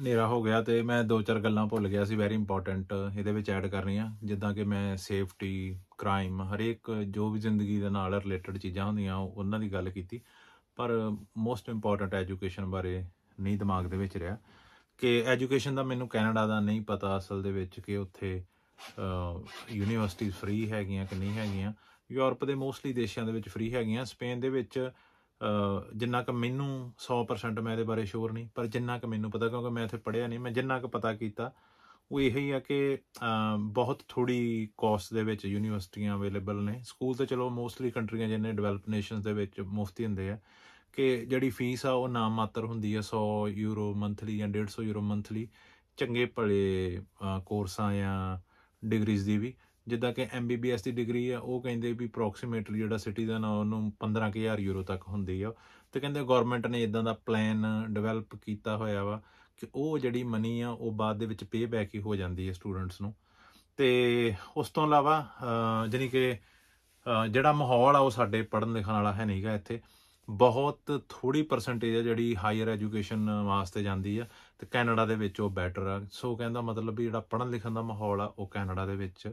ਹਨੇਰਾ ਹੋ ਗਿਆ ਤੇ ਮੈਂ 2-4 ਗੱਲਾਂ ਭੁੱਲ ਗਿਆ ਸੀ ਵੈਰੀ ਇੰਪੋਰਟੈਂਟ ਇਹਦੇ ਵਿੱਚ ਐਡ ਕਰਨੀਆਂ, ਜਿੱਦਾਂ ਕਿ ਮੈਂ ਸੇਫਟੀ, ਕ੍ਰਾਈਮ, ਹਰੇਕ ਜੋ ਵੀ ਜ਼ਿੰਦਗੀ ਦੇ ਨਾਲ ਰਿਲੇਟਡ ਚੀਜ਼ਾਂ ਹੁੰਦੀਆਂ ਉਹਨਾਂ ਦੀ ਗੱਲ ਕੀਤੀ, ਪਰ ਮੋਸਟ ਇੰਪੋਰਟੈਂਟ ਐਜੂਕੇਸ਼ਨ ਬਾਰੇ ਨਹੀਂ ਦਿਮਾਗ ਦੇ ਵਿੱਚ ਰਿਹਾ ਕਿ ਐਜੂਕੇਸ਼ਨ ਦਾ ਮੈਨੂੰ ਕੈਨੇਡਾ ਦਾ ਨਹੀਂ ਪਤਾ ਅਸਲ ਦੇ ਵਿੱਚ ਕਿ ਉੱਥੇ ਯੂਨੀਵਰਸਿਟੀਜ਼ ਫ੍ਰੀ ਹੈਗੀਆਂ ਕਿ ਨਹੀਂ ਹੈਗੀਆਂ। ਯੂਰਪ ਦੇ ਮੋਸਟਲੀ ਦੇਸ਼ਾਂ ਦੇ ਵਿੱਚ ਫ੍ਰੀ ਹੈਗੀਆਂ। ਸਪੇਨ ਦੇ ਵਿੱਚ ਜਿੰਨਾ ਕੁ ਮੈਨੂੰ 100% ਮੈਂ ਇਹਦੇ ਬਾਰੇ ਸ਼ੋਰ ਨਹੀਂ, ਪਰ ਜਿੰਨਾ ਕੁ ਮੈਨੂੰ ਪਤਾ, ਕਿਉਂਕਿ ਮੈਂ ਇੱਥੇ ਪੜ੍ਹਿਆ ਨਹੀਂ, ਮੈਂ ਜਿੰਨਾ ਕੁ ਪਤਾ ਕੀਤਾ ਉਹ ਇਹੀ ਆ ਕਿ ਬਹੁਤ ਥੋੜ੍ਹੀ ਕੋਸਟ ਦੇ ਵਿੱਚ ਯੂਨੀਵਰਸਿਟੀਆਂ ਅਵੇਲੇਬਲ ਨੇ। ਸਕੂਲ ਤਾਂ ਚਲੋ ਮੋਸਟਲੀ ਕੰਟਰੀਆਂ ਜਿੰਨੇ ਡਿਵੈਲਪ ਨੇਸ਼ਨਸ ਦੇ ਵਿੱਚ ਮੁਫਤ ਹੀ ਹੁੰਦੇ ਆ, ਕਿ ਜਿਹੜੀ ਫੀਸ ਆ ਉਹ ਨਾਮ ਮਾਤਰ ਹੁੰਦੀ ਆ, 100 ਯੂਰੋ ਮੰਥਲੀ ਜਾਂ 150 ਯੂਰੋ ਮੰਥਲੀ, ਚੰਗੇ ਭਲੇ ਕੋਰਸਾਂ ਜਾਂ ਡਿਗਰੀਜ਼ ਦੀ ਵੀ। ਜਿੱਦਾਂ ਕਿ MBBS ਦੀ ਡਿਗਰੀ ਆ, ਉਹ ਕਹਿੰਦੇ ਵੀ ਅਪਰੋਕਸੀਮੇਟਲੀ ਜਿਹੜਾ ਸਿਟੀਜ਼ਨ ਆ ਉਹਨੂੰ 15,000 ਯੂਰੋ ਤੱਕ ਹੁੰਦੀ ਆ। ਅਤੇ ਕਹਿੰਦੇ ਗੌਰਮੈਂਟ ਨੇ ਇੱਦਾਂ ਦਾ ਪਲਾਨ ਡਿਵੈਲਪ ਕੀਤਾ ਹੋਇਆ ਵਾ ਕਿ ਉਹ ਜਿਹੜੀ ਮਨੀ ਆ ਉਹ ਬਾਅਦ ਦੇ ਵਿੱਚ ਪੇ ਬੈਕ ਹੀ ਹੋ ਜਾਂਦੀ ਹੈ ਸਟੂਡੈਂਟਸ ਨੂੰ। ਅਤੇ ਉਸ ਤੋਂ ਇਲਾਵਾ ਜਾਣੀ ਕਿ ਜਿਹੜਾ ਮਾਹੌਲ ਆ ਉਹ ਸਾਡੇ ਪੜ੍ਹਨ ਲਿਖਣ ਵਾਲਾ ਹੈ ਨਹੀਂ ਗਾ ਇੱਥੇ। ਬਹੁਤ ਥੋੜ੍ਹੀ ਪਰਸੈਂਟੇਜ ਆ ਜਿਹੜੀ ਹਾਇਰ ਐਜੂਕੇਸ਼ਨ ਵਾਸਤੇ ਜਾਂਦੀ ਆ, ਅਤੇ ਕੈਨੇਡਾ ਦੇ ਵਿੱਚ ਉਹ ਬੈਟਰ ਆ। ਸੋ ਕਹਿੰਦਾ ਮਤਲਬ ਵੀ ਜਿਹੜਾ ਪੜ੍ਹਨ ਲਿਖਣ ਦਾ ਮਾਹੌਲ ਆ ਉਹ ਕੈਨੇਡਾ ਦੇ ਵਿੱਚ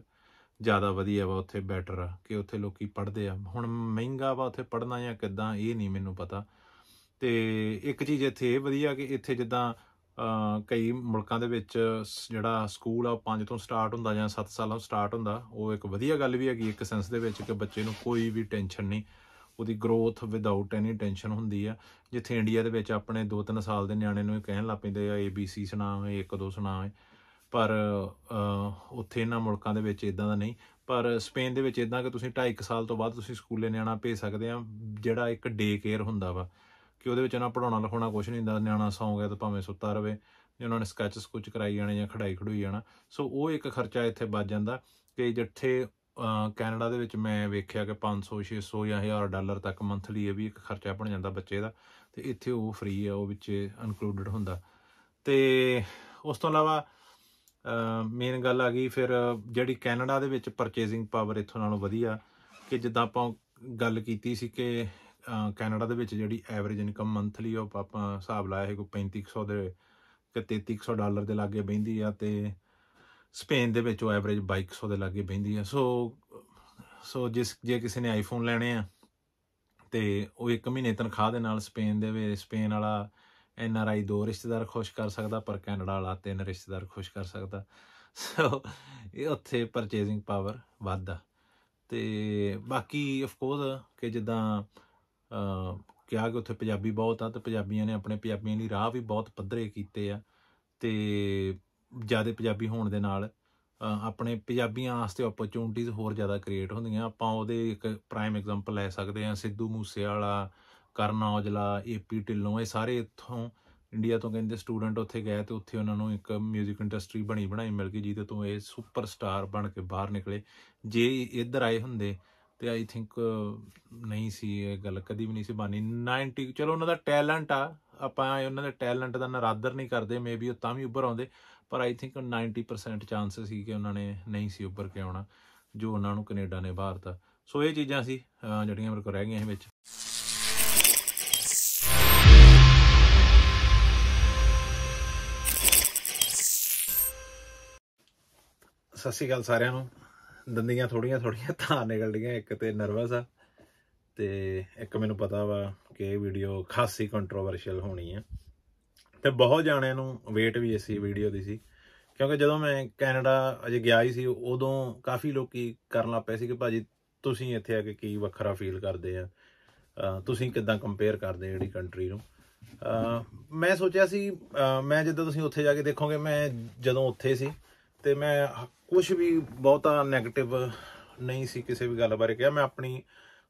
ਜ਼ਿਆਦਾ ਵਧੀਆ ਵਾ, ਉੱਥੇ ਬੈਟਰ ਆ ਕਿ ਉੱਥੇ ਲੋਕ ਪੜ੍ਹਦੇ ਆ। ਹੁਣ ਮਹਿੰਗਾ ਵਾ ਉੱਥੇ ਪੜ੍ਹਨਾ ਜਾਂ ਕਿੱਦਾਂ ਇਹ ਨਹੀਂ ਮੈਨੂੰ ਪਤਾ। ਅਤੇ ਇੱਕ ਚੀਜ਼ ਇੱਥੇ ਇਹ ਵਧੀਆ ਕਿ ਇੱਥੇ ਜਿੱਦਾਂ ਕਈ ਮੁਲਕਾਂ ਦੇ ਵਿੱਚ ਜਿਹੜਾ ਸਕੂਲ ਆ ਉਹ 5 ਤੋਂ ਸਟਾਰਟ ਹੁੰਦਾ ਜਾਂ 7 ਸਾਲਾਂ ਤੋਂ ਸਟਾਰਟ ਹੁੰਦਾ। ਉਹ ਇੱਕ ਵਧੀਆ ਗੱਲ ਵੀ ਹੈਗੀ ਇੱਕ ਸੈਂਸ ਦੇ ਵਿੱਚ ਕਿ ਬੱਚੇ ਨੂੰ ਕੋਈ ਵੀ ਟੈਨਸ਼ਨ ਨਹੀਂ, ਉਹਦੀ ਗਰੋਥ ਵਿਦਆਊਟ ਐਨੀ ਟੈਨਸ਼ਨ ਹੁੰਦੀ ਆ। ਜਿੱਥੇ ਇੰਡੀਆ ਦੇ ਵਿੱਚ ਆਪਣੇ 2-3 ਸਾਲ ਦੇ ਨਿਆਣੇ ਨੂੰ ਕਹਿਣ ਲੱਗ ਪੈਂਦੇ ਆ ABC ਸੁਣਾ, 1-2 ਸੁਣਾ, ਪਰ ਉੱਥੇ ਇਹਨਾਂ ਮੁਲਕਾਂ ਦੇ ਵਿੱਚ ਇੱਦਾਂ ਦਾ ਨਹੀਂ। ਪਰ ਸਪੇਨ ਦੇ ਵਿੱਚ ਇੱਦਾਂ ਕਿ ਤੁਸੀਂ 2.5 ਸਾਲ ਤੋਂ ਬਾਅਦ ਤੁਸੀਂ ਸਕੂਲੇ ਨਿਆਣਾ ਭੇਜ ਸਕਦੇ ਆ, ਜਿਹੜਾ ਇੱਕ ਡੇ ਕੇਅਰ ਹੁੰਦਾ ਵਾ ਕਿ ਉਹਦੇ ਵਿੱਚ ਉਹਨਾਂ ਪੜ੍ਹਾਉਣਾ ਲਿਖਾਉਣਾ ਕੁਛ ਨਹੀਂ ਹੁੰਦਾ। ਨਿਆਣਾ ਸੌਂ ਗਿਆ ਤਾਂ ਭਾਵੇਂ ਸੁੱਤਾ ਰਵੇ, ਜੇ ਉਹਨਾਂ ਨੇ ਸਕੈਚ ਸਕੁਚ ਕਰਾਈ ਜਾਣੇ ਜਾਂ ਖੜਾਈ ਜਾਣਾ। ਸੋ ਉਹ ਇੱਕ ਖਰਚਾ ਇੱਥੇ ਬਚ ਜਾਂਦਾ ਕਿ ਜਿੱਥੇ ਕੈਨੇਡਾ ਦੇ ਵਿੱਚ ਮੈਂ ਵੇਖਿਆ ਕਿ 500, 600 ਜਾਂ $1,000 ਤੱਕ ਮੰਥਲੀ ਇਹ ਵੀ ਇੱਕ ਖਰਚਾ ਬਣ ਜਾਂਦਾ ਬੱਚੇ ਦਾ, ਅਤੇ ਇੱਥੇ ਉਹ ਫ੍ਰੀ ਆ, ਉਹ ਵਿੱਚ ਇਨਕਲੂਡਡ ਹੁੰਦਾ। ਅਤੇ ਉਸ ਤੋਂ ਇਲਾਵਾ ਮੇਨ ਗੱਲ ਆ ਗਈ ਫਿਰ ਜਿਹੜੀ ਕੈਨੇਡਾ ਦੇ ਵਿੱਚ ਪਰਚੇਜ਼ਿੰਗ ਪਾਵਰ ਇੱਥੋਂ ਨਾਲੋਂ ਵਧੀਆ, ਕਿ ਜਿੱਦਾਂ ਆਪਾਂ ਗੱਲ ਕੀਤੀ ਸੀ ਕਿ ਕੈਨੇਡਾ ਦੇ ਵਿੱਚ ਜਿਹੜੀ ਐਵਰੇਜ ਇਨਕਮ ਮੰਥਲੀ ਉਹ ਆਪਾਂ ਹਿਸਾਬ ਲਾਇਆ ਸੀ ਕੋਈ $3,500 ਦੇ ਕਿ $3,300 ਦੇ ਲਾਗੇ ਬਹਿੰਦੀ ਆ, ਅਤੇ ਸਪੇਨ ਦੇ ਵਿੱਚ ਉਹ ਐਵਰੇਜ $2,200 ਦੇ ਲਾਗੇ ਬਹਿੰਦੀ ਆ। ਸੋ ਜੇ ਕਿਸੇ ਨੇ ਆਈਫੋਨ ਲੈਣੇ ਆ ਅਤੇ ਉਹ 1 ਮਹੀਨੇ ਤਨਖਾਹ ਦੇ ਨਾਲ ਸਪੇਨ ਵਾਲਾ NRI 2 ਰਿਸ਼ਤੇਦਾਰ ਖੁਸ਼ ਕਰ ਸਕਦਾ, ਪਰ ਕੈਨੇਡਾ ਵਾਲਾ 3 ਰਿਸ਼ਤੇਦਾਰ ਖੁਸ਼ ਕਰ ਸਕਦਾ। ਸੋ ਇਹ ਉੱਥੇ ਪਰਚੇਜ਼ਿੰਗ ਪਾਵਰ ਵੱਧ ਆ। ਅਤੇ ਬਾਕੀ ਅਫਕੋਰਸ ਕਿ ਜਿੱਦਾਂ ਕਿਹਾ ਕਿ ਉੱਥੇ ਪੰਜਾਬੀ ਬਹੁਤ ਆ, ਅਤੇ ਪੰਜਾਬੀਆਂ ਨੇ ਆਪਣੇ ਪੰਜਾਬੀਆਂ ਲਈ ਰਾਹ ਵੀ ਬਹੁਤ ਪੱਧਰੇ ਕੀਤੇ ਆ, ਅਤੇ ਜ਼ਿਆਦਾ ਪੰਜਾਬੀ ਹੋਣ ਦੇ ਨਾਲ ਆਪਣੇ ਪੰਜਾਬੀਆਂ ਵਾਸਤੇ ਓਪਰਚੁਨਿਟੀਜ਼ ਹੋਰ ਜ਼ਿਆਦਾ ਕ੍ਰੀਏਟ ਹੁੰਦੀਆਂ। ਆਪਾਂ ਉਹਦੇ ਇੱਕ ਪ੍ਰਾਈਮ ਐਗਜ਼ਾਮਪਲ ਲੈ ਸਕਦੇ ਹਾਂ, ਸਿੱਧੂ ਮੂਸੇਵਾਲਾ, ਕਰਨ ਔਜਲਾ, AP ਢਿੱਲੋਂ, ਇਹ ਸਾਰੇ ਇੱਥੋਂ ਇੰਡੀਆ ਤੋਂ ਕਹਿੰਦੇ ਸਟੂਡੈਂਟ ਉੱਥੇ ਗਏ, ਅਤੇ ਉੱਥੇ ਉਹਨਾਂ ਨੂੰ ਇੱਕ ਮਿਊਜ਼ਿਕ ਇੰਡਸਟਰੀ ਬਣੀ ਬਣਾਈ ਮਿਲ ਗਈ, ਜਿਹਦੇ ਤੋਂ ਇਹ ਸੁਪਰ ਸਟਾਰ ਬਣ ਕੇ ਬਾਹਰ ਨਿਕਲੇ। ਜੇ ਇੱਧਰ ਆਏ ਹੁੰਦੇ ਅਤੇ ਆਈ ਥਿੰਕ ਨਹੀਂ ਸੀ ਇਹ ਗੱਲ ਕਦੀ ਵੀ ਨਹੀਂ ਸੀ ਬਣਨੀ। ਚਲੋ ਉਹਨਾਂ ਦਾ ਟੈਲੈਂਟ ਆ, ਆਪਾਂ ਉਹਨਾਂ ਦੇ ਟੈਲੈਂਟ ਦਾ ਨਰਾਦਰ ਨਹੀਂ ਕਰਦੇ, ਮੇ ਬੀ ਉਹ ਤਾਂ ਵੀ ਉੱਭਰ ਆਉਂਦੇ, ਪਰ ਆਈ ਥਿੰਕ 90% ਚਾਂਸ ਸੀ ਕਿ ਉਹਨਾਂ ਨੇ ਨਹੀਂ ਸੀ ਉੱਭਰ ਕੇ ਆਉਣਾ, ਜੋ ਉਹਨਾਂ ਨੂੰ ਕੈਨੇਡਾ ਨੇ ਬਾਹਰਤਾ। ਸੋ ਇਹ ਚੀਜ਼ਾਂ ਸੀ ਜਿਹੜੀਆਂ ਮੇਰੇ ਕੋਲ ਰਹਿ ਗਈਆਂ ਸੀ ਵਿੱਚ। ਸਤਿ ਸ਼੍ਰੀ ਅਕਾਲ ਸਾਰਿਆਂ ਨੂੰ। ਦੰਦੀਆਂ ਥੋੜ੍ਹੀਆਂ ਤਾਂ ਨਿਕਲ ਡੀਆਂ, ਇੱਕ ਤਾਂ ਨਰਵਸ ਆ, ਅਤੇ ਇੱਕ ਮੈਨੂੰ ਪਤਾ ਵਾ ਕਿ ਇਹ ਵੀਡੀਓ ਖਾਸੀ ਕੰਟਰੋਵਰਸ਼ੀਅਲ ਹੋਣੀ ਆ, ਅਤੇ ਬਹੁਤ ਜਾਣਿਆਂ ਨੂੰ ਵੇਟ ਵੀ ਇਸੇ ਵੀਡੀਓ ਦੀ ਸੀ, ਕਿਉਂਕਿ ਜਦੋਂ ਮੈਂ ਕੈਨੇਡਾ ਅਜੇ ਗਿਆ ਹੀ ਸੀ ਉਦੋਂ ਕਾਫੀ ਲੋਕ ਕਰਨ ਲੱਗ ਪਏ ਸੀ ਕਿ ਭਾਜੀ ਤੁਸੀਂ ਇੱਥੇ ਆ ਕੇ ਕੀ ਵੱਖਰਾ ਫੀਲ ਕਰਦੇ ਆ, ਤੁਸੀਂ ਕਿੱਦਾਂ ਕੰਪੇਅਰ ਕਰਦੇ ਜਿਹੜੀ ਕੰਟਰੀ ਨੂੰ। ਮੈਂ ਸੋਚਿਆ ਸੀ ਮੈਂ ਜਿੱਦਾਂ ਤੁਸੀਂ ਉੱਥੇ ਜਾ ਕੇ ਦੇਖੋਗੇ, ਮੈਂ ਜਦੋਂ ਉੱਥੇ ਸੀ ਅਤੇ ਮੈਂ ਕੁਛ ਵੀ ਬਹੁਤਾ ਨੈਗੇਟਿਵ ਨਹੀਂ ਸੀ ਕਿਸੇ ਵੀ ਗੱਲ ਬਾਰੇ ਕਿਹਾ। ਮੈਂ ਆਪਣੀ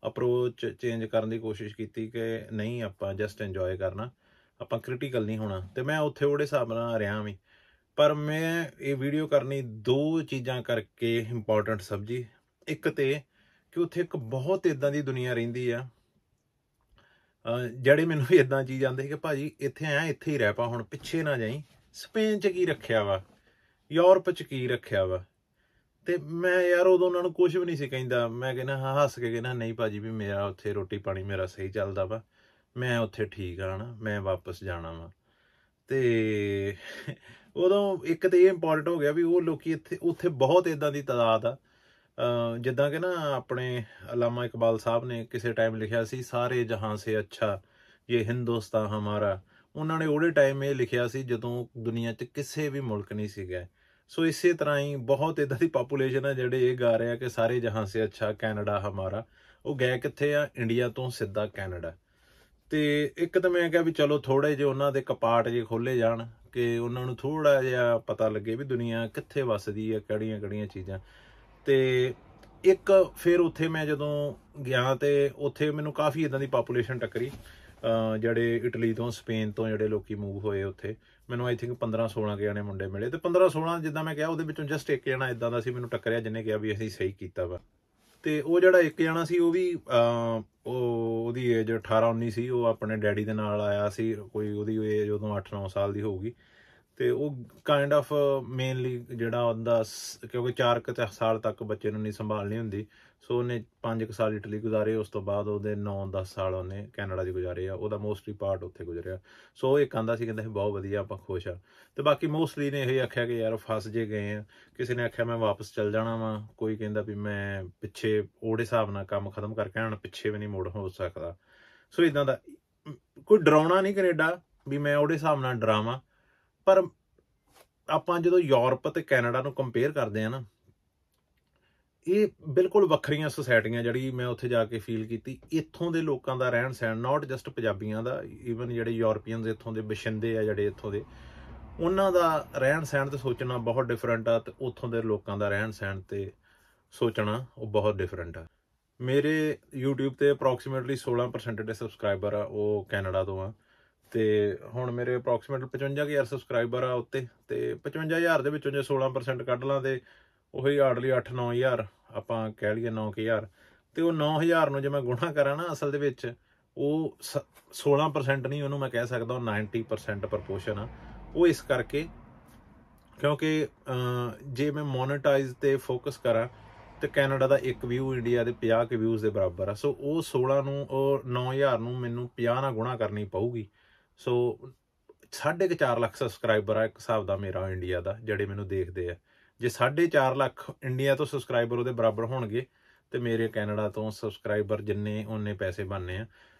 ਅਪਰੋਚ ਚੇਂਜ ਕਰਨ ਦੀ ਕੋਸ਼ਿਸ਼ ਕੀਤੀ ਕਿ ਨਹੀਂ, ਆਪਾਂ ਜਸਟ ਇੰਜੋਏ ਕਰਨਾ, ਆਪਾਂ ਕ੍ਰਿਟੀਕਲ ਨਹੀਂ ਹੋਣਾ, ਅਤੇ ਮੈਂ ਉੱਥੇ ਉਹਦੇ ਹਿਸਾਬ ਨਾਲ ਰਿਹਾ ਵੀ। ਪਰ ਮੈਂ ਇਹ ਵੀਡੀਓ ਕਰਨੀ 2 ਚੀਜ਼ਾਂ ਕਰਕੇ ਇੰਪੋਰਟੈਂਟ ਸਮਝੀ। ਇੱਕ ਤਾਂ ਕਿ ਉੱਥੇ ਇੱਕ ਬਹੁਤ ਇੱਦਾਂ ਦੀ ਦੁਨੀਆ ਰਹਿੰਦੀ ਆ, ਜਿਹੜੇ ਮੈਨੂੰ ਇੱਦਾਂ ਚੀਜ਼ ਆਉਂਦੇ ਸੀ ਕਿ ਭਾਜੀ ਇੱਥੇ ਆਇਆ, ਇੱਥੇ ਹੀ ਰਹਿ ਪਾ, ਹੁਣ ਪਿੱਛੇ ਨਾ ਜਾਈ, ਸਪੇਨ 'ਚ ਕੀ ਰੱਖਿਆ ਵਾ, ਯੂਰਪ 'ਚ ਕੀ ਰੱਖਿਆ ਵਾ। ਅਤੇ ਮੈਂ ਯਾਰ ਉਦੋਂ ਉਹਨਾਂ ਨੂੰ ਕੁਛ ਵੀ ਨਹੀਂ ਸੀ ਕਹਿੰਦਾ, ਮੈਂ ਕਹਿੰਦਾ ਹੱਸ ਕੇ ਕਹਿੰਦਾ ਨਹੀਂ ਭਾਜੀ ਵੀ ਮੇਰਾ ਉੱਥੇ ਰੋਟੀ ਪਾਣੀ ਮੇਰਾ ਸਹੀ ਚੱਲਦਾ ਵਾ, ਮੈਂ ਉੱਥੇ ਠੀਕ ਆ ਨਾ, ਮੈਂ ਵਾਪਸ ਜਾਣਾ ਵਾ। ਤੇ ਉਦੋਂ ਇੱਕ ਤੇ ਇਹ ਇੰਪੋਰਟੈਂਟ ਹੋ ਗਿਆ ਵੀ ਉਹ ਲੋਕੀ ਉੱਥੇ ਬਹੁਤ ਇਦਾਂ ਦੀ ਤਾਦਾਦ ਆ, ਜਿੱਦਾਂ ਕਿ ਨਾ ਆਪਣੇ ਅਲਾਮਾ ਇਕਬਾਲ ਸਾਹਿਬ ਨੇ ਕਿਸੇ ਟਾਈਮ ਲਿਖਿਆ ਸੀ, ਸਾਰੇ ਜਹਾਂ ਸੇ ਅੱਛਾ ਇਹ ਹਿੰਦੁਸਤਾਨ ਹਮਾਰਾ। ਉਹਨਾਂ ਨੇ ਉਹਦੇ ਟਾਈਮ ਇਹ ਲਿਖਿਆ ਸੀ ਜਦੋਂ ਦੁਨੀਆ 'ਚ ਕਿਸੇ ਵੀ ਮੁਲਕ ਨਹੀਂ ਸੀਗਾ। ਸੋ ਇਸੇ ਤਰ੍ਹਾਂ ਹੀ ਬਹੁਤ ਇੱਦਾਂ ਦੀ ਪਾਪੂਲੇਸ਼ਨ ਆ ਜਿਹੜੇ ਇਹ ਗਾ ਰਹੇ ਆ ਕਿ ਸਾਰੇ ਜਹਾਂ ਸੇ ਅੱਛਾ ਕੈਨੇਡਾ ਹਮਾਰਾ। ਉਹ ਗਏ ਕਿੱਥੇ ਆ? ਇੰਡੀਆ ਤੋਂ ਸਿੱਧਾ ਕੈਨੇਡਾ। ਤੇ ਇੱਕ ਤਾਂ ਮੈਂ ਕਿਹਾ ਵੀ ਚਲੋ ਥੋੜੇ ਜਿਹੇ ਉਹਨਾਂ ਦੇ ਕਪਾਟ ਜੇ ਖੋਲੇ ਜਾਣ ਕਿ ਉਹਨਾਂ ਨੂੰ ਥੋੜਾ ਜਿਹਾ ਪਤਾ ਲੱਗੇ ਵੀ ਦੁਨੀਆ ਕਿੱਥੇ ਵੱਸਦੀ ਆ, ਕਿਹੜੀਆਂ ਕਿਹੜੀਆਂ ਚੀਜ਼ਾਂ। ਤੇ ਇੱਕ ਫਿਰ ਉੱਥੇ ਮੈਂ ਜਦੋਂ ਗਿਆ ਤੇ ਉੱਥੇ ਮੈਨੂੰ ਕਾਫੀ ਇਦਾਂ ਦੀ ਪਾਪੂਲੇਸ਼ਨ ਟੱਕਰੀ, ਜਿਹੜੇ ਇਟਲੀ ਤੋਂ ਸਪੇਨ ਤੋਂ ਜਿਹੜੇ ਲੋਕੀ ਮੂਵ ਹੋਏ ਉੱਥੇ। ਮੈਨੂੰ ਆਈ ਥਿੰਕ 15-16 ਜਣੇ ਮੁੰਡੇ ਮਿਲੇ ਤੇ 15-16 ਜਿੱਦਾਂ ਮੈਂ ਕਿਹਾ ਉਹਦੇ ਵਿੱਚੋਂ ਜਸਟ ਇੱਕ ਜਣਾ ਇਦਾਂ ਦਾ ਸੀ ਮੈਨੂੰ ਟੱਕਰਿਆ ਜਿਹਨੇ ਕਿਹਾ ਵੀ ਅਸੀਂ ਸਹੀ ਕੀਤਾ ਵਾ। ਤੇ ਉਹ ਜਿਹੜਾ ਇੱਕ ਜਣਾ ਸੀ ਉਹ ਵੀ ਉਹਦੀ ਏਜ 18-19 ਸੀ। ਉਹ ਆਪਣੇ ਡੈਡੀ ਦੇ ਨਾਲ ਆਇਆ ਸੀ, ਕੋਈ ਉਹਦੀ ਏਜ ਉਦੋਂ 8-9 ਸਾਲ ਦੀ ਹੋਊਗੀ। ਤੇ ਉਹ ਕਾਇੰਡ ਆਫ ਮੇਨਲੀ ਜਿਹੜਾ ਉਹਦਾ, ਕਿਉਂਕਿ 4 ਸਾਲ ਤੱਕ ਬੱਚੇ ਨੂੰ ਨਹੀਂ ਸੰਭਾਲਣੀ ਹੁੰਦੀ, ਸੋ ਉਹਨੇ 5 ਸਾਲ ਇਟਲੀ ਗੁਜ਼ਾਰੇ। ਉਸ ਤੋਂ ਬਾਅਦ ਉਹਦੇ 9-10 ਸਾਲ ਉਹਨੇ ਕੈਨੇਡਾ 'ਚ ਗੁਜ਼ਾਰੇ ਆ। ਉਹਦਾ ਮੋਸਟਲੀ ਪਾਰਟ ਉੱਥੇ ਗੁਜ਼ਰਿਆ। ਸੋ ਉਹ ਇੱਕ ਆਂਦਾ ਸੀ, ਕਹਿੰਦਾ ਸੀ ਬਹੁਤ ਵਧੀਆ, ਆਪਾਂ ਖੁਸ਼ ਆ। ਤੇ ਬਾਕੀ ਮੋਸਟਲੀ ਨੇ ਇਹ ਆਖਿਆ ਕਿ ਯਾਰ ਫਸ ਜੇ ਗਏ ਆ। ਕਿਸੇ ਨੇ ਆਖਿਆ ਮੈਂ ਵਾਪਸ ਚੱਲ ਜਾਣਾ ਵਾ, ਕੋਈ ਕਹਿੰਦਾ ਵੀ ਮੈਂ ਪਿੱਛੇ ਉਹਦੇ ਹਿਸਾਬ ਨਾਲ ਕੰਮ ਖਤਮ ਕਰਕੇ ਆਉਣਾ, ਪਿੱਛੇ ਵੀ ਨਹੀਂ ਮੁੜ ਹੋ ਸਕਦਾ। ਸੋ ਇਦਾਂ ਦਾ ਕੋਈ ਡਰਾਉਣਾ ਨਹੀਂ ਕੈਨੇਡਾ ਵੀ ਮੈਂ ਉਹਦੇ ਹਿਸਾਬ ਨਾਲ ਡਰਾਵਾਂ, ਪਰ ਆਪਾਂ ਜਦੋਂ ਯੂਰਪ ਤੇ ਕੈਨੇਡਾ ਨੂੰ ਕੰਪੇਅਰ ਕਰਦੇ ਆ ਨਾ, ਇਹ ਬਿਲਕੁਲ ਵੱਖਰੀਆਂ ਸੁਸਾਇਟੀਆਂ ਜਿਹੜੀ ਮੈਂ ਉੱਥੇ ਜਾ ਕੇ ਫੀਲ ਕੀਤੀ। ਇੱਥੋਂ ਦੇ ਲੋਕਾਂ ਦਾ ਰਹਿਣ ਸਹਿਣ, ਨਾਟ ਜਸਟ ਪੰਜਾਬੀਆਂ ਦਾ, ਈਵਨ ਜਿਹੜੇ ਯੂਰਪੀਅਨਸ ਇੱਥੋਂ ਦੇ ਬਸ਼ਿੰਦੇ ਆ ਜਿਹੜੇ ਇੱਥੋਂ ਦੇ, ਉਹਨਾਂ ਦਾ ਰਹਿਣ ਸਹਿਣ ਤੇ ਸੋਚਣਾ ਬਹੁਤ ਡਿਫਰੈਂਟ ਆ, ਤੇ ਉੱਥੋਂ ਦੇ ਲੋਕਾਂ ਦਾ ਰਹਿਣ ਸਹਿਣ ਤੇ ਸੋਚਣਾ ਉਹ ਬਹੁਤ ਡਿਫਰੈਂਟ ਆ। ਮੇਰੇ YouTube ਤੇ ਅਪਰੋਕਸੀਮੇਟਲੀ 16% ਦੇ ਸਬਸਕ੍ਰਾਈਬਰ ਆ ਉਹ ਕੈਨੇਡਾ ਤੋਂ ਆ। ਤੇ ਹੁਣ ਮੇਰੇ ਅਪਰੋਕਸੀਮੇਟਲੀ 55,000 ਸਬਸਕ੍ਰਾਈਬਰ ਆ ਉੱਤੇ। ਤੇ 55,000 ਦੇ ਵਿੱਚੋਂ ਜੇ 16% ਕੱਢ ਲਾਂ ਤੇ ਉਹੀ ਹਾਰਡਲੀ 8-9 ਹਜ਼ਾਰ, ਆਪਾਂ ਕਹਿ ਲਈਏ 9 ਹਜ਼ਾਰ। ਤੇ ਉਹ 9 ਹਜ਼ਾਰ ਨੂੰ ਜੇ ਮੈਂ ਗੁਣਾ ਕਰਾਂ ਨਾ, ਅਸਲ ਦੇ ਵਿੱਚ ਉਹ 16% ਨਹੀਂ, ਉਹਨੂੰ ਮੈਂ ਕਹਿ ਸਕਦਾ ਉਹ 90% ਪ੍ਰਪੋਰਸ਼ਨ ਆ। ਉਹ ਇਸ ਕਰਕੇ ਕਿਉਂਕਿ ਜੇ ਮੈਂ ਮੋਨੇਟਾਈਜ਼ ਤੇ ਫੋਕਸ ਕਰਾਂ ਤੇ ਕੈਨੇਡਾ ਦਾ ਇੱਕ ਵਿਊ ਇੰਡੀਆ ਦੇ 50 ਕੇ ਵਿਊਜ਼ ਦੇ ਬਰਾਬਰ ਆ। ਸੋ ਉਹ 16 ਨੂੰ, ਉਹ 9,000 ਨੂੰ ਮੈਨੂੰ 50 ਨਾਲ ਗੁਣਾ ਕਰਨੀ ਪਊਗੀ। ਸੋ 4.5 ਲੱਖ ਸਬਸਕ੍ਰਾਈਬਰ ਆ ਇੱਕ ਹਿਸਾਬ ਦਾ ਮੇਰਾ ਇੰਡੀਆ ਦਾ, ਜਿਹੜੇ ਮੈਨੂੰ ਦੇਖਦੇ ਆ। ਜੇ 4.5 ਲੱਖ ਇੰਡੀਆ ਤੋਂ ਸਬਸਕ੍ਰਾਈਬਰ ਉਹਦੇ ਬਰਾਬਰ ਹੋਣਗੇ ਤੇ ਮੇਰੇ ਕੈਨੇਡਾ ਤੋਂ ਸਬਸਕ੍ਰਾਈਬਰ ਜਿੰਨੇ ਓਨੇ ਪੈਸੇ ਬਣਨੇ ਆ।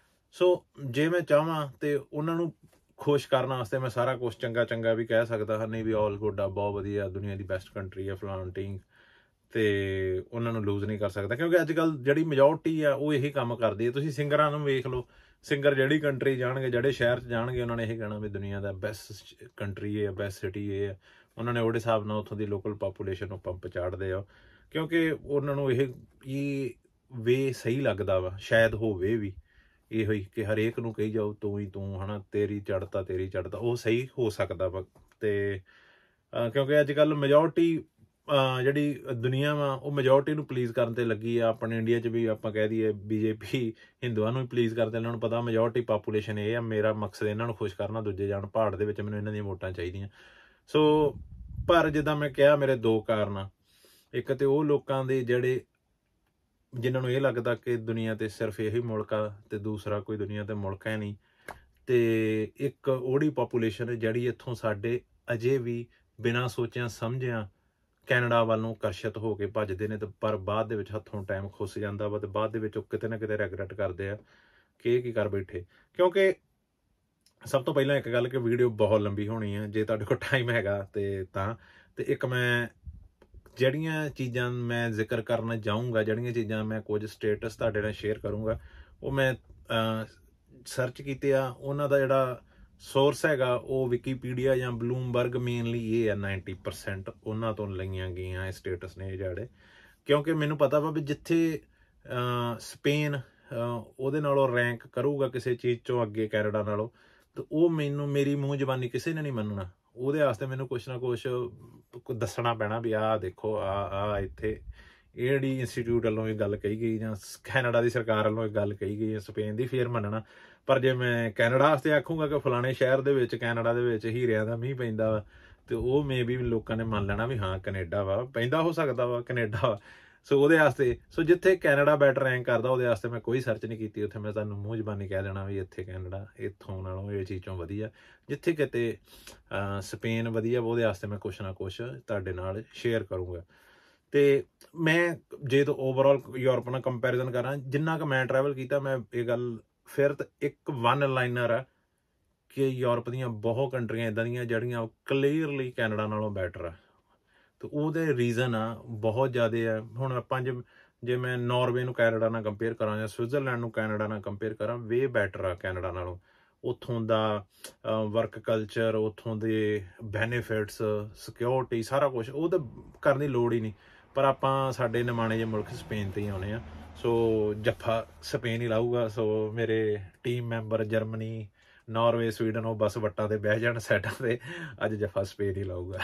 ਸੋ ਜੇ ਮੈਂ ਚਾਹਾਂ ਤੇ ਉਹਨਾਂ ਨੂੰ ਖੁਸ਼ ਕਰਨ ਵਾਸਤੇ ਮੈਂ ਸਾਰਾ ਕੁਛ ਚੰਗਾ ਵੀ ਕਹਿ ਸਕਦਾ ਹਾਂ, ਨਹੀਂ ਵੀ ਆਲ ਗੁੱਡ ਆ, ਬਹੁਤ ਵਧੀਆ, ਦੁਨੀਆ ਦੀ ਬੈਸਟ ਕੰਟਰੀ ਆ, ਫਲਾਂਟਿੰਗ, ਤੇ ਉਹਨਾਂ ਨੂੰ ਲੂਜ਼ ਨਹੀਂ ਕਰ ਸਕਦਾ। ਕਿਉਂਕਿ ਅੱਜ ਕੱਲ੍ਹ ਜਿਹੜੀ ਮੈਜੋਰਟੀ ਆ ਉਹ ਇਹੀ ਕੰਮ ਕਰਦੀ ਹੈ। ਤੁਸੀਂ ਸਿੰਗਰਾਂ ਨੂੰ ਵੇਖ ਲਓ, ਸਿੰਗਰ ਜਿਹੜੀ ਕੰਟਰੀ ਜਾਣਗੇ, ਜਿਹੜੇ ਸ਼ਹਿਰ 'ਚ ਜਾਣਗੇ, ਉਹਨਾਂ ਨੇ ਇਹ ਕਹਿਣਾ ਵੀ ਦੁਨੀਆ ਦਾ ਬੈਸਟ ਕੰਟਰੀ ਇਹ ਆ, ਬੈਸਟ ਸਿਟੀ ਇਹ ਆ। ਉਹਨਾਂ ਨੇ ਉਹਦੇ ਹਿਸਾਬ ਨਾਲ ਉੱਥੋਂ ਦੀ ਲੋਕਲ ਪਾਪੂਲੇਸ਼ਨ ਨੂੰ ਪੰਪ ਚਾੜਦੇ ਆ, ਕਿਉਂਕਿ ਉਹਨਾਂ ਨੂੰ ਇਹ ਵੇ ਸਹੀ ਲੱਗਦਾ ਵਾ। ਸ਼ਾਇਦ ਹੋਵੇ ਵੀ ਇਹੋ ਹੀ ਕਿ ਹਰੇਕ ਨੂੰ ਕਹੀ ਜਾਓ ਤੂੰ ਹੀ ਤੂੰ, ਹੈ ਨਾ, ਤੇਰੀ ਚੜ੍ਹਤਾ, ਉਹ ਸਹੀ ਹੋ ਸਕਦਾ ਵਾ। ਤੇ ਕਿਉਂਕਿ ਅੱਜ ਕੱਲ੍ਹ ਮੈਜੋਰਟੀ ਜਿਹੜੀ ਦੁਨੀਆ ਵਾ ਉਹ ਮੈਜੋਰਟੀ ਨੂੰ ਪਲੀਜ਼ ਕਰਨ ਤੇ ਲੱਗੀ ਆ। ਆਪਣੇ ਇੰਡੀਆ 'ਚ ਵੀ ਆਪਾਂ ਕਹਿ ਦਈਏ BJP ਹਿੰਦੂਆਂ ਨੂੰ ਵੀ ਪਲੀਜ਼ ਕਰਦੇ, ਇਹਨਾਂ ਨੂੰ ਪਤਾ ਮੈਜੋਰਟੀ ਪਾਪੂਲੇਸ਼ਨ ਇਹ ਆ, ਮੇਰਾ ਮਕਸਦ ਇਹਨਾਂ ਨੂੰ ਖੁਸ਼ ਕਰਨਾ, ਦੂਜੇ ਜਾਣ ਪਹਾੜ ਦੇ ਵਿੱਚ, ਮੈਨੂੰ ਇਹਨਾਂ ਦੀਆਂ ਵੋਟਾਂ ਚਾਹੀਦੀਆਂ। ਸੋ ਪਰ ਜਿੱਦਾਂ ਮੈਂ ਕਿਹਾ, ਮੇਰੇ 2 ਕਾਰਨ ਆ। ਇੱਕ ਤੇ ਉਹ ਲੋਕਾਂ ਦੇ ਜਿਹੜੇ ਜਿਨ੍ਹਾਂ ਨੂੰ ਇਹ ਲੱਗਦਾ ਕਿ ਦੁਨੀਆ ਤੇ ਸਿਰਫ ਇਹੀ ਮੁਲਕ ਆ, ਤੇ ਦੂਸਰਾ ਕੋਈ ਦੁਨੀਆ ਤੇ ਮੁਲਕ ਹੈ ਨਹੀਂ। ਤੇ ਇੱਕ ਉਹਦੀ ਪਾਪੂਲੇਸ਼ਨ ਜਿਹੜੀ ਇੱਥੋਂ ਸਾਡੇ ਅਜੇ ਵੀ ਬਿਨਾਂ ਸੋਚਿਆਂ ਸਮਝਿਆਂ ਕੈਨੇਡਾ ਵੱਲ ਨੂੰ ਆਕਰਸ਼ਿਤ ਹੋ ਕੇ ਭੱਜਦੇ ਨੇ, ਤੇ ਪਰ ਬਾਅਦ ਦੇ ਵਿੱਚ ਹੱਥੋਂ ਟਾਈਮ ਖੁੱਸ ਜਾਂਦਾ ਵਾ, ਤੇ ਬਾਅਦ ਦੇ ਵਿੱਚ ਉਹ ਕਿਤੇ ਨਾ ਕਿਤੇ ਰੈਗਰੈਟ ਕਰਦੇ ਆ ਕਿ ਇਹ ਕੀ ਕਰ ਬੈਠੇ। ਕਿਉਂਕਿ ਸਭ ਤੋਂ ਪਹਿਲਾਂ ਇੱਕ ਗੱਲ ਕਿ ਵੀਡੀਓ ਬਹੁਤ ਲੰਬੀ ਹੋਣੀ ਆ, ਜੇ ਤੁਹਾਡੇ ਕੋਲ ਟਾਈਮ ਹੈਗਾ ਤੇ ਤਾਂ। ਤੇ ਇੱਕ ਮੈਂ ਜਿਹੜੀਆਂ ਚੀਜ਼ਾਂ ਮੈਂ ਜ਼ਿਕਰ ਕਰਨਾ ਚਾਹੂੰਗਾ, ਜਿਹੜੀਆਂ ਚੀਜ਼ਾਂ ਮੈਂ ਕੁਝ ਸਟੇਟਸ ਤੁਹਾਡੇ ਨਾਲ ਸ਼ੇਅਰ ਕਰੂੰਗਾ, ਉਹ ਮੈਂ ਸਰਚ ਕੀਤੇ ਆ। ਉਹਨਾਂ ਦਾ ਜਿਹੜਾ ਸੋਰਸ ਹੈਗਾ ਉਹ ਵਿਕੀਪੀਡੀਆ ਜਾਂ ਬਲੂਮਬਰਗ, ਮੇਨਲੀ ਇਹ ਆ 90% ਉਹਨਾਂ ਤੋਂ ਲਈਆਂ ਗਈਆਂ ਇਹ ਸਟੇਟਸ ਨੇ ਜਿਹੜੇ। ਕਿਉਂਕਿ ਮੈਨੂੰ ਪਤਾ ਵਾ ਵੀ ਜਿੱਥੇ ਸਪੇਨ ਉਹਦੇ ਨਾਲੋਂ ਰੈਂਕ ਕਰੂਗਾ ਕਿਸੇ ਚੀਜ਼ 'ਚੋਂ ਅੱਗੇ ਕੈਨੇਡਾ ਨਾਲੋਂ, ਤੇ ਉਹ ਮੈਨੂੰ, ਮੇਰੀ ਮੂੰਹ ਜ਼ਬਾਨੀ ਕਿਸੇ ਨੇ ਨਹੀਂ ਮੰਨਣਾ। ਉਹਦੇ ਵਾਸਤੇ ਮੈਨੂੰ ਕੁਛ ਨਾ ਕੁਛ ਦੱਸਣਾ ਪੈਣਾ ਵੀ ਆਹ ਦੇਖੋ, ਆਹ ਇੱਥੇ ਇਹ ਜਿਹੜੀ ਇੰਸਟੀਚਿਊਟ ਵੱਲੋਂ ਇਹ ਗੱਲ ਕਹੀ ਗਈ, ਜਾਂ ਕੈਨੇਡਾ ਦੀ ਸਰਕਾਰ ਵੱਲੋਂ ਇਹ ਗੱਲ ਕਹੀ ਗਈ ਹੈ ਸਪੇਨ ਦੀ, ਫੇਰ ਮੰਨਣਾ। ਪਰ ਜੇ ਮੈਂ ਕੈਨੇਡਾ ਵਾਸਤੇ ਆਖੂੰਗਾ ਕਿ ਫਲਾਣੇ ਸ਼ਹਿਰ ਦੇ ਵਿੱਚ, ਕੈਨੇਡਾ ਦੇ ਵਿੱਚ ਹੀਰਿਆਂ ਦਾ ਮੀਂਹ ਪੈਂਦਾ ਵਾ, ਤੇ ਉਹ ਮੇ ਵੀ ਲੋਕਾਂ ਨੇ ਮੰਨ ਲੈਣਾ ਵੀ ਹਾਂ ਕੈਨੇਡਾ ਵਾ, ਪੈਂਦਾ ਹੋ ਸਕਦਾ ਵਾ, ਕੈਨੇਡਾ ਵਾ। ਸੋ ਉਹਦੇ ਵਾਸਤੇ ਸੋ ਜਿੱਥੇ ਕੈਨੇਡਾ ਬੈਟਰ ਰੈਂਕ ਕਰਦਾ ਉਹਦੇ ਵਾਸਤੇ ਮੈਂ ਕੋਈ ਸਰਚ ਨਹੀਂ ਕੀਤੀ। ਉੱਥੇ ਮੈਂ ਤੁਹਾਨੂੰ ਮੂੰਹ ਜ਼ਬਾਨੀ ਕਹਿ ਦੇਣਾ ਵੀ ਇੱਥੇ ਕੈਨੇਡਾ ਇੱਥੋਂ ਨਾਲੋਂ ਇਹ ਚੀਜ਼ 'ਚੋਂ ਵਧੀਆ। ਜਿੱਥੇ ਕਿਤੇ ਸਪੇਨ ਵਧੀਆ ਉਹਦੇ ਵਾਸਤੇ ਮੈਂ ਕੁਛ ਨਾ ਕੁਛ ਤੁਹਾਡੇ ਨਾਲ ਸ਼ੇਅਰ ਕਰੂੰਗਾ। ਤੇ ਮੈਂ ਜੇ ਤਾਂ ਓਵਰਆਲ ਯੂਰਪ ਨਾਲ ਕੰਪੈਰੀਜ਼ਨ ਕਰਾਂ, ਜਿੰਨਾ ਕੁ ਮੈਂ ਟਰੈਵਲ ਕੀਤਾ, ਮੈਂ ਇਹ ਗੱਲ ਫਿਰ ਤਾਂ ਇੱਕ ਵਨ ਲਾਈਨਰ ਆ ਕਿ ਯੂਰਪ ਦੀਆਂ ਬਹੁਤ ਕੰਟਰੀਆਂ ਇੱਦਾਂ ਦੀਆਂ ਜਿਹੜੀਆਂ ਕਲੀਅਰਲੀ ਕੈਨੇਡਾ ਨਾਲੋਂ ਬੈਟਰ ਆ। ਤੇ ਉਹਦੇ ਰੀਜ਼ਨ ਆ ਬਹੁਤ ਜ਼ਿਆਦਾ ਆ। ਹੁਣ ਆਪਾਂ ਜੇ ਮੈਂ ਨਾਰਵੇ ਨੂੰ ਕੈਨੇਡਾ ਨਾਲ ਕੰਪੇਅਰ ਕਰਾਂ ਜਾਂ ਸਵਿਟਜ਼ਰਲੈਂਡ ਨੂੰ ਕੈਨੇਡਾ ਨਾਲ ਕੰਪੇਅਰ ਕਰਾਂ, ਵੇ ਬੈਟਰ ਆ ਕੈਨੇਡਾ ਨਾਲੋਂ। ਉੱਥੋਂ ਦਾ ਵਰਕ ਕਲਚਰ, ਉੱਥੋਂ ਦੇ ਬੈਨੀਫਿਟਸ, ਸਿਕਿਉਰਿਟੀ, ਸਾਰਾ ਕੁਛ ਉਹ ਤਾਂ ਕਰਨ ਦੀ ਲੋੜ ਹੀ ਨਹੀਂ। ਪਰ ਆਪਾਂ ਸਾਡੇ ਨਿਮਾਣੇ ਜਿਹੇ ਮੁਲਕ ਸਪੇਨ 'ਤੇ ਹੀ ਆਉਣੇ ਆ। ਸੋ ਜੱਫਾ ਸਪੇਨ ਹੀ ਲਾਊਗਾ। ਸੋ ਮੇਰੇ team member Germany, Norway, Sweden ਉਹ ਬਸ ਵੱਟਾਂ 'ਤੇ ਬਹਿ ਜਾਣ ਸਾਈਡਾਂ 'ਤੇ, ਅੱਜ ਜੱਫਾ ਸਪੇਨ ਹੀ ਲਾਊਗਾ।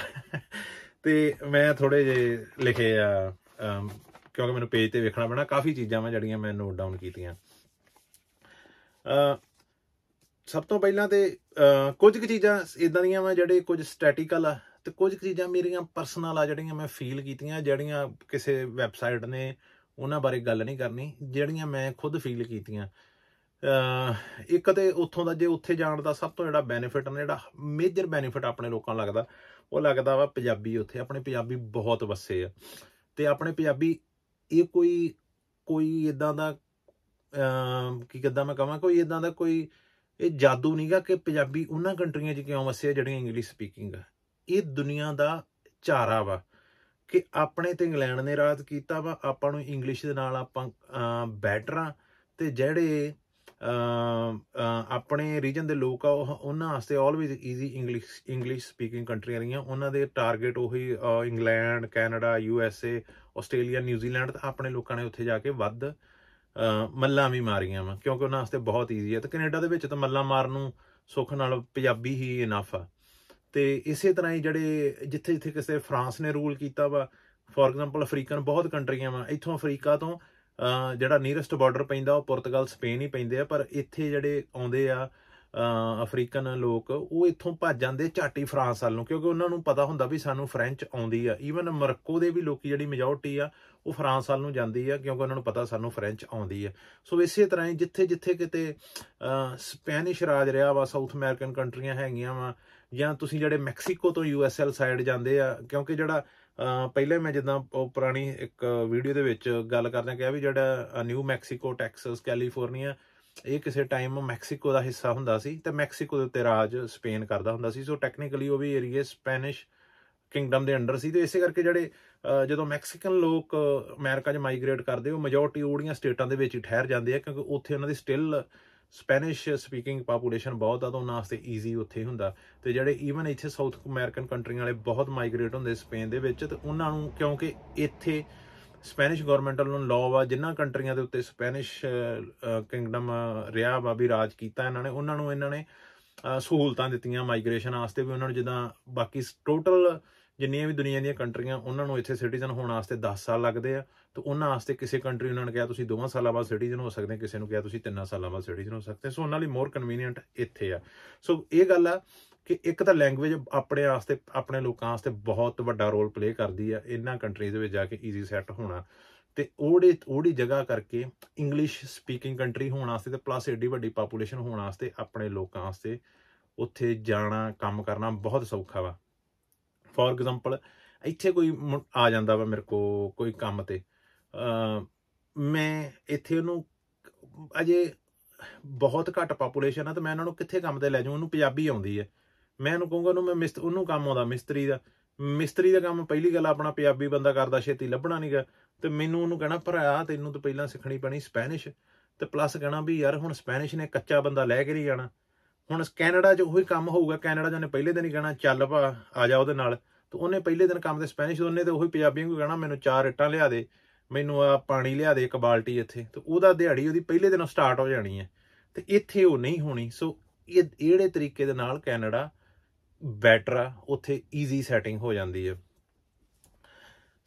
ਤੇ ਮੈਂ ਥੋੜ੍ਹੇ ਜਿਹੇ ਲਿਖੇ ਆ ਕਿਉਂਕਿ ਮੈਨੂੰ ਪੇਜ 'ਤੇ ਵੇਖਣਾ ਪੈਣਾ। ਕਾਫੀ ਚੀਜ਼ਾਂ ਮੈਂ ਜਿਹੜੀਆਂ ਮੈਂ ਨੋਟ ਡਾਊਨ ਕੀਤੀਆਂ। ਸਭ ਤੋਂ ਪਹਿਲਾਂ ਤੇ ਕੁਝ ਕੁ ਚੀਜ਼ਾਂ ਇੱਦਾਂ ਦੀਆਂ ਵਾ ਜਿਹੜੇ ਕੁਝ ਸਟੈਟੀਕਲ ਆ, ਤੇ ਕੁਝ ਕੁ ਚੀਜ਼ਾਂ ਮੇਰੀਆਂ ਪਰਸਨਲ ਆ ਜਿਹੜੀਆਂ ਮੈਂ ਫੀਲ ਕੀਤੀਆਂ, ਜਿਹੜੀਆਂ ਕਿਸੇ ਵੈਬਸਾਈਟ ਨੇ ਉਹਨਾਂ ਬਾਰੇ ਗੱਲ ਨਹੀਂ ਕਰਨੀ, ਜਿਹੜੀਆਂ ਮੈਂ ਖੁਦ ਫੀਲ ਕੀਤੀਆਂ। ਇੱਕ ਤੇ ਉੱਥੋਂ ਦਾ, ਜੇ ਉੱਥੇ ਜਾਣ ਦਾ ਸਭ ਤੋਂ ਜਿਹੜਾ ਬੈਨੀਫਿਟ ਨੇ, ਜਿਹੜਾ ਮੇਜਰ ਬੈਨੀਫਿਟ ਆਪਣੇ ਲੋਕਾਂ ਨੂੰ ਲੱਗਦਾ, ਉਹ ਲੱਗਦਾ ਵਾ ਪੰਜਾਬੀ। ਉੱਥੇ ਆਪਣੇ ਪੰਜਾਬੀ ਬਹੁਤ ਵਸੇ ਆ। ਤੇ ਆਪਣੇ ਪੰਜਾਬੀ ਇਹ ਕੋਈ ਇੱਦਾਂ ਦਾ ਕਿੱਦਾਂ ਮੈਂ ਕਹਾਂ, ਕੋਈ ਇੱਦਾਂ ਦਾ ਕੋਈ ਇਹ ਜਾਦੂ ਨਹੀਂਗਾ ਕਿ ਪੰਜਾਬੀ ਉਹਨਾਂ ਕੰਟਰੀਆਂ 'ਚ ਕਿਉਂ ਵਸੇ ਆ ਜਿਹੜੀਆਂ ਇੰਗਲਿਸ਼ ਸਪੀਕਿੰਗ ਆ। ਇਹ ਦੁਨੀਆ ਦਾ ਚਾਰਾ ਵਾ ਕਿ ਆਪਣੇ ਤੇ ਇੰਗਲੈਂਡ ਨੇ ਰਾਜ ਕੀਤਾ ਵਾ, ਆਪਾਂ ਨੂੰ ਇੰਗਲਿਸ਼ ਦੇ ਨਾਲ ਆਪਾਂ ਬੈਟਰ ਆ। ਤੇ ਜਿਹੜੇ ਆਪਣੇ ਰੀਜਨ ਦੇ ਲੋਕ ਆ ਉਹਨਾਂ ਵਾਸਤੇ ਆਲਵੇਜ਼ ਈਜ਼ੀ ਇੰਗਲਿਸ਼ ਸਪੀਕਿੰਗ ਕੰਟਰੀਆਂ ਰਹੀਆਂ। ਉਹਨਾਂ ਦੇ ਟਾਰਗੇਟ ਉਹੀ England, Canada, USA, Australia, New Zealand. ਤਾਂ ਆਪਣੇ ਲੋਕਾਂ ਨੇ ਉੱਥੇ ਜਾ ਕੇ ਵੱਧ ਮੱਲਾਂ ਵੀ ਮਾਰੀਆਂ ਵਾ ਕਿਉਂਕਿ ਉਹਨਾਂ ਵਾਸਤੇ ਬਹੁਤ ਈਜ਼ੀ ਆ। ਤੇ ਕੈਨੇਡਾ ਦੇ ਵਿੱਚ ਤਾਂ ਮੱਲਾਂ ਮਾਰਨ ਨੂੰ ਸੁੱਖ ਨਾਲ ਪੰਜਾਬੀ ਹੀ ਇਨਫ ਆ। ਤੇ ਇਸੇ ਤਰ੍ਹਾਂ ਹੀ ਜਿਹੜੇ ਜਿੱਥੇ ਕਿਸੇ ਫਰਾਂਸ ਨੇ ਰੂਲ ਕੀਤਾ ਵਾ, ਫੋਰ ਐਗਜ਼ਾਮਪਲ ਅਫਰੀਕਨ ਬਹੁਤ ਕੰਟਰੀਆਂ ਵਾ। ਇੱਥੋਂ ਅਫਰੀਕਾ ਤੋਂ ਜਿਹੜਾ ਨੀਅਰੈਸਟ ਬਾਰਡਰ ਪੈਂਦਾ ਉਹ ਪੁਰਤਗਾਲ, ਸਪੇਨ ਹੀ ਪੈਂਦੇ ਆ। ਪਰ ਇੱਥੇ ਜਿਹੜੇ ਆਉਂਦੇ ਆ ਅਫਰੀਕਨ ਲੋਕ, ਉਹ ਇੱਥੋਂ ਭੱਜ ਜਾਂਦੇ ਝੱਟ ਹੀ ਫਰਾਂਸ ਵੱਲ ਨੂੰ, ਕਿਉਂਕਿ ਉਹਨਾਂ ਨੂੰ ਪਤਾ ਹੁੰਦਾ ਵੀ ਸਾਨੂੰ ਫਰੈਂਚ ਆਉਂਦੀ ਆ। ਈਵਨ ਮੋਰੱਕੋ ਦੇ ਵੀ ਲੋਕੀ ਜਿਹੜੀ ਮੈਜੋਰਟੀ ਆ ਉਹ ਫਰਾਂਸ ਵੱਲ ਨੂੰ ਜਾਂਦੀ ਆ ਕਿਉਂਕਿ ਉਹਨਾਂ ਨੂੰ ਪਤਾ ਸਾਨੂੰ ਫਰੈਂਚ ਆਉਂਦੀ ਆ। ਸੋ ਇਸੇ ਤਰ੍ਹਾਂ ਹੀ ਜਿੱਥੇ ਕਿਤੇ ਸਪੈਨਿਸ਼ ਰਾਜ ਰਿਹਾ ਵਾ, ਸਾਊਥ ਅਮਰੀਕਨ ਕੰਟਰੀਆਂ ਹੈਗੀਆਂ ਵਾ, ਜਾਂ ਤੁਸੀਂ ਜਿਹੜੇ ਮੈਕਸੀਕੋ ਤੋਂ USL ਸਾਈਡ ਜਾਂਦੇ ਆ, ਕਿਉਂਕਿ ਜਿਹੜਾ ਪਹਿਲੇ ਮੈਂ ਜਿੱਦਾਂ ਉਹ ਪੁਰਾਣੀ ਇੱਕ ਵੀਡੀਓ ਦੇ ਵਿੱਚ ਗੱਲ ਕਰਦਿਆਂ ਕਿਹਾ ਵੀ ਜਿਹੜਾ ਨਿਊ ਮੈਕਸੀਕੋ, ਟੈਕਸਸ, ਕੈਲੀਫੋਰਨੀਆ, ਇਹ ਕਿਸੇ ਟਾਈਮ ਮੈਕਸੀਕੋ ਦਾ ਹਿੱਸਾ ਹੁੰਦਾ ਸੀ ਤੇ ਮੈਕਸੀਕੋ ਦੇ ਉੱਤੇ ਰਾਜ ਸਪੇਨ ਕਰਦਾ ਹੁੰਦਾ ਸੀ। ਸੋ ਟੈਕਨੀਕਲੀ ਉਹ ਵੀ ਏਰੀਏ ਸਪੈਨਿਸ਼ ਕਿੰਗਡਮ ਦੇ ਅੰਡਰ ਸੀ। ਤੇ ਇਸੇ ਕਰਕੇ ਜਿਹੜੇ ਜਦੋਂ ਮੈਕਸੀਕਨ ਲੋਕ ਅਮਰੀਕਾ 'ਚ ਮਾਈਗ੍ਰੇਟ ਕਰਦੇ, ਉਹ ਮੈਜੋਰਟੀ ਉਹੜੀਆਂ ਸਟੇਟਾਂ ਦੇ ਵਿੱਚ ਹੀ ਠਹਿਰ ਜਾਂਦੇ ਆ ਕਿਉਂਕਿ ਉੱਥੇ ਉਹਨਾਂ ਦੀ ਸਟਿਲ ਸਪੈਨਿਸ਼ ਸਪੀਕਿੰਗ ਪਾਪੂਲੇਸ਼ਨ ਬਹੁਤ ਆ, ਤਾਂ ਉਹਨਾਂ ਵਾਸਤੇ ਈਜ਼ੀ ਉੱਥੇ ਹੁੰਦਾ। ਤੇ ਜਿਹੜੇ ਈਵਨ ਇੱਥੇ ਸਾਊਥ ਅਮਰੀਕਨ ਕੰਟਰੀਆਂ ਵਾਲੇ ਬਹੁਤ ਮਾਈਗ੍ਰੇਟ ਹੁੰਦੇ ਸਪੇਨ ਦੇ ਵਿੱਚ, ਤੇ ਉਹਨਾਂ ਨੂੰ ਕਿਉਂਕਿ ਇੱਥੇ ਸਪੈਨਿਸ਼ ਗੌਰਮੈਂਟ ਵੱਲੋਂ ਲਾਅ ਵਾ, ਜਿਨ੍ਹਾਂ ਕੰਟਰੀਆਂ ਦੇ ਉੱਤੇ ਸਪੈਨਿਸ਼ ਕਿੰਗਡਮ ਰਿਹਾ ਵਾ ਵੀ ਰਾਜ ਕੀਤਾ ਇਹਨਾਂ ਨੇ ਸਹੂਲਤਾਂ ਦਿੱਤੀਆਂ ਮਾਈਗ੍ਰੇਸ਼ਨ ਵਾਸਤੇ ਵੀ। ਉਹਨਾਂ ਨੂੰ ਜਿੱਦਾਂ ਬਾਕੀ ਟੋਟਲ ਜਿੰਨੀਆਂ ਵੀ ਦੁਨੀਆ ਦੀਆਂ ਕੰਟਰੀਆਂ, ਉਹਨਾਂ ਨੂੰ ਇੱਥੇ ਸਿਟੀਜ਼ਨ ਹੋਣ ਵਾਸਤੇ 10 ਸਾਲ ਲੱਗਦੇ ਆ। ਤੇ ਉਹਨਾਂ ਵਾਸਤੇ ਕਿਸੇ ਕੰਟਰੀ ਉਹਨਾਂ ਨੇ ਕਿਹਾ ਤੁਸੀਂ 2 ਸਾਲਾਂ ਬਾਅਦ ਸਿਟੀਜ਼ਨ ਹੋ ਸਕਦੇ, ਕਿਸੇ ਨੂੰ ਕਿਹਾ ਤੁਸੀਂ 3 ਸਾਲਾਂ ਬਾਅਦ ਸਿਟੀਜ਼ਨ ਹੋ ਸਕਦੇ। ਸੋ ਉਹਨਾਂ ਲਈ ਮੋਰ ਕਨਵੀਨੀਅੰਟ ਇੱਥੇ ਆ। ਸੋ ਇਹ ਗੱਲ ਆ ਕਿ ਇੱਕ ਤਾਂ ਲੈਂਗੁਏਜ ਆਪਣੇ ਵਾਸਤੇ, ਆਪਣੇ ਲੋਕਾਂ ਵਾਸਤੇ ਬਹੁਤ ਵੱਡਾ ਰੋਲ ਪਲੇ ਕਰਦੀ ਆ ਇਹਨਾਂ ਕੰਟਰੀਜ਼ ਦੇ ਵਿੱਚ ਜਾ ਕੇ ਈਜ਼ੀ ਸੈੱਟ ਹੋਣਾ। ਤੇ ਉਹਦੀ ਜਗ੍ਹਾ ਕਰਕੇ ਇੰਗਲਿਸ਼ ਸਪੀਕਿੰਗ ਕੰਟਰੀ ਹੋਣ ਵਾਸਤੇ ਤੇ ਪਲੱਸ ਏਡੀ ਵੱਡੀ ਪਾਪੂਲੇਸ਼ਨ ਹੋਣ ਵਾਸਤੇ ਆਪਣੇ ਲੋਕਾਂ ਵਾਸਤੇ ਉੱਥੇ ਜਾਣਾ, ਕੰਮ ਕਰਨਾ ਬਹੁਤ ਸੌਖਾ ਵਾ। ਫੋਰ ਐਗਜ਼ਾਮਪਲ ਇੱਥੇ ਕੋਈ ਆ ਜਾਂਦਾ ਵਾ ਮੇਰੇ ਕੋਲ ਕੋਈ ਕੰਮ ਤੇ, ਮੈਂ ਇੱਥੇ ਉਹਨੂੰ ਅਜੇ ਬਹੁਤ ਘੱਟ ਪਾਪੂਲੇਸ਼ਨ ਆ ਤੇ ਮੈਂ ਉਹਨਾਂ ਨੂੰ ਕਿੱਥੇ ਕੰਮ ਤੇ ਲੈ ਜਾਊਂ। ਉਹਨੂੰ ਪੰਜਾਬੀ ਆਉਂਦੀ ਹੈ, ਮੈਂ ਉਹਨੂੰ ਕਹੂੰਗਾ ਉਹਨੂੰ ਕੰਮ ਆਉਂਦਾ ਮਿਸਤਰੀ ਦਾ ਕੰਮ। ਪਹਿਲੀ ਗੱਲ ਆਪਣਾ ਪੰਜਾਬੀ ਬੰਦਾ ਕਰਦਾ, ਛੇਤੀ ਲੱਭਣਾ ਨੀਗਾ। ਤੇ ਮੈਨੂੰ ਉਹਨੂੰ ਕਹਿਣਾ ਭਰਾ ਤੈਨੂੰ ਤਾਂ ਪਹਿਲਾਂ ਸਿੱਖਣੀ ਪੈਣੀ ਸਪੈਨਿਸ਼, ਤੇ ਪਲੱਸ ਕਹਿਣਾ ਵੀ ਯਾਰ ਹੁਣ ਸਪੈਨਿਸ਼ ਨੇ ਕੱਚਾ ਬੰਦਾ ਲੈ ਕੇ ਨਹੀਂ ਜਾਣਾ। ਹੁਣ ਕੈਨੇਡਾ 'ਚ ਉਹੀ ਕੰਮ ਹੋਊਗਾ, ਕੈਨੇਡਾ 'ਚ ਉਹਨੇ ਪਹਿਲੇ ਦਿਨ ਹੀ ਕਹਿਣਾ ਚੱਲ ਭਾ ਆ ਜਾ ਉਹਦੇ ਨਾਲ, ਤੇ ਉਹਨੇ ਪਹਿਲੇ ਦਿਨ ਕੰਮ ਤੇ ਸਪੈਨਿਸ਼, ਉਹਨੇ ਤੇ ਉਹੀ ਪੰਜਾਬੀਆਂ ਨੂੰ ਕਹਿਣਾ ਮੈਨੂੰ 4 ਇੱਟਾਂ ਲਿਆ ਦੇ, ਮੈਨੂੰ ਆ ਪਾਣੀ ਲਿਆ ਦੇ 1 ਬਾਲਟੀ ਇੱਥੇ, ਤੇ ਉਹਦਾ ਦਿਹਾੜੀ ਉਹਦੀ ਪਹਿਲੇ ਦਿਨੋਂ ਸਟਾਰਟ ਹੋ ਜਾਣੀ ਹੈ। ਤੇ ਇੱਥੇ ਉਹ ਨਹੀਂ ਹੋਣੀ। ਸੋ ਇਹ ਜਿਹੜੇ ਤਰੀਕੇ ਦੇ ਨਾਲ ਕੈਨੇਡਾ ਬੈਟਰ ਆ, ਉੱਥੇ ਈਜ਼ੀ ਸੈਟਿੰਗ ਹੋ ਜਾਂਦੀ ਹੈ।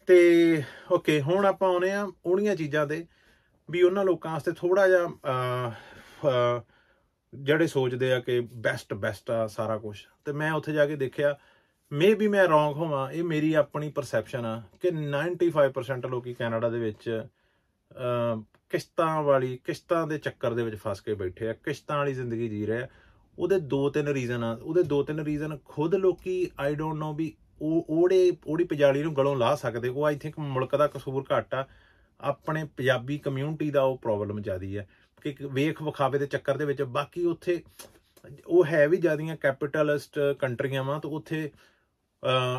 ਤੇ ਓਕੇ, ਹੁਣ ਆਪਾਂ ਆਉਂਦੇ ਆ ਉਹਨੀਆਂ ਚੀਜ਼ਾਂ ਤੇ ਵੀ ਉਹਨਾਂ ਲੋਕਾਂ ਵਾਸਤੇ ਥੋੜਾ ਜਿਹਾ ਜਿਹੜੇ ਸੋਚਦੇ ਆ ਕਿ ਬੈਸਟ ਆ ਸਾਰਾ ਕੁਛ। ਤੇ ਮੈਂ ਉੱਥੇ ਜਾ ਕੇ ਦੇਖਿਆ ਮੇ ਬੀ ਮੈਂ ਰੌਂਗ ਹੋਵਾਂ, ਇਹ ਮੇਰੀ ਆਪਣੀ ਪਰਸੈਪਸ਼ਨ ਆ ਕਿ 95% ਲੋਕੀ ਕੈਨੇਡਾ ਦੇ ਵਿੱਚ ਕਿਸ਼ਤਾਂ ਦੇ ਚੱਕਰ ਦੇ ਵਿੱਚ ਫਸ ਕੇ ਬੈਠੇ ਆ, ਕਿਸ਼ਤਾਂ ਵਾਲੀ ਜ਼ਿੰਦਗੀ ਜੀ ਰਹੇ ਆ। ਉਹਦੇ 2-3 ਰੀਜ਼ਨ ਆ। ਉਹਦੇ 2-3 ਰੀਜ਼ਨ ਖੁਦ ਲੋਕੀ ਆਈ ਡੋਂਟ ਨੋ ਵੀ ਉਹਦੀ ਪਜਾਲੀ ਨੂੰ ਗਲੋਂ ਲਾ ਸਕਦੇ। ਉਹ ਆਈ ਥਿੰਕ ਮੁਲਕ ਦਾ ਕਸੂਰ ਘੱਟ ਆ, ਆਪਣੇ ਪੰਜਾਬੀ ਕਮਿਊਨਿਟੀ ਦਾ ਉਹ ਪ੍ਰੋਬਲਮ ਜ਼ਿਆਦੀ ਹੈ ਕਿ ਵੇਖ ਵਿਖਾਵੇ ਦੇ ਚੱਕਰ ਦੇ ਵਿੱਚ। ਬਾਕੀ ਉੱਥੇ ਉਹ ਹੈ ਵੀ ਜ਼ਿਆਦੀਆਂ ਕੈਪੀਟਲਿਸਟ ਕੰਟਰੀਆਂ ਵਾ, ਤਾਂ ਉੱਥੇ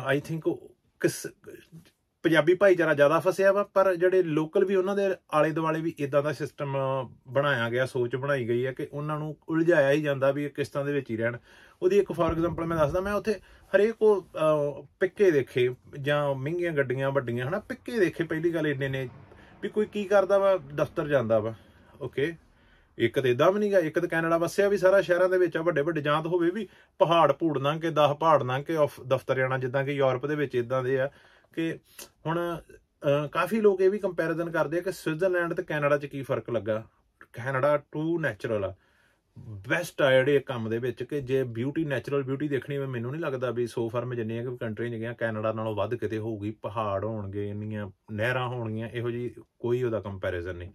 ਆਈ ਥਿੰਕ ਪੰਜਾਬੀ ਭਾਈਚਾਰਾ ਜ਼ਿਆਦਾ ਫਸਿਆ ਵਾ। ਪਰ ਜਿਹੜੇ ਲੋਕਲ ਵੀ ਉਹਨਾਂ ਦੇ ਆਲੇ ਦੁਆਲੇ ਵੀ ਇਦਾਂ ਦਾ ਸਿਸਟਮ ਬਣਾਇਆ ਗਿਆ, ਸੋਚ ਬਣਾਈ ਗਈ ਹੈ ਕਿ ਉਹਨਾਂ ਨੂੰ ਉਲਝਾਇਆ ਹੀ ਜਾਂਦਾ ਵੀ ਇਹ ਕਿਸ਼ਤਾਂ ਦੇ ਵਿੱਚ ਹੀ ਰਹਿਣ। ਉਹਦੀ ਇੱਕ ਫੋਰ ਐਗਜ਼ਾਮਪਲ ਮੈਂ ਦੱਸਦਾ, ਮੈਂ ਉੱਥੇ ਹਰੇਕ ਉਹ ਪਿੱਕੇ ਦੇਖੇ ਜਾਂ ਮਹਿੰਗੀਆਂ ਗੱਡੀਆਂ ਵੱਡੀਆਂ ਹੈ ਨਾ, ਪਿੱਕੇ ਦੇਖੇ। ਪਹਿਲੀ ਗੱਲ ਇੰਨੇ ਨੇ ਵੀ ਕੋਈ ਕੀ ਕਰਦਾ ਵਾ, ਦਫ਼ਤਰ ਜਾਂਦਾ ਵਾ, ਓਕੇ। ਇੱਕ ਤਾਂ ਇੱਦਾਂ ਵੀ ਨਹੀਂ ਗਾ, ਇੱਕ ਤਾਂ ਕੈਨੇਡਾ ਵਸਿਆ ਵੀ ਸਾਰਾ ਸ਼ਹਿਰਾਂ ਦੇ ਵਿੱਚ ਆ, ਵੱਡੇ ਵੱਡੇ ਜਾਂ ਤਾਂ ਹੋਵੇ ਵੀ ਪਹਾੜ ਭੂੜ ਲੰਘ ਕੇ 10 ਪਹਾੜ ਲੰਘ ਕੇ ਦਫ਼ਤਰ ਜਾਣਾ, ਜਿੱਦਾਂ ਕਿ ਯੂਰਪ ਦੇ ਵਿੱਚ ਇੱਦਾਂ ਦੇ ਆ ਕਿ ਹੁਣ ਕਾਫੀ ਲੋਕ ਇਹ ਵੀ ਕੰਪੈਰੀਜ਼ਨ ਕਰਦੇ ਆ ਕਿ ਸਵਿਟਜ਼ਰਲੈਂਡ ਤੇ ਕੈਨੇਡਾ 'ਚ ਕੀ ਫਰਕ ਲੱਗਾ। ਕੈਨੇਡਾ ਟੂ ਨੈਚੁਰਲ ਆ, ਬੈਸਟ ਆ ਜਿਹੜੇ ਕੰਮ ਦੇ ਵਿੱਚ ਕਿ ਜੇ ਬਿਊਟੀ, ਨੈਚੁਰਲ ਬਿਊਟੀ ਦੇਖਣੀ ਹੋਵੇ, ਮੈਨੂੰ ਨਹੀਂ ਲੱਗਦਾ ਵੀ ਸੋ ਫਾਰ ਮੈਂ ਜਿੰਨੀਆਂ ਕਿ ਕੰਟਰੀਆਂ 'ਚ ਗਿਆ ਕੈਨੇਡਾ ਨਾਲੋਂ ਵੱਧ ਕਿਤੇ ਹੋਊਗੀ। ਪਹਾੜ ਹੋਣਗੇ, ਇੰਨੀਆਂ ਨਹਿਰਾਂ ਹੋਣਗੀਆਂ, ਇਹੋ ਜਿਹੀ ਕੋਈ ਉਹਦਾ ਕੰਪੈਰੀਜ਼ਨ ਨਹੀਂ।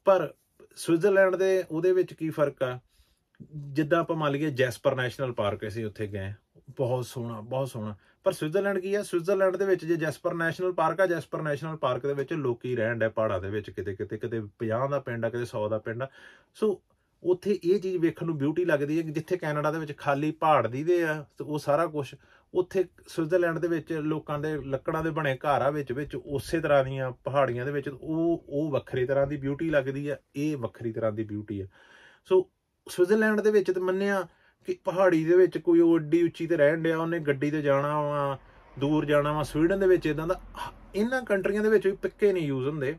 ਪਰ ਸਵਿਟਜ਼ਰਲੈਂਡ ਦੇ ਉਹਦੇ ਵਿੱਚ ਕੀ ਫਰਕ ਆ, ਜਿੱਦਾਂ ਆਪਾਂ ਮੰਨ ਲਈਏ ਜੈਸਪਰ ਨੈਸ਼ਨਲ ਪਾਰਕ ਅਸੀਂ ਉੱਥੇ ਗਏ, ਬਹੁਤ ਸੋਹਣਾ, ਬਹੁਤ ਸੋਹਣਾ। ਪਰ ਸਵਿਟਜ਼ਰਲੈਂਡ ਕੀ ਆ, ਸਵਿਟਜ਼ਰਲੈਂਡ ਦੇ ਵਿੱਚ ਜੇ ਜੈਸਪਰ ਨੈਸ਼ਨਲ ਪਾਰਕ ਆ, ਜੈਸਪਰ ਨੈਸ਼ਨਲ ਪਾਰਕ ਦੇ ਵਿੱਚ ਲੋਕੀ ਰਹਿਣ ਡੇ ਪਹਾੜਾਂ ਦੇ ਵਿੱਚ, ਕਿਤੇ 50 ਦਾ ਪਿੰਡ ਆ, ਕਿਤੇ 100 ਦਾ ਪਿੰਡ ਆ। ਸੋ ਉੱਥੇ ਇਹ ਚੀਜ਼ ਵੇਖਣ ਨੂੰ ਬਿਊਟੀ ਲੱਗਦੀ ਹੈ ਕਿ ਜਿੱਥੇ ਕੈਨੇਡਾ ਦੇ ਵਿੱਚ ਖਾਲੀ ਪਹਾੜ ਦੀਦੇ ਆ ਤੇ ਉਹ ਸਾਰਾ ਕੁਛ, ਉੱਥੇ ਸਵਿਟਜ਼ਰਲੈਂਡ ਦੇ ਵਿੱਚ ਲੋਕਾਂ ਦੇ ਲੱਕੜਾਂ ਦੇ ਬਣੇ ਘਰ ਆ, ਵਿੱਚ ਉਸੇ ਤਰ੍ਹਾਂ ਦੀਆਂ ਪਹਾੜੀਆਂ ਦੇ ਵਿੱਚ ਉਹ ਵੱਖਰੀ ਤਰ੍ਹਾਂ ਦੀ ਬਿਊਟੀ ਲੱਗਦੀ ਆ, ਇਹ ਵੱਖਰੀ ਤਰ੍ਹਾਂ ਦੀ ਬਿਊਟੀ ਆ। ਸੋ ਸਵਿਟਜ਼ਰਲੈਂਡ ਦੇ ਵਿੱਚ ਤਾਂ ਮੰਨਿਆ ਕਿ ਪਹਾੜੀ ਦੇ ਵਿੱਚ ਕੋਈ ਉਹ ਏਡੀ ਉੱਚੀ ਤੇ ਰਹਿਣ ਡਿਆ, ਉਹਨੇ ਗੱਡੀ ਤੇ ਜਾਣਾ ਵਾ, ਦੂਰ ਜਾਣਾ ਵਾ। ਸਵੀਡਨ ਦੇ ਵਿੱਚ ਇਦਾਂ ਦਾ, ਇਹਨਾਂ ਕੰਟਰੀਆਂ ਦੇ ਵਿੱਚ ਵੀ ਪਿੱਕੇ ਨਹੀਂ ਯੂਜ਼ ਹੁੰਦੇ।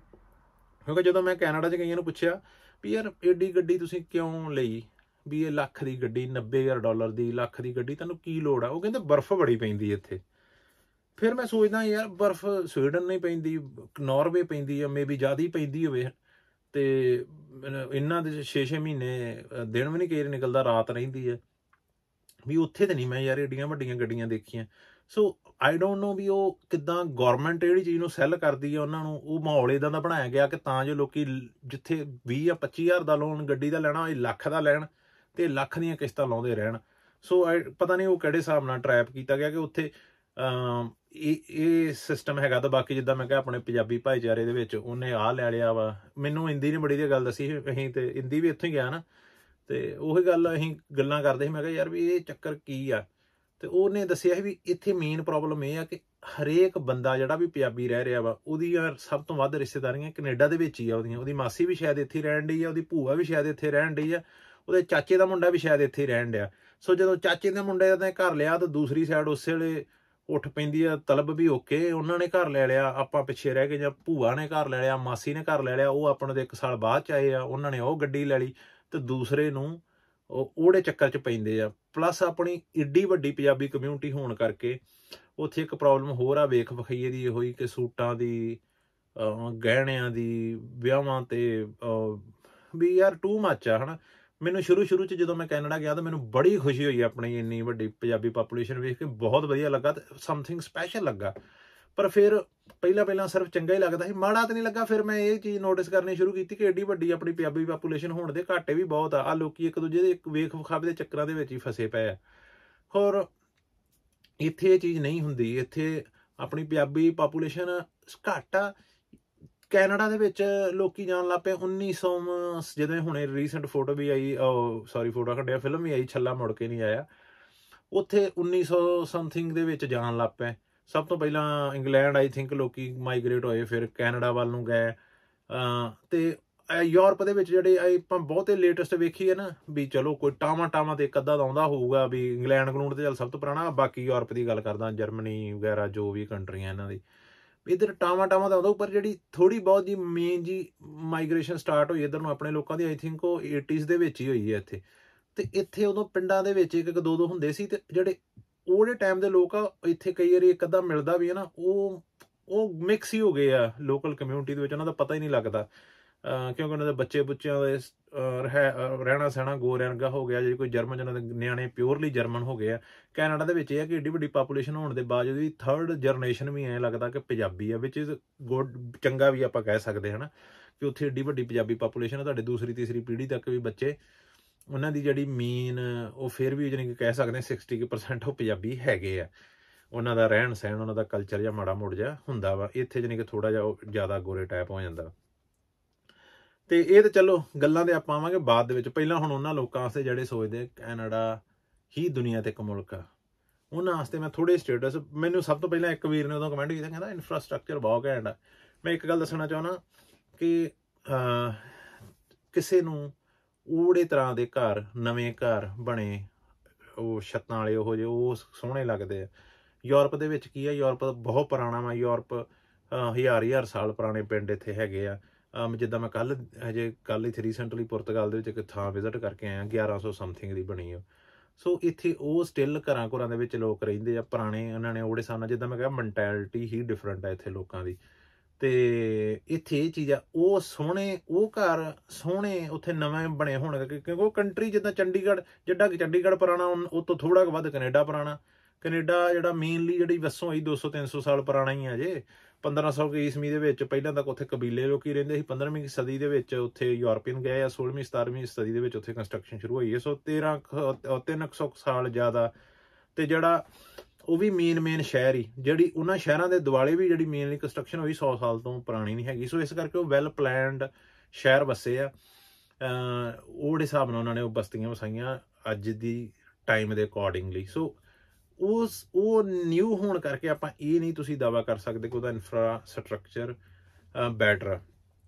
ਕਿਉਂਕਿ ਜਦੋਂ ਮੈਂ ਕੈਨੇਡਾ 'ਚ ਕਈਆਂ ਨੂੰ ਪੁੱਛਿਆ ਵੀ ਯਾਰ ਏਡੀ ਗੱਡੀ ਤੁਸੀਂ ਕਿਉਂ ਲਈ, ਵੀ ਇਹ ਲੱਖ ਦੀ ਗੱਡੀ, $90,000 ਦੀ, ਲੱਖ ਦੀ ਗੱਡੀ, ਤੁਹਾਨੂੰ ਕੀ ਲੋੜ ਆ? ਉਹ ਕਹਿੰਦੇ ਬਰਫ਼ ਬੜੀ ਪੈਂਦੀ ਇੱਥੇ। ਫਿਰ ਮੈਂ ਸੋਚਦਾ ਯਾਰ ਬਰਫ਼ ਸਵੀਡਨ ਨਹੀਂ ਪੈਂਦੀ, ਨਾਰਵੇ ਪੈਂਦੀ ਆ, ਮੇਬੀ ਜ਼ਿਆਦਾ ਹੀ ਪੈਂਦੀ ਹੋਵੇ, ਤੇ ਇਹਨਾਂ ਦੇ 6-6 ਮਹੀਨੇ ਦਿਨ ਵੀ ਨਹੀਂ ਕਈ ਨਿਕਲਦਾ, ਰਾਤ ਰਹਿੰਦੀ ਹੈ। ਵੀ ਉੱਥੇ ਤਾਂ ਨਹੀਂ ਮੈਂ ਯਾਰ ਏਡੀਆਂ ਵੱਡੀਆਂ ਗੱਡੀਆਂ ਦੇਖੀਆਂ। ਸੋ ਆਈ ਡੋਂਟ ਨੋ ਵੀ ਉਹ ਕਿੱਦਾਂ ਗੌਰਮੈਂਟ ਜਿਹੜੀ ਚੀਜ਼ ਨੂੰ ਸੈੱਲ ਕਰਦੀ ਹੈ, ਉਹਨਾਂ ਨੂੰ ਉਹ ਮਾਹੌਲ ਇੱਦਾਂ ਦਾ ਬਣਾਇਆ ਗਿਆ ਕਿ ਤਾਂ ਜੋ ਲੋਕੀ ਜਿੱਥੇ 20 ਜਾਂ 25,000 ਦਾ ਲੋਨ ਗੱਡੀ ਦਾ ਲੈਣਾ, ਇਹ ਲੱਖ ਦਾ ਲੈਣ ਤੇ ਲੱਖ ਦੀਆਂ ਕਿਸ਼ਤਾਂ ਲਾਉਂਦੇ ਰਹਿਣ। ਸੋ ਪਤਾ ਨਹੀਂ ਉਹ ਕਿਹੜੇ ਹਿਸਾਬ ਨਾਲ ਟਰੈਪ ਕੀਤਾ ਗਿਆ ਕਿ ਉੱਥੇ ਇਹ ਸਿਸਟਮ ਹੈਗਾ। ਤਾਂ ਬਾਕੀ ਜਿੱਦਾਂ ਮੈਂ ਕਿਹਾ ਆਪਣੇ ਪੰਜਾਬੀ ਭਾਈਚਾਰੇ ਦੇ ਵਿੱਚ ਉਹਨੇ ਆਹ ਲੈ ਲਿਆ ਵਾ। ਮੈਨੂੰ ਇੰਦੀ ਨੇ ਬੜੀ ਦੀ ਗੱਲ ਦੱਸੀ, ਅਸੀਂ ਤੇ ਇੰਦੀ ਵੀ ਇੱਥੋਂ ਹੀ ਗਿਆ ਨਾ, ਤੇ ਉਹੀ ਗੱਲ ਅਸੀਂ ਗੱਲਾਂ ਕਰਦੇ ਸੀ। ਮੈਂ ਕਿਹਾ ਯਾਰ ਵੀ ਇਹ ਚੱਕਰ ਕੀ ਆ, ਤੇ ਉਹਨੇ ਦੱਸਿਆ ਸੀ ਵੀ ਇੱਥੇ ਮੇਨ ਪ੍ਰੋਬਲਮ ਇਹ ਆ ਕਿ ਹਰੇਕ ਬੰਦਾ ਜਿਹੜਾ ਵੀ ਪੰਜਾਬੀ ਰਹਿ ਰਿਹਾ ਵਾ, ਉਹਦੀਆਂ ਸਭ ਤੋਂ ਵੱਧ ਰਿਸ਼ਤੇਦਾਰੀਆਂ ਕੈਨੇਡਾ ਦੇ ਵਿੱਚ ਹੀ ਆ। ਉਹਦੀ ਮਾਸੀ ਵੀ ਸ਼ਾਇਦ ਇੱਥੇ ਰਹਿਣ ਡਈ ਆ, ਉਹਦੀ ਭੂਆ ਵੀ ਸ਼ਾਇਦ ਇੱਥੇ ਰਹਿਣ ਡਈ ਆ, ਉਹਦੇ ਚਾਚੇ ਦਾ ਮੁੰਡਾ ਵੀ ਸ਼ਾਇਦ ਇੱਥੇ ਰਹਿਣ ਡਿਆ। ਸੋ ਜਦੋਂ ਚਾਚੇ ਦੇ ਮੁੰਡੇ ਦਾ ਘਰ ਲਿਆ ਤਾਂ ਦੂਸਰੀ ਸਾਈਡ ਉਸੇ ਵੇਲੇ ਉੱਠ ਪੈਂਦੀ ਆ ਤਲਬ ਵੀ, ਓਕੇ ਉਹਨਾਂ ਨੇ ਘਰ ਲੈ ਲਿਆ, ਆਪਾਂ ਪਿੱਛੇ ਰਹਿ ਗਏ, ਜਾਂ ਭੂਆ ਨੇ ਘਰ ਲੈ ਲਿਆ, ਮਾਸੀ ਨੇ ਘਰ ਲੈ ਲਿਆ, ਉਹ ਆਪਣੇ ਤੋਂ 1 ਸਾਲ ਬਾਅਦ 'ਚ ਆਏ ਆ, ਉਹਨਾਂ ਨੇ ਉਹ ਗੱਡੀ ਲੈ ਲਈ, ਤੇ ਦੂਸਰੇ ਨੂੰ ਉਹਦੇ ਚੱਕਰ 'ਚ ਪੈਂਦੇ ਆ। ਪਲੱਸ ਆਪਣੀ ਏਡੀ ਵੱਡੀ ਪੰਜਾਬੀ ਕਮਿਊਨਿਟੀ ਹੋਣ ਕਰਕੇ ਉੱਥੇ ਇੱਕ ਪ੍ਰੋਬਲਮ ਹੋਰ ਆ ਵੇਖ ਵਿਖਾਈਏ ਦੀ, ਹੋਈ ਕਿ ਸੂਟਾਂ ਦੀ, ਗਹਿਣਿਆਂ ਦੀ, ਵਿਆਹਾਂ ਤੇ ਵੀ ਯਾਰ ਟੂ ਮੱਚ ਆ, ਹੈ ਨਾ। ਮੈਨੂੰ ਸ਼ੁਰੂ 'ਚ ਜਦੋਂ ਮੈਂ ਕੈਨੇਡਾ ਗਿਆ ਤਾਂ ਮੈਨੂੰ ਬੜੀ ਖੁਸ਼ੀ ਹੋਈ ਆਪਣੀ ਇੰਨੀ ਵੱਡੀ ਪੰਜਾਬੀ ਪਾਪੂਲੇਸ਼ਨ ਵੇਖ ਕੇ, ਬਹੁਤ ਵਧੀਆ ਲੱਗਾ ਤੇ ਸਮਥਿੰਗ ਸਪੈਸ਼ਲ ਲੱਗਾ। ਪਰ ਫਿਰ ਪਹਿਲਾਂ ਸਿਰਫ ਚੰਗਾ ਹੀ ਲੱਗਦਾ ਸੀ, ਮਾੜਾ ਤਾਂ ਨਹੀਂ ਲੱਗਾ। ਫਿਰ ਮੈਂ ਇਹ ਚੀਜ਼ ਨੋਟਿਸ ਕਰਨੀ ਸ਼ੁਰੂ ਕੀਤੀ ਕਿ ਏਡੀ ਵੱਡੀ ਆਪਣੀ ਪੰਜਾਬੀ ਪਾਪੂਲੇਸ਼ਨ ਹੋਣ ਦੇ ਘਾਟੇ ਵੀ ਬਹੁਤ ਆ। ਲੋਕੀ ਇੱਕ ਦੂਜੇ ਦੇ ਵੇਖ ਵਿਖਾਵੇ ਦੇ ਚੱਕਰਾਂ ਦੇ ਵਿੱਚ ਹੀ ਫਸੇ ਪਏ ਆ। ਹੋਰ ਇੱਥੇ ਇਹ ਚੀਜ਼ ਨਹੀਂ ਹੁੰਦੀ, ਇੱਥੇ ਆਪਣੀ ਪੰਜਾਬੀ ਪਾਪੂਲੇਸ਼ਨ ਘੱਟ ਆ। ਕੈਨੇਡਾ ਦੇ ਵਿੱਚ ਲੋਕੀ ਜਾਣ ਲੱਗ ਪਏ 1900, ਜਦੋਂ ਹੁਣੇ ਰੀਸੈਂਟ ਫੋਟੋ ਵੀ ਆਈ, ਸੌਰੀ ਫੋਟੋ ਕੱਢਿਆ, ਫਿਲਮ ਵੀ ਆਈ ਛੱਲਾ ਮੁੜ ਕੇ ਨਹੀਂ ਆਇਆ, ਉੱਥੇ 1900 ਸਮਥਿੰਗ ਦੇ ਵਿੱਚ ਜਾਣ ਲੱਗ ਪਏ। ਸਭ ਤੋਂ ਪਹਿਲਾਂ ਇੰਗਲੈਂਡ ਆਈ ਥਿੰਕ ਲੋਕੀ ਮਾਈਗ੍ਰੇਟ ਹੋਏ, ਫਿਰ ਕੈਨੇਡਾ ਵੱਲ ਨੂੰ ਗਏ। ਤੇ ਯੂਰਪ ਦੇ ਵਿੱਚ ਜਿਹੜੇ ਆਪਾਂ ਬਹੁਤੇ ਲੇਟੈਸਟ ਵੇਖੀਏ ਨਾ, ਵੀ ਚਲੋ ਕੋਈ ਟਾਵਾਂ ਤੇ ਇੱਕ ਅੱਧਾ ਤਾਂ ਆਉਂਦਾ ਹੋਊਗਾ, ਵੀ ਇੰਗਲੈਂਡ ਗਲੂੰਡ ਤੇ ਚੱਲ ਸਭ ਤੋਂ ਪੁਰਾਣਾ। ਬਾਕੀ ਯੂਰਪ ਦੀ ਗੱਲ ਕਰਦਾ, ਜਰਮਨੀ ਵਗੈਰਾ ਜੋ ਵੀ ਕੰਟਰੀਆਂ ਇਹਨਾਂ ਦੀ, ਇੱਧਰ ਟਾਵਾਂ ਤਾਂ ਆਉਂਦਾ। ਪਰ ਜਿਹੜੀ ਥੋੜੀ ਬਹੁਤ ਜੀ ਮੇਨ ਜੀ ਮਾਈਗ੍ਰੇਸ਼ਨ ਸਟਾਰਟ ਹੋਈ ਇੱਧਰ ਨੂੰ ਆਪਣੇ ਲੋਕਾਂ ਦੀ, ਆਈ ਥਿੰਕ ਉਹ 80s ਦੇ ਵਿੱਚ ਹੀ ਹੋਈ ਹੈ ਇੱਥੇ। ਤੇ ਇੱਥੇ ਉਦੋਂ ਪਿੰਡਾਂ ਦੇ ਵਿੱਚ 1-1 2-2 ਹੁੰਦੇ ਸੀ, ਤੇ ਜਿਹੜੇ ਉਹਦੇ ਟਾਈਮ ਦੇ ਲੋਕ ਆ, ਇੱਥੇ ਕਈ ਵਾਰੀ ਇੱਕ ਅੱਧਾ ਮਿਲਦਾ ਵੀ ਹੈ ਨਾ, ਉਹ ਮਿਕਸ ਹੀ ਹੋ ਗਏ ਆ ਲੋਕਲ ਕਮਿਊਨਿਟੀ ਦੇ ਵਿੱਚ, ਉਹਨਾਂ ਦਾ ਪਤਾ ਹੀ ਨਹੀਂ ਲੱਗਦਾ। ਕਿਉਂਕਿ ਉਹਨਾਂ ਦੇ ਬੱਚੇ ਬੁੱਚਿਆਂ ਦੇ ਰਹਿਣਾ ਸਹਿਣਾ ਗੋਰਿਆਂ ਵਰਗਾ ਹੋ ਗਿਆ, ਜੇ ਕੋਈ ਜਰਮਨ ਜਿਹਨਾਂ ਦੇ ਨਿਆਣੇ ਪਿਓਰਲੀ ਜਰਮਨ ਹੋ ਗਏ ਆ। ਕੈਨੇਡਾ ਦੇ ਵਿੱਚ ਇਹ ਹੈ ਕਿ ਏਡੀ ਵੱਡੀ ਪਾਪੂਲੇਸ਼ਨ ਹੋਣ ਦੇ ਬਾਵਜੂਦ ਵੀ 3rd ਜਨਰੇਸ਼ਨ ਵੀ ਐਂ ਲੱਗਦਾ ਕਿ ਪੰਜਾਬੀ ਆ, ਵਿਚ ਇਜ਼ ਗੁੱਡ, ਚੰਗਾ ਵੀ ਆਪਾਂ ਕਹਿ ਸਕਦੇ ਹਾਂ ਕਿ ਉੱਥੇ ਏਡੀ ਵੱਡੀ ਪੰਜਾਬੀ ਪਾਪੂਲੇਸ਼ਨ ਆ, ਤੁਹਾਡੇ ਦੂਸਰੀ ਤੀਸਰੀ ਪੀੜ੍ਹੀ ਤੱਕ ਵੀ ਬੱਚੇ ਉਹਨਾਂ ਦੀ ਜਿਹੜੀ ਮੀਨ ਉਹ ਫਿਰ ਵੀ ਜਾਣੀ ਕਿ ਕਹਿ ਸਕਦੇ 60% ਉਹ ਪੰਜਾਬੀ ਹੈਗੇ ਆ। ਉਹਨਾਂ ਦਾ ਰਹਿਣ ਸਹਿਣ, ਉਹਨਾਂ ਦਾ ਕਲਚਰ ਜਾਂ ਮਾੜਾ ਮੋੜ ਜਿਹਾ ਹੁੰਦਾ ਵਾ। ਇੱਥੇ ਜਾਣੀ ਕਿ ਥੋੜ੍ਹਾ ਜਿਹਾ ਉਹ ਜ਼ਿਆਦਾ ਗੋਰੇ ਟਾਈਪ ਹੋ ਜਾਂਦਾ। ਤੇ ਇਹ ਤਾਂ ਚਲੋ ਗੱਲਾਂ ਦੇ ਆਪਾਂ ਆਵਾਂਗੇ ਬਾਅਦ ਦੇ ਵਿੱਚ। ਪਹਿਲਾਂ ਹੁਣ ਉਹਨਾਂ ਲੋਕਾਂ ਵਾਸਤੇ ਜਿਹੜੇ ਸੋਚਦੇ ਕੈਨੇਡਾ ਹੀ ਦੁਨੀਆ ਤੇ ਇੱਕ ਮੁਲਕ ਆ, ਉਹਨਾਂ ਵਾਸਤੇ ਮੈਂ ਥੋੜ੍ਹੇ ਸਟੇਟਸ, ਮੈਨੂੰ ਸਭ ਤੋਂ ਪਹਿਲਾਂ ਇੱਕ ਵੀਰ ਨੇ ਉਦੋਂ ਕਮੈਂਟ ਕੀਤਾ, ਕਹਿੰਦਾ ਇਨਫਰਾਸਟਰਕਚਰ ਬਹੁਤ ਘੈਂਟ ਆ। ਮੈਂ ਇੱਕ ਗੱਲ ਦੱਸਣਾ ਚਾਹੁੰਦਾ ਕਿ ਕਿਸੇ ਨੂੰ ਉਹੜੇ ਤਰ੍ਹਾਂ ਦੇ ਘਰ, ਨਵੇਂ ਘਰ ਬਣੇ, ਉਹ ਛੱਤਾਂ ਵਾਲੇ ਉਹੋ ਜਿਹੇ, ਉਹ ਸੋਹਣੇ ਲੱਗਦੇ ਆ। ਯੂਰਪ ਦੇ ਵਿੱਚ ਕੀ ਆ, ਯੂਰਪ ਬਹੁਤ ਪੁਰਾਣਾ ਵਾ। ਯੂਰਪ ਹਜ਼ਾਰ ਸਾਲ ਪੁਰਾਣੇ ਪਿੰਡ ਇੱਥੇ ਹੈਗੇ ਆ। ਜਿੱਦਾਂ ਮੈਂ ਕੱਲ੍ਹ ਇੱਥੇ ਰੀਸੈਂਟਲੀ ਪੁਰਤਗਾਲ ਦੇ ਵਿੱਚ ਇੱਕ ਥਾਂ ਵਿਜ਼ਿਟ ਕਰਕੇ ਆਇਆ, 1100 ਸਮਥਿੰਗ ਦੀ ਬਣੀ ਆ। ਸੋ ਇੱਥੇ ਉਹ ਸਟਿਲ ਘਰਾਂ ਦੇ ਵਿੱਚ ਲੋਕ ਰਹਿੰਦੇ ਆ ਪੁਰਾਣੇ, ਉਹਨਾਂ ਨੇ ਉਹੜੇ ਹਿਸਾਬ ਨਾਲ, ਜਿੱਦਾਂ ਮੈਂ ਕਿਹਾ ਮੈਂਟੈਲਿਟੀ ਹੀ ਡਿਫਰੈਂਟ ਆ ਇੱਥੇ ਲੋਕਾਂ ਦੀ। ਤੇ ਇੱਥੇ ਇਹ ਚੀਜ਼ ਆ, ਉਹ ਸੋਹਣੇ, ਉਹ ਘਰ ਸੋਹਣੇ ਉੱਥੇ ਨਵੇਂ ਬਣੇ ਹੋਣਗੇ, ਕਿਉਂਕਿ ਉਹ ਕੰਟਰੀ ਜਿੱਦਾਂ ਚੰਡੀਗੜ੍ਹ, ਜਿੱਡਾ ਕਿ ਚੰਡੀਗੜ੍ਹ ਪੁਰਾਣਾ, ਉਹ ਤੋਂ ਥੋੜ੍ਹਾ ਕੁ ਵੱਧ ਕੈਨੇਡਾ ਪੁਰਾਣਾ। ਕੈਨੇਡਾ ਜਿਹੜਾ ਮੇਨਲੀ ਜਿਹੜੀ ਵਸੋਂ ਹੋਈ 200-300 ਸਾਲ ਪੁਰਾਣਾ ਹੀ ਆ ਜੇ। 1500 ਈਸਵੀ ਦੇ ਵਿੱਚ ਪਹਿਲਾਂ ਤੱਕ ਉੱਥੇ ਕਬੀਲੇ ਲੋਕੀ ਰਹਿੰਦੇ ਸੀ। 15ਵੀਂ ਸਦੀ ਦੇ ਵਿੱਚ ਉੱਥੇ ਯੂਰਪੀਅਨ ਗਏ ਆ। 16ਵੀਂ-17ਵੀਂ ਸਦੀ ਦੇ ਵਿੱਚ ਉੱਥੇ ਕੰਸਟਰਕਸ਼ਨ ਸ਼ੁਰੂ ਹੋਈ ਹੈ। ਸੋ 300 ਸਾਲ ਜ਼ਿਆਦਾ। ਤੇ ਜਿਹੜਾ ਉਹ ਵੀ ਮੇਨ ਸ਼ਹਿਰ ਹੀ, ਜਿਹੜੀ ਉਹਨਾਂ ਸ਼ਹਿਰਾਂ ਦੇ ਦੁਆਲੇ ਵੀ ਜਿਹੜੀ ਮੇਨਲੀ ਕੰਸਟਰਕਸ਼ਨ ਹੋਈ 100 ਸਾਲ ਤੋਂ ਪੁਰਾਣੀ ਨਹੀਂ ਹੈਗੀ। ਸੋ ਇਸ ਕਰਕੇ ਉਹ ਵੈਲ ਪਲੈਨਡ ਸ਼ਹਿਰ ਵਸੇ ਆ। ਉਹਦੇ ਹਿਸਾਬ ਨਾਲ ਉਹਨਾਂ ਨੇ ਉਹ ਬਸਤੀਆਂ ਵਸਾਈਆਂ ਅੱਜ ਦੀ ਟਾਈਮ ਦੇ ਅਕੋਰਡਿੰਗਲੀ। ਸੋ ਉਹ ਨਿਊ ਹੋਣ ਕਰਕੇ ਆਪਾਂ ਇਹ ਨਹੀਂ ਤੁਸੀਂ ਦਾਅਵਾ ਕਰ ਸਕਦੇ ਕਿ ਉਹਦਾ ਇਨਫਰਾਸਟਰਕਚਰ ਬੈਟਰ ਆ।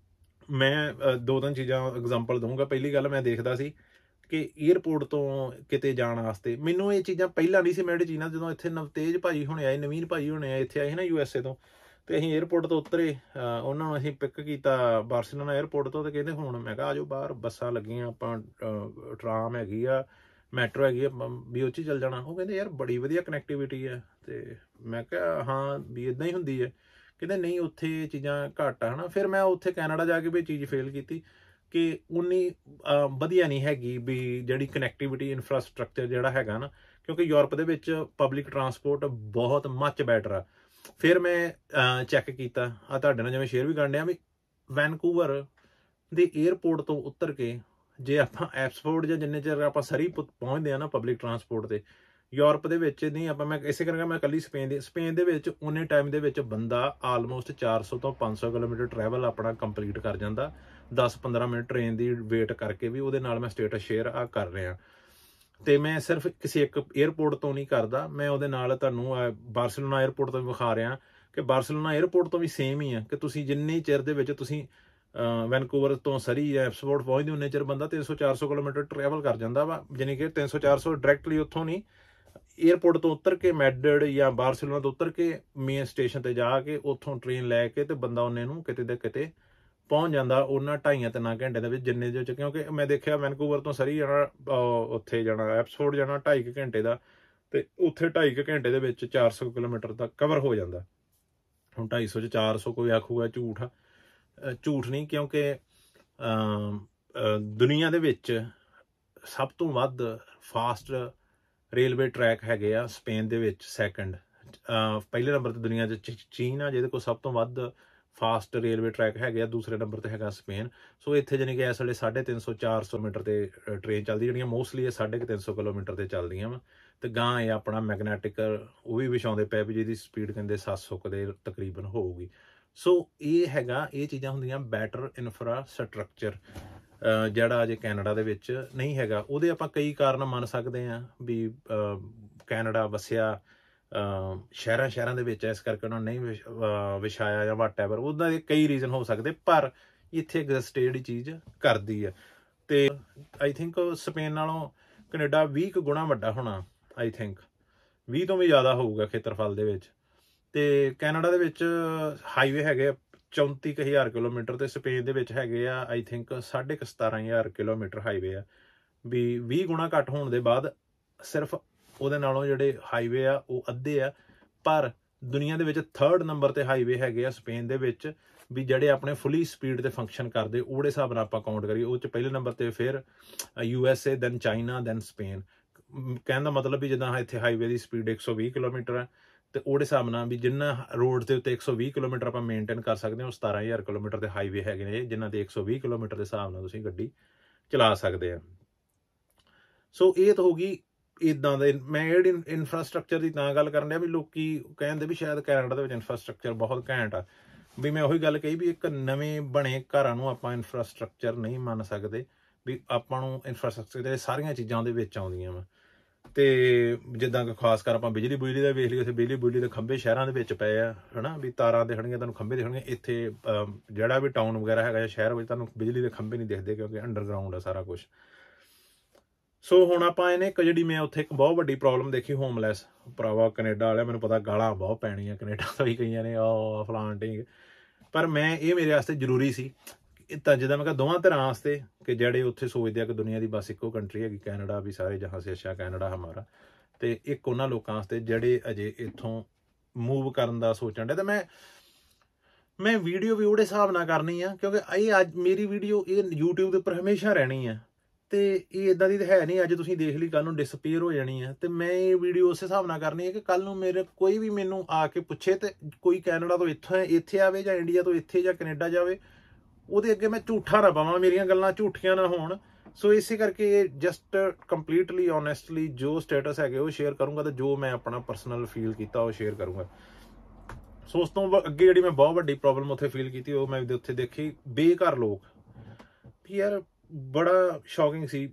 ਮੈਂ 2-3 ਚੀਜ਼ਾਂ ਐਗਜ਼ਾਮਪਲ ਦਊਂਗਾ। ਪਹਿਲੀ ਗੱਲ, ਮੈਂ ਦੇਖਦਾ ਸੀ ਕਿ ਏਅਰਪੋਰਟ ਤੋਂ ਕਿਤੇ ਜਾਣ ਵਾਸਤੇ, ਮੈਨੂੰ ਇਹ ਚੀਜ਼ਾਂ ਪਹਿਲਾਂ ਨਹੀਂ ਸੀ ਮੈਂ ਚੀਜ਼ਾਂ, ਜਦੋਂ ਇੱਥੇ ਨਵਤੇਜ ਭਾਈ ਹੋਣੇ ਆਏ, ਨਵੀਨ ਭਾਈ ਹੋਣੇ ਆਏ, ਇੱਥੇ ਆਏ ਸੀ ਨਾ USA ਤੋਂ, ਤੇ ਅਸੀਂ ਏਅਰਪੋਰਟ ਤੋਂ ਉਤਰੇ, ਉਹਨਾਂ ਨੂੰ ਅਸੀਂ ਪਿਕ ਕੀਤਾ ਬਾਰਸੀਲੋਨਾ ਏਅਰਪੋਰਟ ਤੋਂ, ਤੇ ਕਹਿੰਦੇ ਹੁਣ, ਮੈਂ ਕਿਹਾ ਆਜੋ ਬਾਹਰ, ਬੱਸਾਂ ਲੱਗੀਆਂ, ਆਪਾਂ ਟਰਾਮ ਹੈਗੀ ਆ, ਮੈਟਰੋ ਹੈਗੀ ਆ, ਵੀ ਉਹ 'ਚ ਚੱਲ ਜਾਣਾ। ਉਹ ਕਹਿੰਦੇ ਯਾਰ ਬੜੀ ਵਧੀਆ ਕਨੈਕਟੀਵਿਟੀ ਹੈ। ਤੇ ਮੈਂ ਕਿਹਾ ਹਾਂ ਵੀ ਇੱਦਾਂ ਹੀ ਹੁੰਦੀ ਹੈ। ਕਹਿੰਦੇ ਨਹੀਂ, ਉੱਥੇ ਚੀਜ਼ਾਂ ਘੱਟ ਆ ਫਿਰ ਮੈਂ ਉੱਥੇ ਕੈਨੇਡਾ ਜਾ ਕੇ ਵੀ ਚੀਜ਼ ਫੇਲ ਕੀਤੀ ਕਿ ਉਨੀ ਵਧੀਆ ਨਹੀਂ ਹੈਗੀ ਵੀ ਜਿਹੜੀ ਕਨੈਕਟੀਵਿਟੀ, ਇਨਫਰਾਸਟਰਕਚਰ ਜਿਹੜਾ ਹੈਗਾ ਨਾ, ਕਿਉਂਕਿ ਯੂਰਪ ਦੇ ਵਿੱਚ ਪਬਲਿਕ ਟਰਾਂਸਪੋਰਟ ਬਹੁਤ ਮੱਚ ਬੈਟਰ ਆ। ਫਿਰ ਮੈਂ ਚੈੱਕ ਕੀਤਾ, ਤੁਹਾਡੇ ਨਾਲ ਜਿਵੇਂ ਸ਼ੇਅਰ ਵੀ ਕਰਨ ਡਿਆ, ਵੀ ਵੈਨਕੂਵਰ ਦੇ ਏਅਰਪੋਰਟ ਤੋਂ ਉਤਰ ਕੇ ਜੇ ਆਪਾਂ ਐਪਸਫੋਰਡ ਜਾਂ ਜਿੰਨੇ ਚਿਰ ਆਪਾਂ ਸਰੀ ਪਹੁੰਚਦੇ ਆ ਨਾ ਪਬਲਿਕ ਟਰਾਂਸਪੋਰਟ ਤੇ, ਯੂਰਪ ਦੇ ਵਿੱਚ ਨਹੀਂ ਆਪਾਂ, ਮੈਂ ਇਸੇ ਕਰਕੇ ਮੈਂ ਇਕੱਲੀ ਸਪੇਨ ਦੇ ਵਿੱਚ ਉਹਨੇ ਟਾਈਮ ਦੇ ਵਿੱਚ ਬੰਦਾ ਆਲਮੋਸਟ 400 ਤੋਂ 500 ਕਿਲੋਮੀਟਰ ਟਰੈਵਲ ਆਪਣਾ ਕੰਪਲੀਟ ਕਰ ਜਾਂਦਾ। 10-15 ਮਿੰਟ ਟ੍ਰੇਨ ਦੀ ਵੇਟ ਕਰਕੇ ਵੀ। ਉਹਦੇ ਨਾਲ ਮੈਂ ਸਟੇਟਸ ਸ਼ੇਅਰ ਕਰ ਰਿਹਾ। ਤੇ ਮੈਂ ਸਿਰਫ ਕਿਸੇ ਇੱਕ ਏਅਰਪੋਰਟ ਤੋਂ ਨਹੀਂ ਕਰਦਾ, ਮੈਂ ਉਹਦੇ ਨਾਲ ਤੁਹਾਨੂੰ ਬਾਰਸੀਲੋਨਾ ਏਅਰਪੋਰਟ ਤੋਂ ਵੀ ਵਿਖਾ ਰਿਹਾ ਕਿ ਬਾਰਸੀਲੋਨਾ ਏਅਰਪੋਰਟ ਤੋਂ ਵੀ ਸੇਮ ਹੀ ਆ, ਕਿ ਤੁਸੀਂ ਜਿੰਨੇ ਚਿਰ ਦੇ ਵਿੱਚ ਤੁਸੀਂ ਵੈਨਕੂਵਰ ਤੋਂ ਸਰੀ ਜਾਂ ਐਪਸਫੋਰਡ ਪਹੁੰਚਦੇ, ਉਨੇ ਚਿਰ ਬੰਦਾ 300-400 ਕਿਲੋਮੀਟਰ ਟਰੈਵਲ ਕਰ ਜਾਂਦਾ ਵਾ। ਜਾਣੀ ਕਿ 300-400 ਡਾਇਰੈਕਟਲੀ ਉੱਥੋਂ ਨਹੀਂ, ਏਅਰਪੋਰਟ ਤੋਂ ਉਤਰ ਕੇ ਮੈਡਰਿਡ ਜਾਂ ਬਾਰਸੀਲੋਨਾ ਤੋਂ ਉਤਰ ਕੇ ਮੇਨ ਸਟੇਸ਼ਨ ਤੇ ਜਾ ਕੇ ਉੱਥੋਂ ਟ੍ਰੇਨ ਲੈ ਕੇ ਤੇ ਬੰਦਾ ਉਹਨੇ ਨੂੰ ਕਿਤੇ ਦੇ ਕਿਤੇ ਪਹੁੰਚ ਜਾਂਦਾ ਉਹਨਾਂ 2.5-3 ਘੰਟੇ ਦੇ ਵਿੱਚ, ਜਿੰਨੇ ਦੇ ਵਿੱਚ। ਕਿਉਂਕਿ ਮੈਂ ਦੇਖਿਆ ਵੈਨਕੂਵਰ ਤੋਂ ਸਰੀ ਜਾਣਾ, ਉੱਥੇ ਜਾਣਾ ਐਪਸਫੋਰਡ ਜਾਣਾ 2.5 ਘੰਟੇ ਦਾ, ਤੇ ਉੱਥੇ 2.5 ਘੰਟੇ ਦੇ ਵਿੱਚ 400 ਕਿਲੋਮੀਟਰ ਤੱਕ ਕਵਰ ਹੋ ਜਾਂਦਾ। ਹੁਣ 250 ਚ 400 ਕੋਈ ਆਖੂਗਾ ਝੂਠ ਨਹੀਂ, ਕਿਉਂਕਿ ਦੁਨੀਆ ਦੇ ਵਿੱਚ ਸਭ ਤੋਂ ਵੱਧ ਫਾਸਟ ਰੇਲਵੇ ਟਰੈਕ ਹੈਗੇ ਆ ਸਪੇਨ ਦੇ ਵਿੱਚ। ਸੈਕੰਡ, ਪਹਿਲੇ ਨੰਬਰ ਤੇ ਦੁਨੀਆ 'ਚ ਚੀਨ ਆ, ਜਿਹਦੇ ਕੋਲ ਸਭ ਤੋਂ ਵੱਧ ਫਾਸਟ ਰੇਲਵੇ ਟਰੈਕ ਹੈਗੇ ਆ। ਦੂਸਰੇ ਨੰਬਰ ਤੇ ਹੈਗਾ ਸਪੇਨ। ਸੋ ਇੱਥੇ ਜਾਣੀ ਕਿ ਇਸ ਵੇਲੇ 350-400 ਮੀਟਰ ਤੇ ਟ੍ਰੇਨ ਚੱਲਦੀ, ਜਿਹੜੀਆਂ ਮੋਸਟਲੀ ਇਹ 350 ਕਿਲੋਮੀਟਰ ਤੇ ਚੱਲਦੀਆਂ ਵਾ। ਤੇ ਗਾਂ ਇਹ ਆਪਣਾ ਮੈਗਨੈਟਿਕ ਉਹ ਵੀ ਵਿਛਾਉਂਦੇ ਪਏ ਵੀ ਜਿਹਦੀ ਸਪੀਡ ਕਹਿੰਦੇ 700 ਦੇ ਤਕਰੀਬਨ ਹੋਊਗੀ। ਸੋ ਇਹ ਹੈਗਾ, ਇਹ ਚੀਜ਼ਾਂ ਹੁੰਦੀਆਂ ਬੈਟਰ ਇਨਫਰਾਸਟਰਕਚਰ, ਜਿਹੜਾ ਅਜੇ ਕੈਨੇਡਾ ਦੇ ਵਿੱਚ ਨਹੀਂ ਹੈਗਾ। ਉਹਦੇ ਆਪਾਂ ਕਈ ਕਾਰਨ ਮੰਨ ਸਕਦੇ ਹਾਂ ਵੀ ਕੈਨੇਡਾ ਵਸਿਆ ਸ਼ਹਿਰਾਂ ਦੇ ਵਿੱਚ, ਇਸ ਕਰਕੇ ਉਹਨਾਂ ਨੇ ਨਹੀਂ ਵਿਛਾਇਆ ਜਾਂ ਵਾਟ ਐਵਰ, ਉਹਨਾਂ ਦੇ ਕਈ ਰੀਜ਼ਨ ਹੋ ਸਕਦੇ, ਪਰ ਇੱਥੇ ਐਗਜ਼ਿਸਟ ਜਿਹੜੀ ਚੀਜ਼ ਕਰਦੀ ਹੈ। ਤੇ ਆਈ ਥਿੰਕ ਸਪੇਨ ਨਾਲੋਂ ਕੈਨੇਡਾ 20 ਗੁਣਾ ਵੱਡਾ ਹੋਣਾ, ਆਈ ਥਿੰਕ 20 ਤੋਂ ਵੀ ਜ਼ਿਆਦਾ ਹੋਊਗਾ ਖੇਤਰਫਲ ਦੇ ਵਿੱਚ। ਤੇ ਕੈਨੇਡਾ ਦੇ ਵਿੱਚ ਹਾਈਵੇ ਹੈਗੇ 34,000 ਕਿਲੋਮੀਟਰ, ਤੇ ਸਪੇਨ ਦੇ ਵਿੱਚ ਹੈਗੇ ਆ ਆਈ ਥਿੰਕ 17,500 ਕਿਲੋਮੀਟਰ ਹਾਈਵੇ ਆ। ਵੀ 20 ਗੁਣਾ ਘੱਟ ਹੋਣ ਦੇ ਬਾਅਦ ਸਿਰਫ ਉਹਦੇ ਨਾਲੋਂ ਜਿਹੜੇ ਹਾਈਵੇ ਆ ਉਹ ਅੱਧੇ ਆ। ਪਰ ਦੁਨੀਆ ਦੇ ਵਿੱਚ 3rd ਨੰਬਰ ਤੇ ਹਾਈਵੇ ਹੈਗੇ ਆ ਸਪੇਨ ਦੇ ਵਿੱਚ ਵੀ ਜਿਹੜੇ ਆਪਣੇ ਫੁੱਲੀ ਸਪੀਡ ਤੇ ਫੰਕਸ਼ਨ ਕਰਦੇ ਉਹਦੇ ਹਿਸਾਬ ਨਾਲ ਆਪਾਂ ਕਾਊਂਟ ਕਰੀਏ। ਉਹ 'ਚ ਪਹਿਲੇ ਨੰਬਰ ਤੇ ਫਿਰ USA, then China, then Spain. ਕਹਿਣ ਦਾ ਮਤਲਬ ਵੀ ਜਿੱਦਾਂ ਇੱਥੇ ਹਾਈਵੇ ਦੀ ਸਪੀਡ 120 ਕਿਲੋਮੀਟਰ ਹੈ, ਤੇ ਉਹਦੇ ਹਿਸਾਬ ਨਾਲ ਵੀ ਜਿੰਨਾ ਰੋਡ ਦੇ ਉੱਤੇ 120 ਕਿਲੋਮੀਟਰ ਆਪਾਂ ਮੇਨਟੇਨ ਕਰ ਸਕਦੇ ਹਾਂ, ਉਹ 17,000 ਕਿਲੋਮੀਟਰ ਦੇ ਹਾਈਵੇ ਹੈਗੇ ਨੇ ਜਿਨ੍ਹਾਂ ਦੇ 120 ਕਿਲੋਮੀਟਰ ਦੇ ਹਿਸਾਬ ਨਾਲ ਤੁਸੀਂ ਗੱਡੀ ਚਲਾ ਸਕਦੇ ਆ। ਸੋ ਇਹ ਤਾਂ ਹੋ ਗਈ ਇੱਦਾਂ ਦੇ। ਮੈਂ ਜਿਹੜੀ ਇਨਫਰਾਸਟਰਕਚਰ ਦੀ ਤਾਂ ਗੱਲ ਕਰਨ ਡਿਆ ਵੀ ਲੋਕੀ ਕਹਿੰਦੇ ਵੀ ਸ਼ਾਇਦ ਕੈਨੇਡਾ ਦੇ ਵਿੱਚ ਇਨਫਰਾਸਟਰਕਚਰ ਬਹੁਤ ਘੈਂਟ ਆ। ਵੀ ਮੈਂ ਉਹੀ ਗੱਲ ਕਹੀ ਵੀ ਇੱਕ ਨਵੇਂ ਬਣੇ ਘਰਾਂ ਨੂੰ ਆਪਾਂ ਇਨਫਰਾਸਟਰਕਚਰ ਨਹੀਂ ਮੰਨ ਸਕਦੇ, ਵੀ ਆਪਾਂ ਨੂੰ ਇਨਫਰਾਸਟਰਕਚਰ ਦੇ ਸਾਰੀਆਂ ਚੀਜ਼ਾਂ ਉਹਦੇ ਵਿੱਚ ਆਉਂਦੀਆਂ ਵਾ। ਤੇ ਜਿੱਦਾਂ ਕਿ ਖਾਸ ਕਰ ਆਪਾਂ ਬਿਜਲੀ ਬੁਜਲੀ ਦਾ ਵੇਖ ਲਈਏ, ਉੱਥੇ ਬਿਜਲੀ ਬੁਜਲੀ ਦੇ ਖੰਭੇ ਸ਼ਹਿਰਾਂ ਦੇ ਵਿੱਚ ਪਏ ਆ, ਹਨਾ, ਵੀ ਤਾਰਾਂ ਦਿਖਣਗੀਆਂ ਤੁਹਾਨੂੰ, ਖੰਭੇ ਦਿਖਣਗੇ। ਇੱਥੇ ਜਿਹੜਾ ਵੀ ਟਾਊਨ ਵਗੈਰਾ ਹੈਗਾ ਸ਼ਹਿਰ ਵਿੱਚ ਤੁਹਾਨੂੰ ਬਿਜਲੀ ਦੇ ਖੰਭੇ ਨਹੀਂ ਦਿਖਦੇ ਕਿਉਂਕਿ ਅੰਡਰਗਰਾਊਂਡ ਆ ਸਾਰਾ ਕੁਛ। ਸੋ ਹੁਣ ਆਪਾਂ ਇਹਨੇ ਇੱਕ ਜਿਹੜੀ ਮੈਂ ਉੱਥੇ ਇੱਕ ਬਹੁਤ ਵੱਡੀ ਪ੍ਰੋਬਲਮ ਦੇਖੀ, ਹੋਮਲੈਸ। ਭਰਾਵਾ ਕੈਨੇਡਾ ਵਾਲਿਆਂ ਮੈਨੂੰ ਪਤਾ ਗਾਲਾਂ ਬਹੁਤ ਪੈਣੀਆਂ ਕੈਨੇਡਾ ਤੋਂ ਹੀ ਕਈਆਂ ਨੇ ਫਲਾਣ ਢੀਂਗ, ਪਰ ਮੈਂ ਇਹ ਮੇਰੇ ਵਾਸਤੇ ਜ਼ਰੂਰੀ ਸੀ। ਤਾਂ ਜਿੱਦਾਂ ਮੈਂ ਕਿਹਾ ਦੋਵਾਂ ਧਿਰਾਂ ਵਾਸਤੇ ਕਿ ਜਿਹੜੇ ਉੱਥੇ ਸੋਚਦੇ ਆ ਕਿ ਦੁਨੀਆ ਦੀ ਬਸ ਇੱਕੋ ਕੰਟਰੀ ਹੈਗੀ ਕੈਨੇਡਾ, ਵੀ ਸਾਰੇ ਜਹਾਂ ਸੇ ਅੱਛਾ ਕੈਨੇਡਾ ਹਮਾਰਾ, ਤੇ ਇੱਕ ਉਹਨਾਂ ਲੋਕਾਂ ਵਾਸਤੇ ਜਿਹੜੇ ਅਜੇ ਇੱਥੋਂ ਮੂਵ ਕਰਨ ਦਾ ਸੋਚਣ ਡੇ। ਤੇ ਮੈਂ ਵੀਡੀਓ ਵੀ ਉਹਦੇ ਹਿਸਾਬ ਨਾਲ ਕਰਨੀ ਆ ਕਿਉਂਕਿ ਇਹ ਅੱਜ ਮੇਰੀ ਵੀਡੀਓ ਇਹ YouTube ਦੇ ਉੱਪਰ ਹਮੇਸ਼ਾ ਰਹਿਣੀ ਆ, ਤੇ ਇਹ ਇੱਦਾਂ ਦੀ ਤਾਂ ਹੈ ਨਹੀਂ ਅੱਜ ਤੁਸੀਂ ਦੇਖ ਲਈ ਕੱਲ੍ਹ ਨੂੰ ਡਿਸਪੀਅਰ ਹੋ ਜਾਣੀ ਆ। ਤੇ ਮੈਂ ਇਹ ਵੀਡੀਓ ਉਸ ਹਿਸਾਬ ਨਾਲ ਕਰਨੀ ਹੈ ਕਿ ਕੱਲ੍ਹ ਨੂੰ ਮੇਰੇ ਕੋਈ ਵੀ ਮੈਨੂੰ ਆ ਕੇ ਪੁੱਛੇ, ਤੇ ਕੋਈ ਕੈਨੇਡਾ ਤੋਂ ਇੱਥੇ ਆਵੇ ਜਾਂ ਇੰਡੀਆ ਤੋਂ ਇੱਥੇ ਜਾਂ ਕੈਨੇਡਾ ਜਾਵੇ, ਉਹਦੇ ਅੱਗੇ ਮੈਂ ਝੂਠਾ ਨਾ ਪਾਵਾਂ, ਮੇਰੀਆਂ ਗੱਲਾਂ ਝੂਠੀਆਂ ਨਾ ਹੋਣ। ਸੋ ਇਸੇ ਕਰਕੇ ਜਸਟ ਕੰਪਲੀਟਲੀ ਓਨੈਸਟਲੀ ਜੋ ਸਟੇਟਸ ਹੈਗੇ ਉਹ ਸ਼ੇਅਰ ਕਰੂੰਗਾ, ਤੇ ਜੋ ਮੈਂ ਆਪਣਾ ਪਰਸਨਲ ਫੀਲ ਕੀਤਾ ਉਹ ਸ਼ੇਅਰ ਕਰੂੰਗਾ। ਸੋ ਉਸ ਤੋਂ ਅੱਗੇ ਜਿਹੜੀ ਮੈਂ ਬਹੁਤ ਵੱਡੀ ਪ੍ਰੋਬਲਮ ਉੱਥੇ ਫੀਲ ਕੀਤੀ ਉਹ ਮੈਂ ਉੱਥੇ ਦੇਖੀ, ਬੇਘਰ ਲੋਕ। ਵੀ ਯਾਰ ਬੜਾ ਸ਼ੌਕਿੰਗ ਸੀ।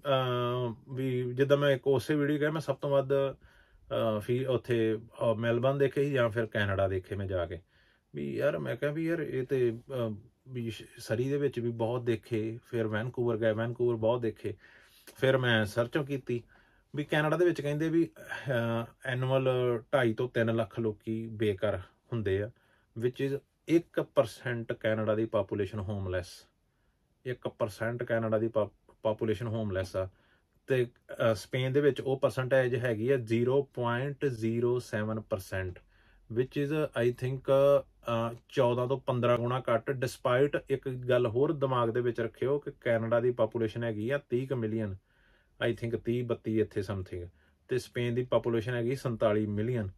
ਵੀ ਜਿੱਦਾਂ ਮੈਂ ਇੱਕ ਉਸੇ ਵੀਡੀਓ ਕਿਹਾ, ਮੈਂ ਸਭ ਤੋਂ ਵੱਧ ਉੱਥੇ ਮੈਲਬਰਨ ਦੇਖੇ ਸੀ ਜਾਂ ਫਿਰ ਕੈਨੇਡਾ ਦੇਖੇ ਮੈਂ ਜਾ ਕੇ। ਵੀ ਯਾਰ ਮੈਂ ਕਿਹਾ ਵੀ ਯਾਰ ਇਹ ਤੇ ਵੀ ਸਰੀ ਦੇ ਵਿੱਚ ਵੀ ਬਹੁਤ ਦੇਖੇ, ਫਿਰ ਵੈਨਕੂਵਰ ਗਏ, ਵੈਨਕੂਵਰ ਬਹੁਤ ਦੇਖੇ। ਫਿਰ ਮੈਂ ਸਰਚੋਂ ਕੀਤੀ ਵੀ ਕੈਨੇਡਾ ਦੇ ਵਿੱਚ ਕਹਿੰਦੇ ਵੀ ਐਨੂਅਲ 2.5 ਤੋਂ 3 ਲੱਖ ਲੋਕੀ ਬੇਘਰ ਹੁੰਦੇ ਆ, ਵਿਚ is 1% Canada the population homeless. 1% Canada the population homeless ਆ। ਤੇ ਸਪੇਨ ਦੇ ਵਿੱਚ ਉਹ ਪਰਸੈਂਟੇਜ ਹੈਗੀ ਆ 0.07%, ਵਿਚ ਇਜ਼ ਆਈ ਥਿੰਕ 14 ਤੋਂ 15 ਗੁਣਾ ਘੱਟ। ਡਿਸਪਾਈਟ ਇੱਕ ਗੱਲ ਹੋਰ ਦਿਮਾਗ ਦੇ ਵਿੱਚ ਰੱਖਿਓ ਕਿ ਕੈਨੇਡਾ ਦੀ ਪਾਪੂਲੇਸ਼ਨ ਹੈਗੀ ਆ 30 ਮਿਲੀਅਨ, ਆਈ ਥਿੰਕ 30-32 ਇੱਥੇ ਸਮਥਿੰਗ, ਤੇ ਸਪੇਨ ਦੀ ਪਾਪੂਲੇਸ਼ਨ ਹੈਗੀ 47 ਮਿਲੀਅਨ।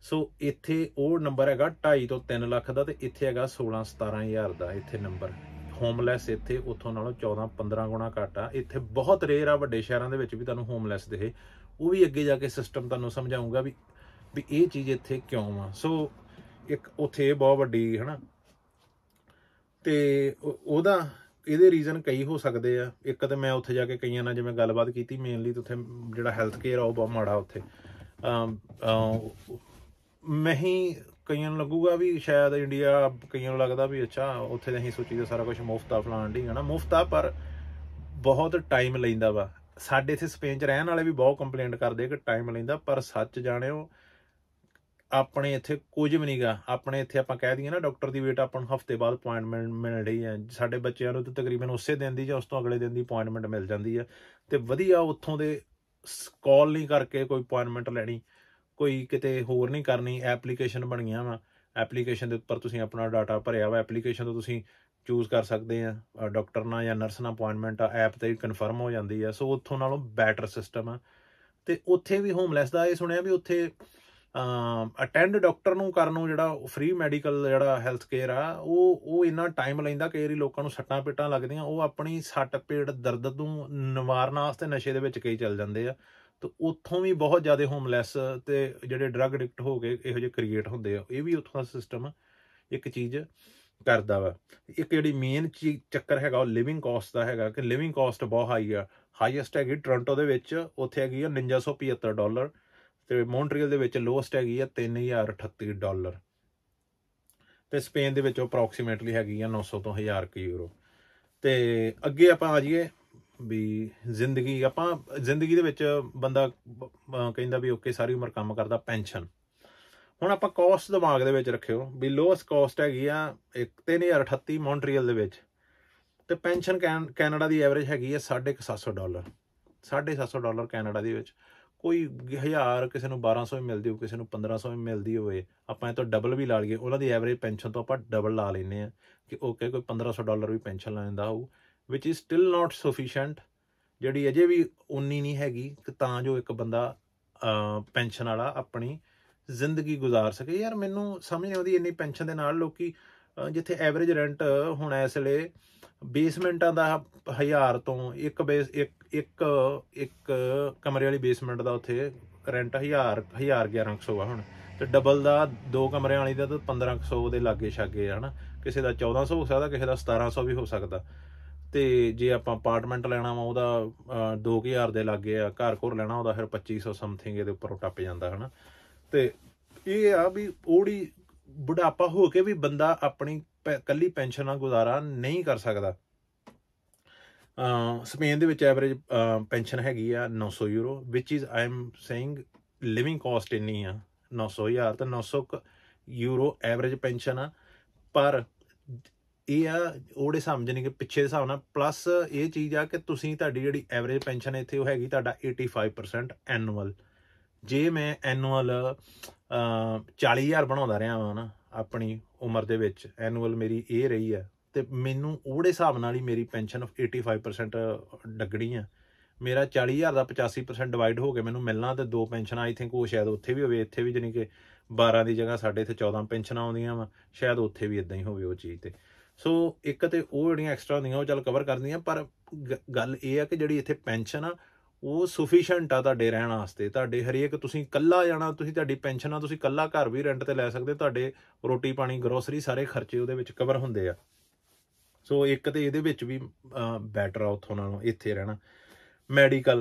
ਸੋ ਇੱਥੇ ਉਹ ਨੰਬਰ ਹੈਗਾ 2.5 ਤੋਂ 3 ਲੱਖ ਦਾ, ਤੇ ਇੱਥੇ ਹੈਗਾ 16-17 ਹਜ਼ਾਰ ਦਾ ਇੱਥੇ ਨੰਬਰ ਹੋਮਲੈਸ। ਇੱਥੇ ਉੱਥੋਂ ਨਾਲੋਂ 14-15 ਗੁਣਾ ਘੱਟ ਆ। ਇੱਥੇ ਬਹੁਤ ਰੇਅਰ ਆ ਵੱਡੇ ਸ਼ਹਿਰਾਂ ਦੇ ਵਿੱਚ ਵੀ ਤੁਹਾਨੂੰ ਹੋਮਲੈਸ ਦਿਖੇ। ਉਹ ਵੀ ਅੱਗੇ ਜਾ ਕੇ ਸਿਸਟਮ ਤੁਹਾਨੂੰ ਸਮਝਾਊਂਗਾ ਵੀ ਇਹ ਚੀਜ਼ ਇੱਥੇ ਕਿਉਂ ਆ। ਸੋ ਇੱਕ ਉੱਥੇ ਬਹੁਤ ਵੱਡੀ ਹਨਾ, ਤੇ ਉਹਦਾ ਇਹਦੇ ਰੀਜ਼ਨ ਕਈ ਹੋ ਸਕਦੇ ਆ। ਇੱਕ ਤਾਂ ਮੈਂ ਉੱਥੇ ਜਾ ਕੇ ਕਈਆਂ ਨਾਲ ਜਿਵੇਂ ਗੱਲਬਾਤ ਕੀਤੀ, ਮੇਨਲੀ ਤਾਂ ਉੱਥੇ ਜਿਹੜਾ ਹੈਲਥ ਕੇਅਰ ਆ ਉਹ ਬਹੁਤ ਮਾੜਾ ਉੱਥੇ। ਮੈਂ ਹੀ ਕਈਆਂ ਨੂੰ ਲੱਗੂਗਾ ਵੀ ਸ਼ਾਇਦ ਇੰਡੀਆ, ਕਈਆਂ ਨੂੰ ਲੱਗਦਾ ਵੀ ਅੱਛਾ ਉੱਥੇ ਤਾਂ ਅਸੀਂ ਸੋਚੀਦਾ ਸਾਰਾ ਕੁਛ ਮੁਫਤ ਆ ਫਲਾਣ ਢੀਂਗ ਨਾ, ਮੁਫਤ ਆ ਪਰ ਬਹੁਤ ਟਾਈਮ ਲੈਂਦਾ ਵਾ। ਸਾਡੇ ਇੱਥੇ ਸਪੇਨ 'ਚ ਰਹਿਣ ਵਾਲੇ ਵੀ ਬਹੁਤ ਕੰਪਲੇਂਟ ਕਰਦੇ ਕਿ ਟਾਈਮ ਲੈਂਦਾ, ਪਰ ਸੱਚ ਜਾਣਿਓ ਆਪਣੇ ਇੱਥੇ ਕੁਝ ਵੀ ਨਹੀਂ ਗਾ। ਆਪਣੇ ਇੱਥੇ ਆਪਾਂ ਕਹਿ ਦਈਏ ਨਾ ਡਾਕਟਰ ਦੀ ਵੇਟ ਆਪਾਂ ਨੂੰ ਹਫ਼ਤੇ ਬਾਅਦ ਅਪੁਆਇੰਟਮੈਂਟ ਮਿਲ ਰਹੀ ਹੈ। ਸਾਡੇ ਬੱਚਿਆਂ ਨੂੰ ਤਾਂ ਤਕਰੀਬਨ ਉਸੇ ਦਿਨ ਦੀ ਜਾਂ ਉਸ ਤੋਂ ਅਗਲੇ ਦਿਨ ਦੀ ਅਪੁਆਇੰਟਮੈਂਟ ਮਿਲ ਜਾਂਦੀ ਹੈ। ਤੇ ਵਧੀਆ ਉੱਥੋਂ ਦੇ ਕਾਲ ਨਹੀਂ ਕਰਕੇ ਕੋਈ ਅਪੁਆਇੰਟਮੈਂਟ ਲੈਣੀ, ਕੋਈ ਕਿਤੇ ਹੋਰ ਨਹੀਂ ਕਰਨੀ। ਐਪਲੀਕੇਸ਼ਨ ਬਣੀਆਂ ਵਾ, ਐਪਲੀਕੇਸ਼ਨ ਦੇ ਉੱਪਰ ਤੁਸੀਂ ਆਪਣਾ ਡਾਟਾ ਭਰਿਆ ਵਾ, ਐਪਲੀਕੇਸ਼ਨ ਤੋਂ ਤੁਸੀਂ ਚੂਜ਼ ਕਰ ਸਕਦੇ ਆ ਡਾਕਟਰ ਨਾਲ ਜਾਂ ਨਰਸ ਨਾਲ ਅਪੁਆਇੰਟਮੈਂਟ ਆ, ਐਪ 'ਤੇ ਕਨਫਰਮ ਹੋ ਜਾਂਦੀ ਆ। ਸੋ ਉੱਥੋਂ ਨਾਲੋਂ ਬੈਟਰ ਸਿਸਟਮ ਆ। ਤੇ ਉੱਥੇ ਵੀ ਹੋਮਲੈਸ ਦਾ ਇਹ ਸੁਣਿਆ ਵੀ ਉੱਥੇ ਅਟੈਂਡ ਡਾਕਟਰ ਨੂੰ ਕਰਨ ਨੂੰ ਜਿਹੜਾ ਫ੍ਰੀ ਮੈਡੀਕਲ ਜਿਹੜਾ ਹੈਲਥ ਕੇਅਰ ਆ ਉਹ ਇੰਨਾ ਟਾਈਮ ਲੈਂਦਾ। ਕਈ ਵਾਰੀ ਲੋਕਾਂ ਨੂੰ ਸੱਟਾਂ ਪੇਟਾਂ ਲੱਗਦੀਆਂ, ਉਹ ਆਪਣੀ ਸੱਟ ਪੇਟ ਦਰਦ ਨੂੰ ਨਿਵਾਰਨ ਵਾਸਤੇ ਨਸ਼ੇ ਦੇ ਵਿੱਚ ਕਈ ਚੱਲ ਜਾਂਦੇ ਆ। ਤੇ ਉੱਥੋਂ ਵੀ ਬਹੁਤ ਜ਼ਿਆਦਾ ਹੋਮਲੈਸ ਤੇ ਜਿਹੜੇ ਡਰੱਗ ਐਡਿਕਟ ਹੋ ਕੇ ਇਹੋ ਜਿਹੇ ਕ੍ਰੀਏਟ ਹੁੰਦੇ ਆ। ਇਹ ਵੀ ਉੱਥੋਂ ਦਾ ਸਿਸਟਮ ਇੱਕ ਚੀਜ਼ ਕਰਦਾ ਵਾ। ਇੱਕ ਜਿਹੜੀ ਮੇਨ ਚੀਜ਼ ਚੱਕਰ ਹੈਗਾ ਉਹ ਲਿਵਿੰਗ ਕਾਸਟ ਦਾ ਹੈਗਾ ਕਿ ਲਿਵਿੰਗ ਕਾਸਟ ਬਹੁਤ ਹਾਈ ਆ। ਹਾਈਐਸਟ ਹੈਗੀ ਟੋਰਾਂਟੋ ਦੇ ਵਿੱਚ, ਉੱਥੇ ਹੈਗੀ ਆ $4975, ਤੇ ਮੌਂਟਰੀਅਲ ਦੇ ਵਿੱਚ ਲੋਐਸਟ ਹੈਗੀ ਆ $3038, ਤੇ ਸਪੇਨ ਦੇ ਵਿੱਚ ਅਪਰੋਕਸੀਮੇਟਲੀ ਹੈਗੀ ਆ 900 ਤੋਂ 1000 ਯੂਰੋ। ਤੇ ਅੱਗੇ ਆਪਾਂ ਆ ਜਾਈਏ ਵੀ ਜ਼ਿੰਦਗੀ, ਆਪਾਂ ਜ਼ਿੰਦਗੀ ਦੇ ਵਿੱਚ ਬੰਦਾ ਕਹਿੰਦਾ ਵੀ ਓਕੇ ਸਾਰੀ ਉਮਰ ਕੰਮ ਕਰਦਾ। ਪੈਨਸ਼ਨ ਹੁਣ ਆਪਾਂ ਕਾਸਟ ਦਿਮਾਗ ਦੇ ਵਿੱਚ ਰੱਖਿਓ ਵੀ ਲੋਐਸਟ ਕਾਸਟ ਹੈਗੀ ਆ 3038 ਮੌਂਟਰੀਅਲ ਦੇ ਵਿੱਚ, ਤੇ ਪੈਨਸ਼ਨ ਕੈਨੇਡਾ ਦੀ ਐਵਰੇਜ ਹੈਗੀ ਆ $750, $750 ਕੈਨੇਡਾ ਦੇ ਵਿੱਚ। ਕੋਈ 1000 ਕਿਸੇ ਨੂੰ 1200 ਵੀ ਮਿਲਦੀ ਹੋਊ, ਕਿਸੇ ਨੂੰ 1500 ਵੀ ਮਿਲਦੀ ਹੋਵੇ, ਆਪਾਂ ਇਹ ਤੋਂ ਡਬਲ ਵੀ ਲਾ ਲਈਏ, ਉਹਨਾਂ ਦੀ ਐਵਰੇਜ ਪੈਨਸ਼ਨ ਤੋਂ ਆਪਾਂ ਡਬਲ ਲਾ ਲੈਂਦੇ ਹਾਂ ਕਿ ਓਕੇ ਕੋਈ $1500 ਵੀ ਪੈਨਸ਼ਨ ਲੈਂਦਾ ਹੋਊ, ਵਿਚ ਇਜ਼ ਸਟਿਲ ਨਾਟ ਸਫੀਸ਼ੈਂਟ, ਜਿਹੜੀ ਅਜੇ ਵੀ ਉਨੀ ਨਹੀਂ ਹੈਗੀ ਕਿ ਤਾਂ ਜੋ ਇੱਕ ਬੰਦਾ ਪੈਨਸ਼ਨ ਵਾਲਾ ਆਪਣੀ ਜ਼ਿੰਦਗੀ ਗੁਜ਼ਾਰ ਸਕੇ। ਯਾਰ ਮੈਨੂੰ ਸਮਝ ਨਹੀਂ ਆਉਂਦੀ, ਇੰਨੀ ਪੈਨਸ਼ਨ ਦੇ ਨਾਲ ਲੋਕੀ ਜਿੱਥੇ ਐਵਰੇਜ ਰੈਂਟ ਹੁਣ ਇਸ ਵੇਲੇ ਬੇਸਮੈਂਟਾਂ ਦਾ 1000 ਤੋਂ ਇੱਕ ਕਮਰੇ ਵਾਲੀ ਬੇਸਮੈਂਟ ਦਾ ਉੱਥੇ ਰੈਂਟ 1100 ਆ ਹੁਣ, ਤੇ ਡਬਲ ਦਾ 2 ਕਮਰਿਆਂ ਵਾਲੀ ਦਾ ਤਾਂ 1500 ਦੇ ਲਾਗੇ ਛਾਗੇ ਹੈ ਨਾ, ਕਿਸੇ ਦਾ 1400 ਹੋ ਸਕਦਾ, ਕਿਸੇ ਦਾ 1700 ਵੀ ਹੋ ਸਕਦਾ। ਤੇ ਜੇ ਆਪਾਂ ਅਪਾਰਟਮੈਂਟ ਲੈਣਾ ਵਾ ਉਹਦਾ 2000 ਦੇ ਲਾਗੇ ਆ, ਘਰ ਘਰ ਲੈਣਾ ਉਹਦਾ ਫਿਰ 2500 ਸਮਥਿੰਗ ਇਹਦੇ ਉੱਪਰੋਂ ਟੱਪ ਜਾਂਦਾ ਹੈ ਨਾ। ਤੇ ਇਹ ਆ ਵੀ ਉਹੜੀ ਬੁਢਾਪਾ ਹੋ ਕੇ ਵੀ ਬੰਦਾ ਆਪਣੀ ਕੱਲੀ ਪੈਨਸ਼ਨ ਨਾਲ ਗੁਜ਼ਾਰਾ ਨਹੀਂ ਕਰ ਸਕਦਾ। ਸਪੇਨ ਦੇ ਵਿੱਚ ਐਵਰੇਜ ਪੈਨਸ਼ਨ ਹੈਗੀ ਆ 900 ਯੂਰੋ, ਵਿਚ is I am saying living cost ਇੰਨੀ ਆ 900,000 ਤੇ 900 ਯੂਰੋ ਐਵਰੇਜ ਪੈਨਸ਼ਨ ਆ। ਪਰ ਇਹ ਆ ਉਹਦੇ ਹਿਸਾਬ ਜਾਨੀ ਕਿ ਪਿੱਛੇ ਦੇ ਹਿਸਾਬ ਨਾਲ, ਪਲੱਸ ਇਹ ਚੀਜ਼ ਆ ਕਿ ਤੁਸੀਂ ਤੁਹਾਡੀ ਜਿਹੜੀ ਐਵਰੇਜ ਪੈਨਸ਼ਨ ਇੱਥੇ ਉਹ ਹੈਗੀ ਤੁਹਾਡਾ 85% ਐਨੂਅਲ। ਜੇ ਮੈਂ ਐਨੂਅਲ 40,000 ਬਣਾਉਂਦਾ ਰਿਹਾ ਵਾਂ ਨਾ ਆਪਣੀ ਉਮਰ ਦੇ ਵਿੱਚ, ਐਨੂਅਲ ਮੇਰੀ ਇਹ ਰਹੀ ਆ, ਤੇ ਮੈਨੂੰ ਉਹਦੇ ਹਿਸਾਬ ਨਾਲ ਹੀ ਮੇਰੀ ਪੈਨਸ਼ਨ 85% ਡੱਗਣੀ ਆ। ਮੇਰਾ 40,000 ਦਾ 85% ਡਿਵਾਈਡ ਹੋ ਕੇ ਮੈਨੂੰ ਮਿਲਣਾ, ਤੇ 2 ਪੈਨਸ਼ਨਾਂ ਆਈ ਥਿੰਕ ਉਹ ਸ਼ਾਇਦ ਉੱਥੇ ਵੀ ਹੋਵੇ, ਇੱਥੇ ਵੀ ਜਾਨੀ ਕਿ 12 ਦੀ ਜਗ੍ਹਾ ਸਾਡੇ ਇੱਥੇ 14 ਪੈਨਸ਼ਨਾਂ ਆਉਂਦੀਆਂ ਵਾ, ਸ਼ਾਇਦ ਉੱਥੇ ਵੀ ਇੱਦਾਂ ਹੀ ਹੋਵੇ ਉਹ ਚੀਜ਼। ਤੇ ਸੋ ਇੱਕ ਤੇ ਉਹ ਜਿਹੜੀਆਂ ਐਕਸਟਰਾ ਹੁੰਦੀਆਂ ਉਹ ਚੱਲ ਕਵਰ ਕਰਦੀਆਂ, ਪਰ ਗੱਲ ਇਹ ਆ ਕਿ ਜਿਹੜੀ ਇੱਥੇ ਪੈਨਸ਼ਨ ਆ ਉਹ ਸਫੀਸ਼ੈਂਟ ਆ ਤੁਹਾਡੇ ਰਹਿਣ ਵਾਸਤੇ। ਤੁਹਾਡੇ ਹਰੇਕ ਤੁਸੀਂ ਇਕੱਲਾ ਜਾਣਾ, ਤੁਸੀਂ ਤੁਹਾਡੀ ਪੈਨਸ਼ਨ ਆ, ਤੁਸੀਂ ਇਕੱਲਾ ਘਰ ਵੀ ਰੈਂਟ ਤੇ ਲੈ ਸਕਦੇ, ਤੁਹਾਡੇ ਰੋਟੀ ਪਾਣੀ ਗਰੋਸਰੀ ਸਾਰੇ ਖਰਚੇ ਉਹਦੇ ਵਿੱਚ ਕਵਰ ਹੁੰਦੇ ਆ। ਸੋ ਇੱਕ ਤੇ ਇਹਦੇ ਵਿੱਚ ਵੀ ਬੈਟਰ ਆ ਉੱਥੋਂ ਨਾਲੋਂ ਇੱਥੇ ਰਹਿਣਾ।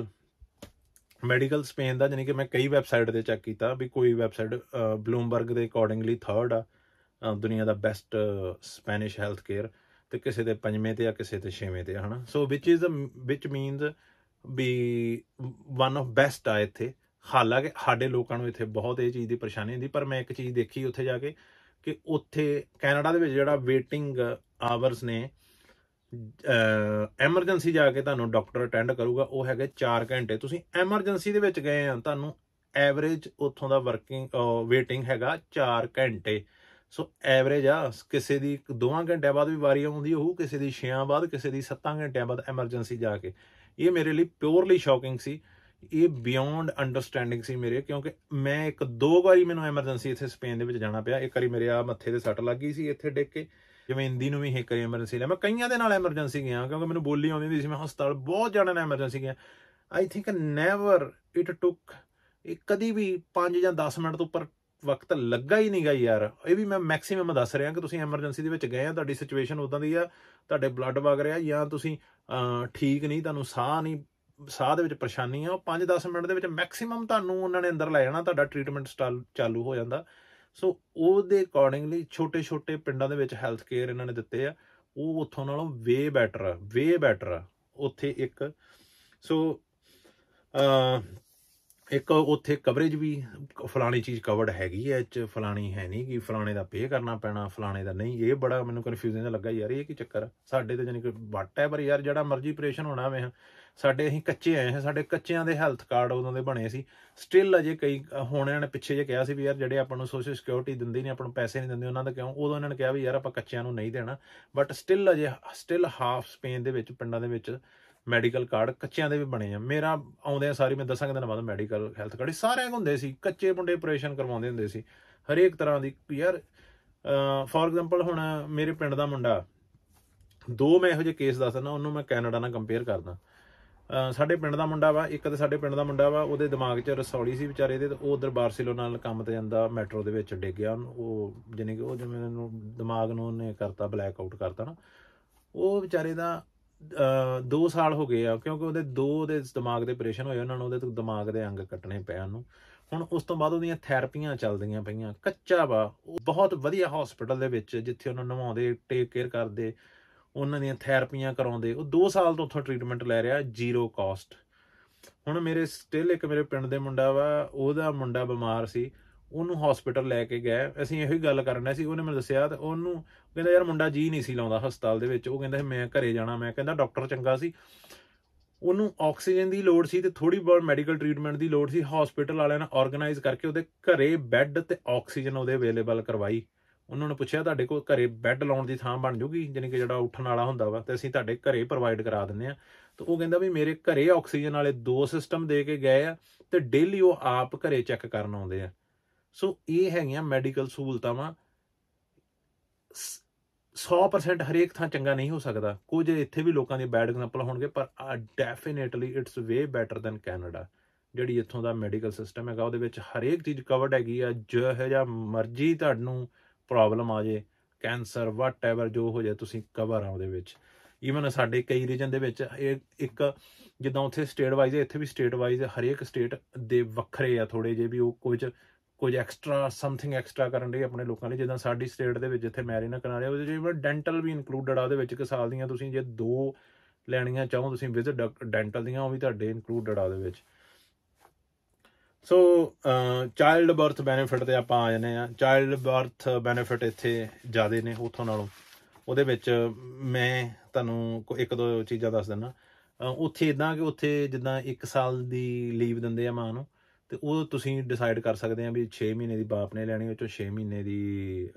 ਮੈਡੀਕਲ ਸਪੇਨ ਦਾ ਜਾਨੀ ਕਿ ਮੈਂ ਕਈ ਵੈਬਸਾਈਟ 'ਤੇ ਚੈੱਕ ਕੀਤਾ ਵੀ ਕੋਈ ਵੈਬਸਾਈਟ ਬਲੂਮਬਰਗ ਦੇ ਅਕੋਰਡਿੰਗਲੀ 3rd ਆ ਦੁਨੀਆ ਦਾ ਬੈਸਟ ਸਪੈਨਿਸ਼ ਹੈਲਥ ਕੇਅਰ, ਤੇ ਕਿਸੇ ਦੇ 5ਵੇਂ ਤੇ ਆ, ਕਿਸੇ ਤੇ 6ਵੇਂ ਤੇ ਆ ਹੈ ਨਾ। ਸੋ ਵਿਚ ਮੀਨਸ ਵੀ ਵਨ ਆਫ ਬੈਸਟ ਆ ਇੱਥੇ। ਹਾਲਾਂਕਿ ਸਾਡੇ ਲੋਕਾਂ ਨੂੰ ਇੱਥੇ ਬਹੁਤ ਇਹ ਚੀਜ਼ ਦੀ ਪਰੇਸ਼ਾਨੀ ਹੁੰਦੀ, ਪਰ ਮੈਂ ਇੱਕ ਚੀਜ਼ ਦੇਖੀ ਉੱਥੇ ਜਾ ਕੇ ਕਿ ਉੱਥੇ ਕੈਨੇਡਾ ਦੇ ਵਿੱਚ ਜਿਹੜਾ ਵੇਟਿੰਗ ਆਵਰਸ ਨੇ, ਐਮਰਜੈਂਸੀ ਜਾ ਕੇ ਤੁਹਾਨੂੰ ਡਾਕਟਰ ਅਟੈਂਡ ਕਰੂਗਾ ਉਹ ਹੈਗੇ 4 ਘੰਟੇ। ਤੁਸੀਂ ਐਮਰਜੈਂਸੀ ਦੇ ਵਿੱਚ ਗਏ ਆ, ਤੁਹਾਨੂੰ ਐਵਰੇਜ ਉੱਥੋਂ ਦਾ ਵੇਟਿੰਗ ਹੈਗਾ 4 ਘੰਟੇ। ਸੋ ਐਵਰੇਜ ਆ, ਕਿਸੇ ਦੀ 2 ਘੰਟਿਆਂ ਬਾਅਦ ਵੀ ਵਾਰੀ ਆਉਂਦੀ ਹੋਊ, ਕਿਸੇ ਦੀ 6 ਬਾਅਦ, ਕਿਸੇ ਦੀ 7 ਘੰਟਿਆਂ ਬਾਅਦ ਐਮਰਜੈਂਸੀ ਜਾ ਕੇ। ਇਹ ਮੇਰੇ ਲਈ ਪਿਓਰਲੀ ਸ਼ੌਕਿੰਗ ਸੀ, ਇਹ ਬਿਯੋਂਡ ਅੰਡਰਸਟੈਂਡਿੰਗ ਸੀ ਮੇਰੇ, ਕਿਉਂਕਿ ਮੈਂ 1-2 ਵਾਰੀ ਮੈਨੂੰ ਐਮਰਜੈਂਸੀ ਇੱਥੇ ਸਪੇਨ ਦੇ ਵਿੱਚ ਜਾਣਾ ਪਿਆ। ਇੱਕ ਵਾਰੀ ਮੇਰੇ ਆ ਮੱਥੇ ਤੇ ਸੱਟ ਲੱਗ ਗਈ ਸੀ ਇੱਥੇ ਡਿੱਗ ਕੇ, ਜਿਵੇਂ ਇੰਦੀ ਨੂੰ ਵੀ ਇੱਕ ਵਾਰੀ ਐਮਰਜੈਂਸੀ ਲਿਆ। ਮੈਂ ਕਈਆਂ ਦੇ ਨਾਲ ਐਮਰਜੈਂਸੀ ਗਿਆ ਕਿਉਂਕਿ ਮੈਨੂੰ ਬੋਲੀ ਆਉਂਦੀ ਹੁੰਦੀ ਸੀ, ਮੈਂ ਹਸਪਤਾਲ ਬਹੁਤ ਜਾਣਾ ਨਾਲ ਐਮਰਜੈਂਸੀ ਗਿਆ। ਆਈ ਥਿੰਕ ਨੈਵਰ ਇਟ ਟੁੱਕ, ਇਹ ਕਦੀ ਵੀ 5 ਜਾਂ 10 ਮਿੰਟ ਤੋਂ ਉੱਪਰ ਵਕਤ ਲੱਗਾ ਹੀ ਨਹੀਂ ਗਾ ਯਾਰ। ਇਹ ਵੀ ਮੈਂ ਮੈਕਸੀਮਮ ਦੱਸ ਰਿਹਾ ਕਿ ਤੁਸੀਂ ਐਮਰਜੈਂਸੀ ਦੇ ਵਿੱਚ ਗਏ ਆ, ਤੁਹਾਡੀ ਸਿਚੁਏਸ਼ਨ ਉੱਦਾਂ ਦੀ ਆ, ਤੁਹਾਡੇ ਬਲੱਡ ਵਗ ਰਿਹਾ ਜਾਂ ਤੁਸੀਂ ਠੀਕ ਨਹੀਂ, ਤੁਹਾਨੂੰ ਸਾਹ ਦੇ ਵਿੱਚ ਪਰੇਸ਼ਾਨੀ ਆ, ਉਹ 5-10 ਮਿੰਟ ਦੇ ਵਿੱਚ ਮੈਕਸੀਮਮ ਤੁਹਾਨੂੰ ਉਹਨਾਂ ਨੇ ਅੰਦਰ ਲੈ ਜਾਣਾ, ਤੁਹਾਡਾ ਟ੍ਰੀਟਮੈਂਟ ਚਾਲੂ ਹੋ ਜਾਂਦਾ। ਸੋ ਉਹਦੇ ਅਕੋਰਡਿੰਗਲੀ ਛੋਟੇ ਪਿੰਡਾਂ ਦੇ ਵਿੱਚ ਹੈਲਥ ਕੇਅਰ ਇਹਨਾਂ ਨੇ ਦਿੱਤੇ ਆ, ਉਹ ਉੱਥੋਂ ਨਾਲੋਂ ਵੇ ਬੈਟਰ ਆ ਉੱਥੇ। ਇੱਕ ਉੱਥੇ ਕਵਰੇਜ ਵੀ ਫਲਾਣੀ ਚੀਜ਼ ਕਵਰਡ ਹੈਗੀ ਹੈ, 'ਚ ਫਲਾਣੀ ਹੈ ਨਹੀਂ ਕਿ ਫਲਾਣੇ ਦਾ ਪੇ ਕਰਨਾ ਪੈਣਾ, ਫਲਾਣੇ ਦਾ ਨਹੀਂ। ਇਹ ਬੜਾ ਮੈਨੂੰ ਕਨਫਿਊਜ਼ਨ ਜਿਹਾ ਲੱਗਾ ਯਾਰ, ਇਹ ਕੀ ਚੱਕਰ। ਸਾਡੇ ਤੇ ਜਾਨੀ ਕਿ ਵੱਟ ਹੈ, ਪਰ ਯਾਰ ਜਿਹੜਾ ਮਰਜ਼ੀ ਆਪਰੇਸ਼ਨ ਹੋਣਾ ਵੇ, ਸਾਡੇ ਅਸੀਂ ਕੱਚੇ ਆਏ ਹਾਂ, ਸਾਡੇ ਕੱਚਿਆਂ ਦੇ ਹੈਲਥ ਕਾਰਡ ਉਦੋਂ ਦੇ ਬਣੇ ਸੀ। ਸਟਿਲ ਅਜੇ ਕਈ ਹੁਣ ਇਹਨਾਂ ਨੇ ਪਿੱਛੇ ਜੇ ਕਿਹਾ ਸੀ ਵੀ ਯਾਰ ਜਿਹੜੇ ਆਪਾਂ ਨੂੰ ਸੋਸ਼ਲ ਸਿਕਿਉਰਿਟੀ ਦਿੰਦੇ ਨਹੀਂ, ਆਪਾਂ ਨੂੰ ਪੈਸੇ ਨਹੀਂ ਦਿੰਦੇ, ਉਹਨਾਂ ਦਾ ਕਿਉਂ। ਉਦੋਂ ਇਹਨਾਂ ਨੇ ਕਿਹਾ ਵੀ ਯਾਰ ਆਪਾਂ ਕੱਚਿਆਂ ਨੂੰ ਨਹੀਂ ਦੇਣਾ, ਬਟ ਸਟਿਲ ਹਾਫ ਸਪੇਨ ਦੇ ਵਿੱਚ ਪਿੰਡਾਂ ਦੇ ਵਿੱਚ ਮੈਡੀਕਲ ਕਾਰਡ ਕੱਚਿਆਂ ਦੇ ਵੀ ਬਣੇ ਆ। ਮੇਰਾ ਆਉਂਦਿਆਂ ਸਾਰੀ ਮੈਂ 10 ਦਿਨਾਂ ਬਾਅਦ ਮੈਡੀਕਲ ਹੈਲਥ ਕਾਰਡ ਸਾਰਿਆਂ ਹੁੰਦੇ ਸੀ। ਕੱਚੇ ਮੁੰਡੇ ਆਪਰੇਸ਼ਨ ਕਰਵਾਉਂਦੇ ਹੁੰਦੇ ਸੀ ਹਰੇਕ ਤਰ੍ਹਾਂ ਦੀ ਯਾਰ। ਫੋਰ ਐਗਜ਼ਾਮਪਲ ਹੁਣ ਮੇਰੇ ਪਿੰਡ ਦਾ ਮੁੰਡਾ, 2 ਮੈਂ ਇਹੋ ਜਿਹੇ ਕੇਸ ਦੱਸ ਦਿੰਦਾ, ਉਹਨੂੰ ਮੈਂ ਕੈਨੇਡਾ ਨਾਲ ਕੰਪੇਅਰ ਕਰਦਾ। ਸਾਡੇ ਪਿੰਡ ਦਾ ਮੁੰਡਾ ਵਾ, ਇੱਕ ਤਾਂ ਸਾਡੇ ਪਿੰਡ ਦਾ ਮੁੰਡਾ ਵਾ, ਉਹਦੇ ਦਿਮਾਗ 'ਚ ਰਸੌਲੀ ਸੀ ਵਿਚਾਰੇ ਦੇ, ਉਹ ਉਧਰ ਬਾਰਸੀਲੋਨਾ ਨਾਲ ਕੰਮ ਤੇ ਜਾਂਦਾ, ਮੈਟਰੋ ਦੇ ਵਿੱਚ ਡਿੱਗ ਗਿਆ। ਉਹ ਜਾਨੀ ਕਿ ਉਹ ਜਿਵੇਂ ਉਹਨੂੰ ਦਿਮਾਗ ਨੂੰ ਉਹਨੇ ਕਰਤਾ, ਬਲੈਕ ਆਊਟ ਕਰਤਾ ਨਾ। ਉਹ ਵਿਚਾਰੇ ਦਾ 2 ਸਾਲ ਹੋ ਗਏ ਆ, ਕਿਉਂਕਿ ਉਹਦੇ 2 ਉਹਦੇ ਦਿਮਾਗ ਦੇ ਆਪਰੇਸ਼ਨ ਹੋਏ, ਉਹਨਾਂ ਨੂੰ ਉਹਦੇ ਤੋਂ ਦਿਮਾਗ ਦੇ ਅੰਗ ਕੱਟਣੇ ਪਏ ਉਹਨੂੰ। ਹੁਣ ਉਸ ਤੋਂ ਬਾਅਦ ਉਹਦੀਆਂ ਥੈਰੇਪੀਆਂ ਚੱਲਦੀਆਂ ਪਈਆਂ। ਕੱਚਾ ਵਾ, ਉਹ ਬਹੁਤ ਵਧੀਆ ਹਸਪੀਟਲ ਦੇ ਵਿੱਚ ਜਿੱਥੇ ਉਹਨੂੰ ਨਵਾਉਂਦੇ, ਟੇਕ ਕੇਅਰ ਕਰਦੇ, ਉਹਨਾਂ ਦੀਆਂ ਥੈਰੇਪੀਆਂ ਕਰਾਉਂਦੇ। ਉਹ 2 ਸਾਲ ਤੋਂ ਉੱਥੋਂ ਟ੍ਰੀਟਮੈਂਟ ਲੈ ਰਿਹਾ, 0 ਕਾਸਟ। ਹੁਣ ਮੇਰੇ ਸਟਿਲ ਇੱਕ ਮੇਰੇ ਪਿੰਡ ਦੇ ਮੁੰਡਾ ਵਾ, ਉਹਦਾ ਮੁੰਡਾ ਬਿਮਾਰ ਸੀ, ਉਹਨੂੰ ਹਸਪੀਟਲ ਲੈ ਕੇ ਗਏ। ਅਸੀਂ ਇਹੋ ਹੀ ਗੱਲ ਕਰਨਾ ਸੀ, ਉਹਨੇ ਮੈਨੂੰ ਦੱਸਿਆ, ਤੇ ਉਹਨੂੰ ਕਹਿੰਦਾ ਯਾਰ ਮੁੰਡਾ ਜੀ ਨਹੀਂ ਸੀ ਲਾਉਂਦਾ ਹਸਪਤਾਲ ਦੇ ਵਿੱਚ। ਉਹ ਕਹਿੰਦਾ ਮੈਂ ਘਰੇ ਜਾਣਾ, ਮੈਂ ਕਹਿੰਦਾ ਡਾਕਟਰ ਚੰਗਾ ਸੀ। ਉਹਨੂੰ ਆਕਸੀਜਨ ਦੀ ਲੋੜ ਸੀ ਤੇ ਥੋੜੀ ਬਹੁਤ ਮੈਡੀਕਲ ਟ੍ਰੀਟਮੈਂਟ ਦੀ ਲੋੜ ਸੀ। ਹਸਪੀਟਲ ਵਾਲਿਆਂ ਨੇ ਆਰਗੇਨਾਈਜ਼ ਕਰਕੇ ਉਹਦੇ ਘਰੇ ਬੈੱਡ ਤੇ ਆਕਸੀਜਨ ਉਹਦੇ ਅਵੇਲੇਬਲ ਕਰਵਾਈ। ਉਹਨਾਂ ਨੇ ਪੁੱਛਿਆ ਤੁਹਾਡੇ ਕੋਲ ਘਰੇ ਬੈੱਡ ਲਾਉਣ ਦੀ ਥਾਂ ਬਣ ਜੂਗੀ, ਜਾਣੀ ਕਿ ਜਿਹੜਾ ਉੱਠਣ ਵਾਲਾ ਹੁੰਦਾ ਵਾ, ਤੇ ਅਸੀਂ ਤੁਹਾਡੇ ਘਰੇ ਪ੍ਰੋਵਾਈਡ ਕਰਾ ਦਿੰਦੇ ਹਾਂ। ਤੇ ਉਹ ਕਹਿੰਦਾ ਵੀ ਮੇਰੇ ਘਰੇ ਆਕਸੀਜਨ ਵਾਲੇ 2 ਸਿਸਟਮ ਦੇ ਕੇ ਗਏ ਆ ਤੇ ਡੇਲੀ ਉਹ ਆਪ ਘਰੇ ਚੈੱਕ ਕਰਨ ਆਉਂਦੇ ਆ। ਸੋ ਇਹ ਹੈਗੀਆਂ ਮੈਡੀਕਲ ਸਹੂਲਤਾਂ ਵਾ। 100% ਹਰੇਕ ਥਾਂ ਚੰਗਾ ਨਹੀਂ ਹੋ ਸਕਦਾ, ਕੁਝ ਇੱਥੇ ਵੀ ਲੋਕਾਂ ਦੇ ਬੈਡ ਐਗਜ਼ਾਮਪਲ ਹੋਣਗੇ, ਪਰ definitely it's way better than Canada. ਜਿਹੜੀ ਇੱਥੋਂ ਦਾ ਮੈਡੀਕਲ ਸਿਸਟਮ ਹੈਗਾ ਉਹਦੇ ਵਿੱਚ ਹਰੇਕ ਚੀਜ਼ ਕਵਰਡ ਹੈਗੀ ਆ। ਜਿਹੋ ਜਿਹਾ ਮਰਜ਼ੀ ਤੁਹਾਨੂੰ ਪ੍ਰੋਬਲਮ ਆ ਜੇ, ਕੈਂਸਰ ਵਟ ਐਵਰ ਜੋ ਹੋ ਜਾਏ, ਤੁਸੀਂ ਕਵਰ ਆ ਉਹਦੇ ਵਿੱਚ। ਈਵਨ ਸਾਡੇ ਕਈ ਰੀਜਨ ਦੇ ਵਿੱਚ ਇਹ ਇੱਕ ਜਿੱਦਾਂ ਉੱਥੇ ਸਟੇਟ ਵਾਈਜ਼ ਹੈ, ਇੱਥੇ ਵੀ ਸਟੇਟ ਵਾਈਜ਼ ਹਰੇਕ ਸਟੇਟ ਦੇ ਵੱਖਰੇ ਆ ਥੋੜ੍ਹੇ ਜਿਹੇ ਵੀ, ਉਹ ਕੁਝ ਐਕਸਟਰਾ ਸਮਥਿੰਗ ਐਕਸਟਰਾ ਕਰਨ ਲਈ ਆਪਣੇ ਲੋਕਾਂ ਲਈ। ਜਿੱਦਾਂ ਸਾਡੀ ਸਟੇਟ ਦੇ ਵਿੱਚ ਜਿੱਥੇ ਮੈਰੀ ਨਾ ਕਰਾ ਰਿਹਾ, ਉਹਦੇ ਵਿੱਚ ਡੈਂਟਲ ਵੀ ਇਨਕਲੂਡਡ ਆ ਉਹਦੇ ਵਿੱਚ। 1 ਸਾਲ ਦੀਆਂ ਤੁਸੀਂ ਜੇ 2 ਲੈਣੀਆਂ ਚਾਹੋ ਤੁਸੀਂ ਵਿਜ਼ਿਟ ਡੈਂਟਲ ਦੀਆਂ, ਉਹ ਵੀ ਤੁਹਾਡੇ ਇਨਕਲੂਡਡ ਆ ਉਹਦੇ ਵਿੱਚ। ਸੋ ਚਾਈਲਡ ਬਰਥ ਬੈਨੀਫਿਟ ਤੇ ਆਪਾਂ ਆ ਜਾਂਦੇ ਹਾਂ। ਚਾਈਲਡ ਬਰਥ ਬੈਨੀਫਿਟ ਇੱਥੇ ਜ਼ਿਆਦਾ ਨੇ ਉੱਥੋਂ ਨਾਲੋਂ। ਉਹਦੇ ਵਿੱਚ ਮੈਂ ਤੁਹਾਨੂੰ 1-2 ਚੀਜ਼ਾਂ ਦੱਸ ਦਿੰਦਾ। ਉੱਥੇ ਇੱਦਾਂ ਕਿ ਉੱਥੇ ਜਿੱਦਾਂ 1 ਸਾਲ ਦੀ ਲੀਵ ਦਿੰਦੇ ਆ ਮਾਂ ਨੂੰ, ਤੇ ਉਹ ਤੁਸੀਂ ਡਿਸਾਈਡ ਕਰ ਸਕਦੇ ਆ ਵੀ 6 ਮਹੀਨੇ ਦੀ ਬਾਪ ਨੇ ਲੈਣੀ, ਉਹ 'ਚੋਂ 6 ਮਹੀਨੇ ਦੀ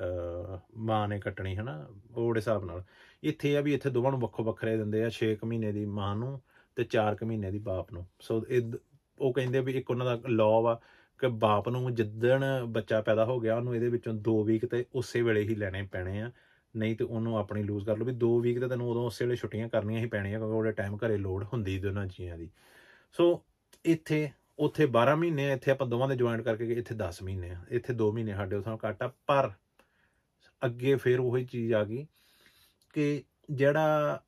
ਮਾਂ ਨੇ ਕੱਟਣੀ, ਹੈ ਨਾ, ਉਹ ਹਿਸਾਬ ਨਾਲ। ਇੱਥੇ ਆ ਵੀ ਇੱਥੇ ਦੋਵਾਂ ਨੂੰ ਵੱਖੋ ਵੱਖਰੇ ਦਿੰਦੇ ਆ, 6 ਮਹੀਨੇ ਦੀ ਮਾਂ ਨੂੰ ਤੇ 4 ਮਹੀਨੇ ਦੀ ਬਾਪ ਨੂੰ। ਸੋ ਉਹ ਕਹਿੰਦੇ ਵੀ ਇੱਕ ਉਹਨਾਂ ਦਾ ਲਾਅ ਵਾ ਕਿ ਬਾਪ ਨੂੰ ਜਿੱਦਣ ਬੱਚਾ ਪੈਦਾ ਹੋ ਗਿਆ ਉਹਨੂੰ ਇਹਦੇ ਵਿੱਚੋਂ 2 ਵੀਕ ਤੇ ਉਸੇ ਵੇਲੇ ਹੀ ਲੈਣੇ ਪੈਣੇ ਆ, ਨਹੀਂ ਤੇ ਉਹਨੂੰ ਆਪਣੀ ਲੂਜ਼ ਕਰ ਲਓ। ਵੀ 2 ਵੀਕ ਤੇ ਤੈਨੂੰ ਉਦੋਂ ਉਸੇ ਵੇਲੇ ਛੁੱਟੀਆਂ ਕਰਨੀਆਂ ਹੀ ਪੈਣੀਆਂ, ਕਿਉਂਕਿ ਉਹਦੇ ਟਾਈਮ ਘਰੇ ਲੋੜ ਹੁੰਦੀ ਦੋਨਾਂ ਜੀਆਂ ਦੀ। ਸੋ ਉੱਥੇ 12 ਮਹੀਨੇ ਆ, ਇੱਥੇ ਆਪਾਂ ਦੋਵਾਂ ਦੇ ਜੁਆਇੰਟ ਕਰਕੇ ਇੱਥੇ 10 ਮਹੀਨੇ ਆ, ਇੱਥੇ 2 ਮਹੀਨੇ ਸਾਡੇ ਉੱਥੋਂ ਘੱਟ ਆ। ਪਰ ਅੱਗੇ ਫਿਰ ਉਹੀ ਚੀਜ਼ ਆ ਗਈ ਕਿ ਜਿਹੜਾ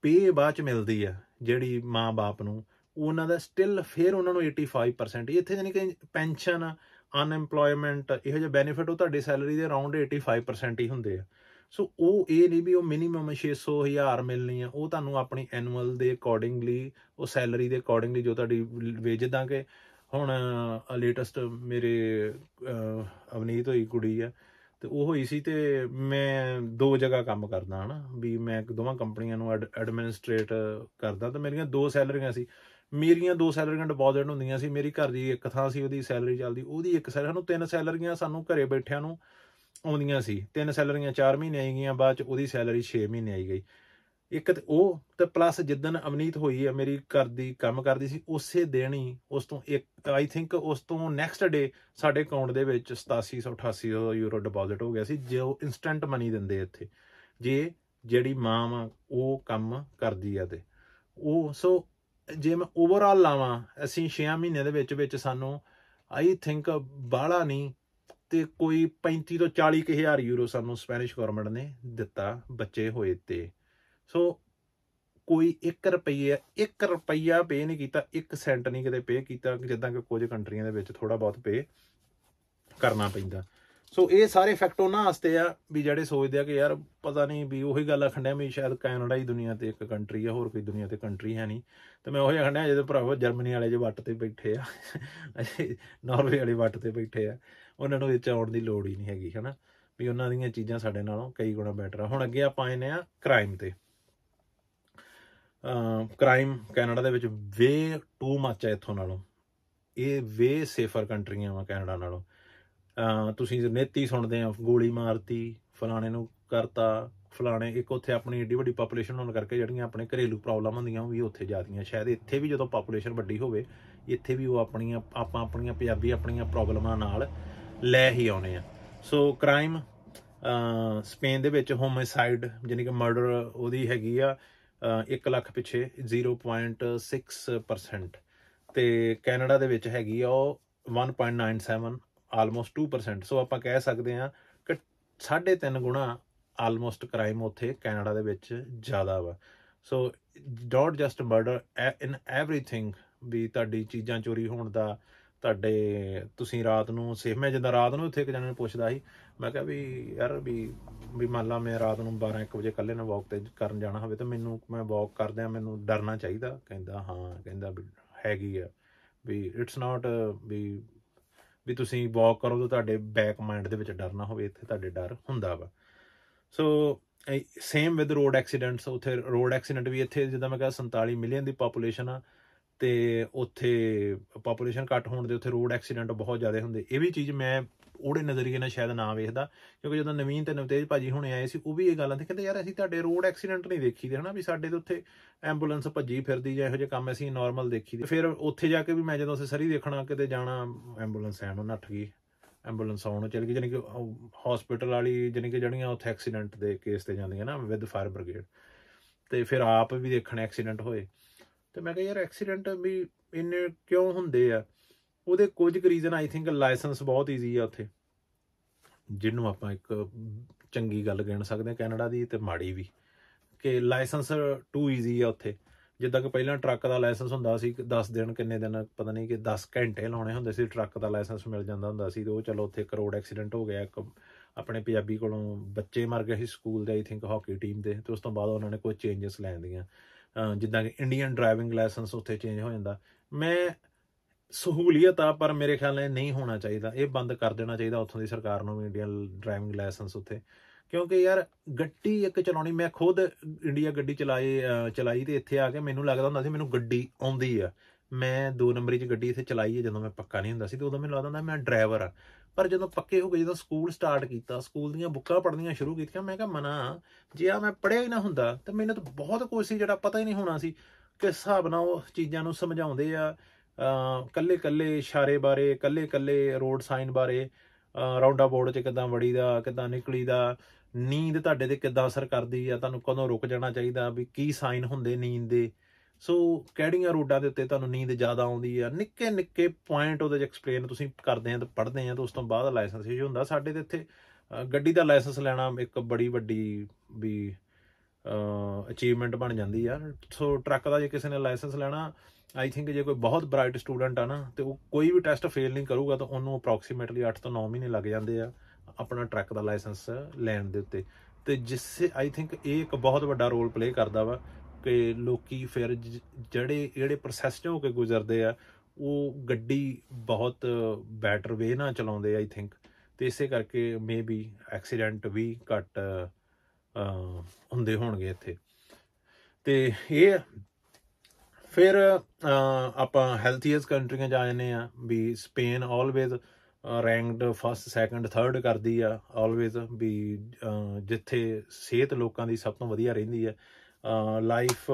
ਪੇ ਬਾਅਦ 'ਚ ਮਿਲਦੀ ਆ ਜਿਹੜੀ ਮਾਂ ਬਾਪ ਨੂੰ, ਉਹਨਾਂ ਦਾ ਸਟਿਲ ਫਿਰ ਉਹਨਾਂ ਨੂੰ 85% ਇੱਥੇ, ਜਾਣੀ ਕਿ ਪੈਨਸ਼ਨ, ਅਨਐਮਪਲੋਇਮੈਂਟ, ਇਹੋ ਜਿਹੇ ਬੈਨੀਫਿਟ ਉਹ ਤੁਹਾਡੀ ਸੈਲਰੀ ਦੇ ਅਰਾਊਂਡ 85% ਹੀ ਹੁੰਦੇ ਆ। ਸੋ ਉਹ ਇਹ ਨਹੀਂ ਵੀ ਉਹ ਮਿਨੀਮਮ 600,000 ਮਿਲਣੀ ਆ, ਉਹ ਤੁਹਾਨੂੰ ਆਪਣੀ ਐਨੂਅਲ ਦੇ ਅਕੋਰਡਿੰਗਲੀ, ਉਹ ਸੈਲਰੀ ਦੇ ਅਕੋਰਡਿੰਗਲੀ ਜੋ ਤੁਹਾਡੀ ਵੇਜ। ਜਿੱਦਾਂ ਕਿ ਹੁਣ ਲੇਟੈਸਟ ਮੇਰੇ ਅਵਨੀਤ ਹੋਈ ਕੁੜੀ ਆ, ਤੇ ਉਹ ਹੋਈ ਸੀ, ਤੇ ਮੈਂ 2 ਜਗ੍ਹਾ ਕੰਮ ਕਰਦਾ, ਹੈ ਨਾ, ਵੀ ਮੈਂ ਦੋਵਾਂ ਕੰਪਨੀਆਂ ਨੂੰ ਐਡਮਿਨਿਸਟ੍ਰੇਟ ਕਰਦਾ, ਤੇ ਮੇਰੀਆਂ 2 ਸੈਲਰੀਆਂ ਸੀ। ਮੇਰੀਆਂ 2 ਸੈਲਰੀਆਂ ਡਿਪੋਜ਼ਿਟ ਹੁੰਦੀਆਂ ਸੀ। ਮੇਰੀ ਘਰ ਦੀ ਇੱਕ ਥਾਂ ਸੀ, ਉਹਦੀ ਸੈਲਰੀ ਚੱਲਦੀ, ਉਹਦੀ ਇੱਕ ਸੈਲਰੀ, ਸਾਨੂੰ 3 ਸੈਲਰੀਆਂ ਸਾਨੂੰ ਘਰੇ ਬੈਠਿਆਂ ਨੂੰ ਆਉਂਦੀਆਂ ਸੀ। 3 ਸੈਲਰੀਆਂ 4 ਮਹੀਨੇ ਆਈ ਗਈਆਂ, ਬਾਅਦ 'ਚ ਉਹਦੀ ਸੈਲਰੀ 6 ਮਹੀਨੇ ਆਈ ਗਈ। ਇੱਕ ਤੇ ਉਹ, ਤੇ ਪਲੱਸ ਜਿੱਦਣ ਅਵਨੀਤ ਹੋਈ ਆ ਮੇਰੀ ਘਰ ਦੀ ਕੰਮ ਕਰਦੀ ਸੀ, ਉਸੇ ਦਿਨ ਹੀ ਉਸ ਤੋਂ ਆਈ ਥਿੰਕ ਉਸ ਤੋਂ ਨੈਕਸਟ ਡੇ ਸਾਡੇ ਅਕਾਊਂਟ ਦੇ ਵਿੱਚ 8700-8800 ਯੂਰੋ ਡਿਪੋਜ਼ਿਟ ਹੋ ਗਿਆ ਸੀ, ਜੋ ਇੰਸਟੈਂਟ ਮਨੀ ਦਿੰਦੇ ਇੱਥੇ ਜੇ ਜਿਹੜੀ ਮਾਂ ਵਾ ਉਹ ਕੰਮ ਕਰਦੀ ਆ। ਤੇ ਉਹ ਸੋ ਜੇ ਮੈਂ ਓਵਰਆਲ ਲਾਵਾਂ, ਅਸੀਂ 6 ਮਹੀਨਿਆਂ ਦੇ ਵਿੱਚ ਸਾਨੂੰ ਆਈ ਥਿੰਕ ਬਾਹਲਾ ਨਹੀਂ ਤੇ ਕੋਈ 35 ਤੋਂ 40 ਹਜ਼ਾਰ ਯੂਰੋ ਸਾਨੂੰ ਸਪੈਨਿਸ਼ ਗੌਰਮੈਂਟ ਨੇ ਦਿੱਤਾ ਬੱਚੇ ਹੋਏ ਤੇ। ਸੋ ਕੋਈ 1 ਰੁਪਈਆ ਪੇ ਨਹੀਂ ਕੀਤਾ, 1 ਸੈਂਟ ਨਹੀਂ ਕਿਤੇ ਪੇ ਕੀਤਾ, ਜਿੱਦਾਂ ਕਿ ਕੁਝ ਕੰਟਰੀਆਂ ਦੇ ਵਿੱਚ ਥੋੜਾ ਬਹੁਤ ਪੇ ਕਰਨਾ ਪੈਂਦਾ। ਸੋ ਇਹ ਸਾਰੇ ਫੈਕਟ ਉਹਨਾਂ ਵਾਸਤੇ ਆ ਵੀ ਜਿਹੜੇ ਸੋਚਦੇ ਆ ਕਿ ਯਾਰ ਪਤਾ ਨਹੀਂ, ਵੀ ਉਹੀ ਗੱਲ ਆਖਣ ਡਿਆ ਵੀ ਸ਼ਾਇਦ ਕੈਨੇਡਾ ਹੀ ਦੁਨੀਆ ਤੇ ਇੱਕ ਕੰਟਰੀ ਆ, ਹੋਰ ਕੋਈ ਦੁਨੀਆ ਤੇ ਕੰਟਰੀ ਹੈ ਨਹੀਂ। ਤੇ ਮੈਂ ਉਹੀ ਆਖਣ ਡਿਆ ਜਦੋਂ ਭਰਾਵਾ ਜਰਮਨੀ ਵਾਲੇ ਜੇ ਵੱਟ ਤੇ ਬੈਠੇ ਆ, ਨਾਰਵੇ ਵਾਲੇ ਵੱਟ ਤੇ ਬੈਠੇ ਆ, ਉਹਨਾਂ ਨੂੰ ਵਿੱਚ ਆਉਣ ਦੀ ਲੋੜ ਹੀ ਨਹੀਂ ਹੈਗੀ, ਹੈ ਨਾ, ਵੀ ਉਹਨਾਂ ਦੀਆਂ ਚੀਜ਼ਾਂ ਸਾਡੇ ਨਾਲੋਂ ਕਈ ਗੁਣਾ ਬੈਟਰ ਆ। ਹੁਣ ਅੱਗੇ ਆਪਾਂ ਆਏ ਆ ਕ੍ਰਾਈਮ ਤੇ। ਕ੍ਰਾਈਮ ਕੈਨੇਡਾ ਦੇ ਵਿੱਚ ਵੇ ਟੂ ਮੱਚ ਹੈ ਇੱਥੋਂ ਨਾਲੋਂ। ਇਹ ਵੇ ਸੇਫਰ ਕੰਟਰੀਆਂ ਵਾ ਕੈਨੇਡਾ ਨਾਲੋਂ। ਤੁਸੀਂ ਨੀਤੀ ਸੁਣਦੇ ਆ, ਗੋਲੀ ਮਾਰਤੀ, ਫਲਾਣੇ ਨੂੰ ਕਰਤਾ, ਫਲਾਣੇ। ਇੱਕ ਉੱਥੇ ਆਪਣੀ ਏਡੀ ਵੱਡੀ ਪਾਪੂਲੇਸ਼ਨ ਹੋਣ ਕਰਕੇ ਜਿਹੜੀਆਂ ਆਪਣੇ ਘਰੇਲੂ ਪ੍ਰੋਬਲਮ ਹੁੰਦੀਆਂ ਉਹ ਵੀ ਉੱਥੇ ਜਾਂਦੀਆਂ। ਸ਼ਾਇਦ ਇੱਥੇ ਵੀ ਜਦੋਂ ਪਾਪੂਲੇਸ਼ਨ ਵੱਡੀ ਹੋਵੇ, ਇੱਥੇ ਵੀ ਉਹ ਆਪਾਂ ਆਪਣੀਆਂ ਪੰਜਾਬੀ ਆਪਣੀਆਂ ਪ੍ਰੋਬਲਮਾਂ ਨਾਲ ਲੈ ਹੀ ਆਉਣੇ ਆ। ਸੋ ਕ੍ਰਾਈਮ ਸਪੇਨ ਦੇ ਵਿੱਚ ਹੋਮਿਸਾਈਡ ਜਾਣੀ ਕਿ ਮਰਡਰ ਉਹਦੀ ਹੈਗੀ ਆ 1 ਲੱਖ ਪਿੱਛੇ 0.6%, ਤੇ ਕੈਨੇਡਾ ਦੇ ਵਿੱਚ ਹੈਗੀ ਆ ਉਹ 1.97, ਆਲਮੋਸਟ 2%। ਸੋ ਆਪਾਂ ਕਹਿ ਸਕਦੇ ਹਾਂ ਕਿ 3.5 ਗੁਣਾ ਆਲਮੋਸਟ ਕ੍ਰਾਈਮ ਉੱਥੇ ਕੈਨੇਡਾ ਦੇ ਵਿੱਚ ਜ਼ਿਆਦਾ ਵਾ। So don't just murder in everything, ਵੀ ਤੁਹਾਡੀ ਚੀਜ਼ਾਂ ਚੋਰੀ ਹੋਣ ਦਾ, ਤੁਹਾਡੇ ਤੁਸੀਂ ਰਾਤ ਨੂੰ ਸੇਫ। ਮੈਂ ਜਿੱਦਾਂ ਰਾਤ ਨੂੰ ਉੱਥੇ ਇੱਕ ਜਣੇ ਨੂੰ ਪੁੱਛਦਾ ਸੀ, ਮੈਂ ਕਿਹਾ ਵੀ ਯਾਰ ਵੀ ਮੰਨ ਲਾ ਮੈਂ ਰਾਤ ਨੂੰ 12-1 ਵਜੇ ਇਕੱਲੇ ਨਾਲ ਵਾਕ ਤੇ ਕਰਨ ਜਾਣਾ ਹੋਵੇ ਤਾਂ ਮੈਂ ਵਾਕ ਕਰਦਿਆਂ ਮੈਨੂੰ ਡਰਨਾ ਚਾਹੀਦਾ? ਕਹਿੰਦਾ ਹਾਂ, ਕਹਿੰਦਾ ਵੀ ਹੈਗੀ ਆ, ਵੀ ਇਟਸ ਨਾਟ ਵੀ ਤੁਸੀਂ ਵਾਕ ਕਰੋ ਤਾਂ ਤੁਹਾਡੇ ਬੈਕ ਮਾਈਂਡ ਦੇ ਵਿੱਚ ਡਰ ਨਾ ਹੋਵੇ, ਇੱਥੇ ਤੁਹਾਡੇ ਡਰ ਹੁੰਦਾ ਵਾ। So same with road accidents. ਉੱਥੇ ਰੋਡ ਐਕਸੀਡੈਂਟ ਵੀ ਇੱਥੇ ਜਿੱਦਾਂ ਮੈਂ ਕਿਹਾ 47 ਮਿਲੀਅਨ ਦੀ ਪਾਪੂਲੇਸ਼ਨ ਆ, ਤੇ ਉੱਥੇ ਪਾਪੂਲੇਸ਼ਨ ਘੱਟ ਹੋਣ ਦੇ ਉੱਥੇ ਰੋਡ ਐਕਸੀਡੈਂਟ ਬਹੁਤ ਜ਼ਿਆਦਾ ਹੁੰਦੇ। ਇਹ ਵੀ ਚੀਜ਼ ਮੈਂ ਉਹਦੇ ਨਜ਼ਰੀਏ ਨਾਲ ਸ਼ਾਇਦ ਨਾ ਵੇਖਦਾ, ਕਿਉਂਕਿ ਜਦੋਂ ਨਵੀਨ ਤੇ ਨਵਤੇਜ ਭਾਜੀ ਹੁਣੇ ਆਏ ਸੀ ਉਹ ਵੀ ਇਹ ਗੱਲ ਆਂਦੇ, ਕਹਿੰਦੇ ਯਾਰ ਅਸੀਂ ਤੁਹਾਡੇ ਰੋਡ ਐਕਸੀਡੈਂਟ ਨਹੀਂ ਦੇਖੀ ਦੇ, ਹਨਾ ਵੀ ਸਾਡੇ ਤੇ ਉੱਥੇ ਐਂਬੂਲੈਂਸ ਭੱਜੀ ਫਿਰਦੀ ਜਾਂ ਇਹੋ ਜਿਹੇ ਕੰਮ ਅਸੀਂ ਨਾਰਮਲ ਦੇਖੀ ਦੇ। ਫਿਰ ਉੱਥੇ ਜਾ ਕੇ ਵੀ ਮੈਂ ਜਦੋਂ ਅਸੀਂ ਸਰੀ ਦੇਖਣਾ ਕਿਤੇ ਜਾਣਾ, ਐਂਬੂਲੈਂਸ ਐਨ ਨੱਠ ਗਈ, ਐਂਬੂਲੈਂਸ ਆਉਣ ਚੱਲ ਗਈ, ਜਾਣੀ ਕਿ ਹਸਪੀਟਲ ਵਾਲੀ ਜਾਣੀ ਕਿ ਜਿਹੜੀਆਂ ਉੱਥੇ ਐਕਸੀਡੈਂਟ ਦੇ ਕੇਸ ਤੇ ਜਾਂਦੀਆਂ ਨਾ ਵਿਦ ਫਾਇਰ ਬ੍ਰਿਗੇਡ, ਤੇ ਫਿਰ ਆਪ ਵੀ ਦੇਖਣੇ ਐਕਸੀਡੈਂਟ ਹੋਏ। ਤੇ ਮੈਂ ਕਿਹਾ ਯਾਰ ਐਕਸੀਡੈਂਟ ਵੀ ਇੰਨੇ ਕਿਉਂ ਹੁੰਦੇ ਆ? ਉਹਦੇ ਕੁਝ ਕੁ ਰੀਜ਼ਨ ਆਈ ਥਿੰਕ ਲਾਇਸੈਂਸ ਬਹੁਤ ਈਜ਼ੀ ਆ ਉੱਥੇ, ਜਿਹਨੂੰ ਆਪਾਂ ਇੱਕ ਚੰਗੀ ਗੱਲ ਗਿਣ ਸਕਦੇ ਹਾਂ ਕੈਨੇਡਾ ਦੀ ਤੇ ਮਾੜੀ ਵੀ, ਕਿ ਲਾਇਸੈਂਸ ਟੂ ਈਜ਼ੀ ਆ ਉੱਥੇ। ਜਿੱਦਾਂ ਕਿ ਪਹਿਲਾਂ ਟਰੱਕ ਦਾ ਲਾਇਸੈਂਸ ਹੁੰਦਾ ਸੀ 10 ਦਿਨ ਕਿੰਨੇ ਦਿਨ ਪਤਾ ਨਹੀਂ, ਕਿ 10 ਘੰਟੇ ਲਾਉਣੇ ਹੁੰਦੇ ਸੀ ਟਰੱਕ ਦਾ ਲਾਇਸੈਂਸ ਮਿਲ ਜਾਂਦਾ ਹੁੰਦਾ ਸੀ। ਤੇ ਉਹ ਚਲੋ ਉੱਥੇ ਇੱਕ ਰੋਡ ਐਕਸੀਡੈਂਟ ਹੋ ਗਿਆ, ਇੱਕ ਆਪਣੇ ਪੰਜਾਬੀ ਕੋਲੋਂ ਬੱਚੇ ਮਰ ਗਏ ਸੀ ਸਕੂਲ ਦੇ ਆਈ ਥਿੰਕ ਹਾਕੀ ਟੀਮ ਦੇ, ਤੇ ਉਸ ਤੋਂ ਬਾਅਦ ਉਹਨਾਂ ਨੇ ਕੋਈ ਚੇਂਜਸ ਲੈਣ ਦੀਆਂ, ਜਿੱਦਾਂ ਕਿ ਇੰਡੀਅਨ ਡਰਾਈਵਿੰਗ ਲਾਇਸੈਂਸ ਉੱਥੇ ਚੇਂਜ ਹੋ ਜਾਂਦਾ। ਮੈਂ ਸਹੂਲੀਅਤ ਆ, ਪਰ ਮੇਰੇ ਖਿਆਲ ਨਾਲ ਨਹੀਂ ਹੋਣਾ ਚਾਹੀਦਾ, ਇਹ ਬੰਦ ਕਰ ਦੇਣਾ ਚਾਹੀਦਾ ਉੱਥੋਂ ਦੀ ਸਰਕਾਰ ਨੂੰ ਵੀ ਇੰਡੀਅਨ ਡਰਾਈਵਿੰਗ ਲਾਇਸੈਂਸ ਉੱਥੇ। ਕਿਉਂਕਿ ਯਾਰ ਗੱਡੀ ਇੱਕ ਚਲਾਉਣੀ, ਮੈਂ ਖੁਦ ਇੰਡੀਆ ਗੱਡੀ ਚਲਾਈ ਤੇ ਇੱਥੇ ਆ ਕੇ ਮੈਨੂੰ ਲੱਗਦਾ ਹੁੰਦਾ ਸੀ ਮੈਨੂੰ ਗੱਡੀ ਆਉਂਦੀ ਆ। ਮੈਂ 2 ਨੰਬਰੀ 'ਚ ਗੱਡੀ ਇੱਥੇ ਚਲਾਈ ਹੈ ਜਦੋਂ ਮੈਂ ਪੱਕਾ ਨਹੀਂ ਹੁੰਦਾ ਸੀ, ਤੇ ਉਦੋਂ ਮੈਨੂੰ ਲੱਗਦਾ ਹੁੰਦਾ ਮੈਂ ਡਰਾਈਵਰ ਆ। ਪਰ ਜਦੋਂ ਪੱਕੇ ਹੋ ਗਏ, ਜਦੋਂ ਸਕੂਲ ਸਟਾਰਟ ਕੀਤਾ, ਸਕੂਲ ਦੀਆਂ ਬੁੱਕਾਂ ਪੜ੍ਹਨੀਆਂ ਸ਼ੁਰੂ ਕੀਤੀਆਂ, ਮੈਂ ਕਿਹਾ ਮਨਾ, ਜੇ ਮੈਂ ਪੜ੍ਹਿਆ ਹੀ ਨਾ ਹੁੰਦਾ ਤਾਂ ਮੈਨੂੰ ਤਾਂ ਬਹੁਤ ਕੁਝ ਸੀ ਜਿਹੜਾ ਪਤਾ ਹੀ ਨਹੀਂ ਹੋਣਾ ਸੀ। ਕਿਸ ਹਿਸਾਬ ਨਾਲ ਉਹ ਚੀਜ਼ਾਂ ਨੂੰ ਸਮਝਾਉਂਦੇ ਆ, ਕੱਲੇ ਕੱਲੇ ਇਸ਼ਾਰੇ ਬਾਰੇ, ਕੱਲੇ ਕੱਲੇ ਰੋਡ ਸਾਈਨ ਬਾਰੇ, ਰਾਉਂਡਾ ਬੋਰਡ 'ਚ ਕਿੱਦਾਂ ਵੜੀ ਦਾ, ਕਿੱਦਾਂ ਨਿਕਲੀ ਦਾ, ਨੀਂਦ ਤੁਹਾਡੇ ਤੇ ਕਿੱਦਾਂ ਅਸਰ ਕਰਦੀ ਆ, ਤੁਹਾਨੂੰ ਕਦੋਂ ਰੁਕ ਜਾਣਾ ਚਾਹੀਦਾ, ਵੀ ਕੀ ਸਾਈਨ ਹੁੰਦੇ ਨੀਂਦ ਦੇ। ਸੋ ਕਿਹੜੀਆਂ ਰੋਡਾਂ ਦੇ ਉੱਤੇ ਤੁਹਾਨੂੰ ਨੀਂਦ ਜ਼ਿਆਦਾ ਆਉਂਦੀ ਆ, ਨਿੱਕੇ ਨਿੱਕੇ ਪੁਆਇੰਟ ਉਹਦੇ 'ਚ ਐਕਸਪਲੇਨ ਤੁਸੀਂ ਕਰਦੇ ਆ ਤੇ ਪੜ੍ਹਦੇ ਆ, ਤੇ ਉਸ ਤੋਂ ਬਾਅਦ ਲਾਇਸੈਂਸ ਇਸ਼ੂ ਹੁੰਦਾ। ਸਾਡੇ ਤੇ ਇੱਥੇ ਗੱਡੀ ਦਾ ਲਾਇਸੈਂਸ ਲੈਣਾ ਇੱਕ ਬੜੀ ਵੱਡੀ ਵੀ ਅਚੀਵਮੈਂਟ ਬਣ ਜਾਂਦੀ ਆ। ਸੋ ਟਰੱਕ ਦਾ ਜੇ ਕਿਸੇ ਨੇ ਲਾਇਸੈਂਸ ਲੈਣਾ, ਆਈ ਥਿੰਕ ਜੇ ਕੋਈ ਬਹੁਤ ਬਰਾਈਟ ਸਟੂਡੈਂਟ ਆ ਨਾ, ਤੇ ਉਹ ਕੋਈ ਵੀ ਟੈਸਟ ਫੇਲ ਨਹੀਂ ਕਰੂਗਾ ਤਾਂ ਉਹਨੂੰ ਅਪਰੋਕਸੀਮੇਟਲੀ 8 ਤੋਂ 9 ਮਹੀਨੇ ਲੱਗ ਜਾਂਦੇ ਆ ਆਪਣਾ ਟਰੱਕ ਦਾ ਲਾਇਸੈਂਸ ਲੈਣ ਦੇ ਉੱਤੇ। ਤੇ ਜਿਸ ਆਈ ਥਿੰਕ ਇਹ ਇੱਕ ਬਹੁਤ ਵੱਡਾ ਰੋਲ ਪਲੇ ਕਰਦਾ ਵਾ ਕਿ ਲੋਕੀ ਫਿਰ ਜਿਹੜੇ ਪ੍ਰੋਸੈਸ 'ਚੋਂ ਹੋ ਕੇ ਗੁਜ਼ਰਦੇ ਆ, ਉਹ ਗੱਡੀ ਬਹੁਤ ਬੈਟਰ ਵੇ ਨਾਲ ਚਲਾਉਂਦੇ ਆਈ ਥਿੰਕ, ਤੇ ਇਸੇ ਕਰਕੇ ਮੇ ਬੀ ਐਕਸੀਡੈਂਟ ਵੀ ਘੱਟ ਹੁੰਦੇ ਹੋਣਗੇ ਇੱਥੇ। ਤੇ ਇਹ ਫਿਰ ਆਪਾਂ ਹੈਲਥੀਐਸਟ ਕੰਟਰੀਆਂ 'ਚ ਆ ਜਾਂਦੇ ਆ ਵੀ Spain always ਰੈਂਕਡ 1st 2nd 3rd ਕਰਦੀ ਆ ਆਲਵੇਜ਼, ਵੀ ਜਿੱਥੇ ਸਿਹਤ ਲੋਕਾਂ ਦੀ ਸਭ ਤੋਂ ਵਧੀਆ ਰਹਿੰਦੀ ਆ। ਲਾਈਫ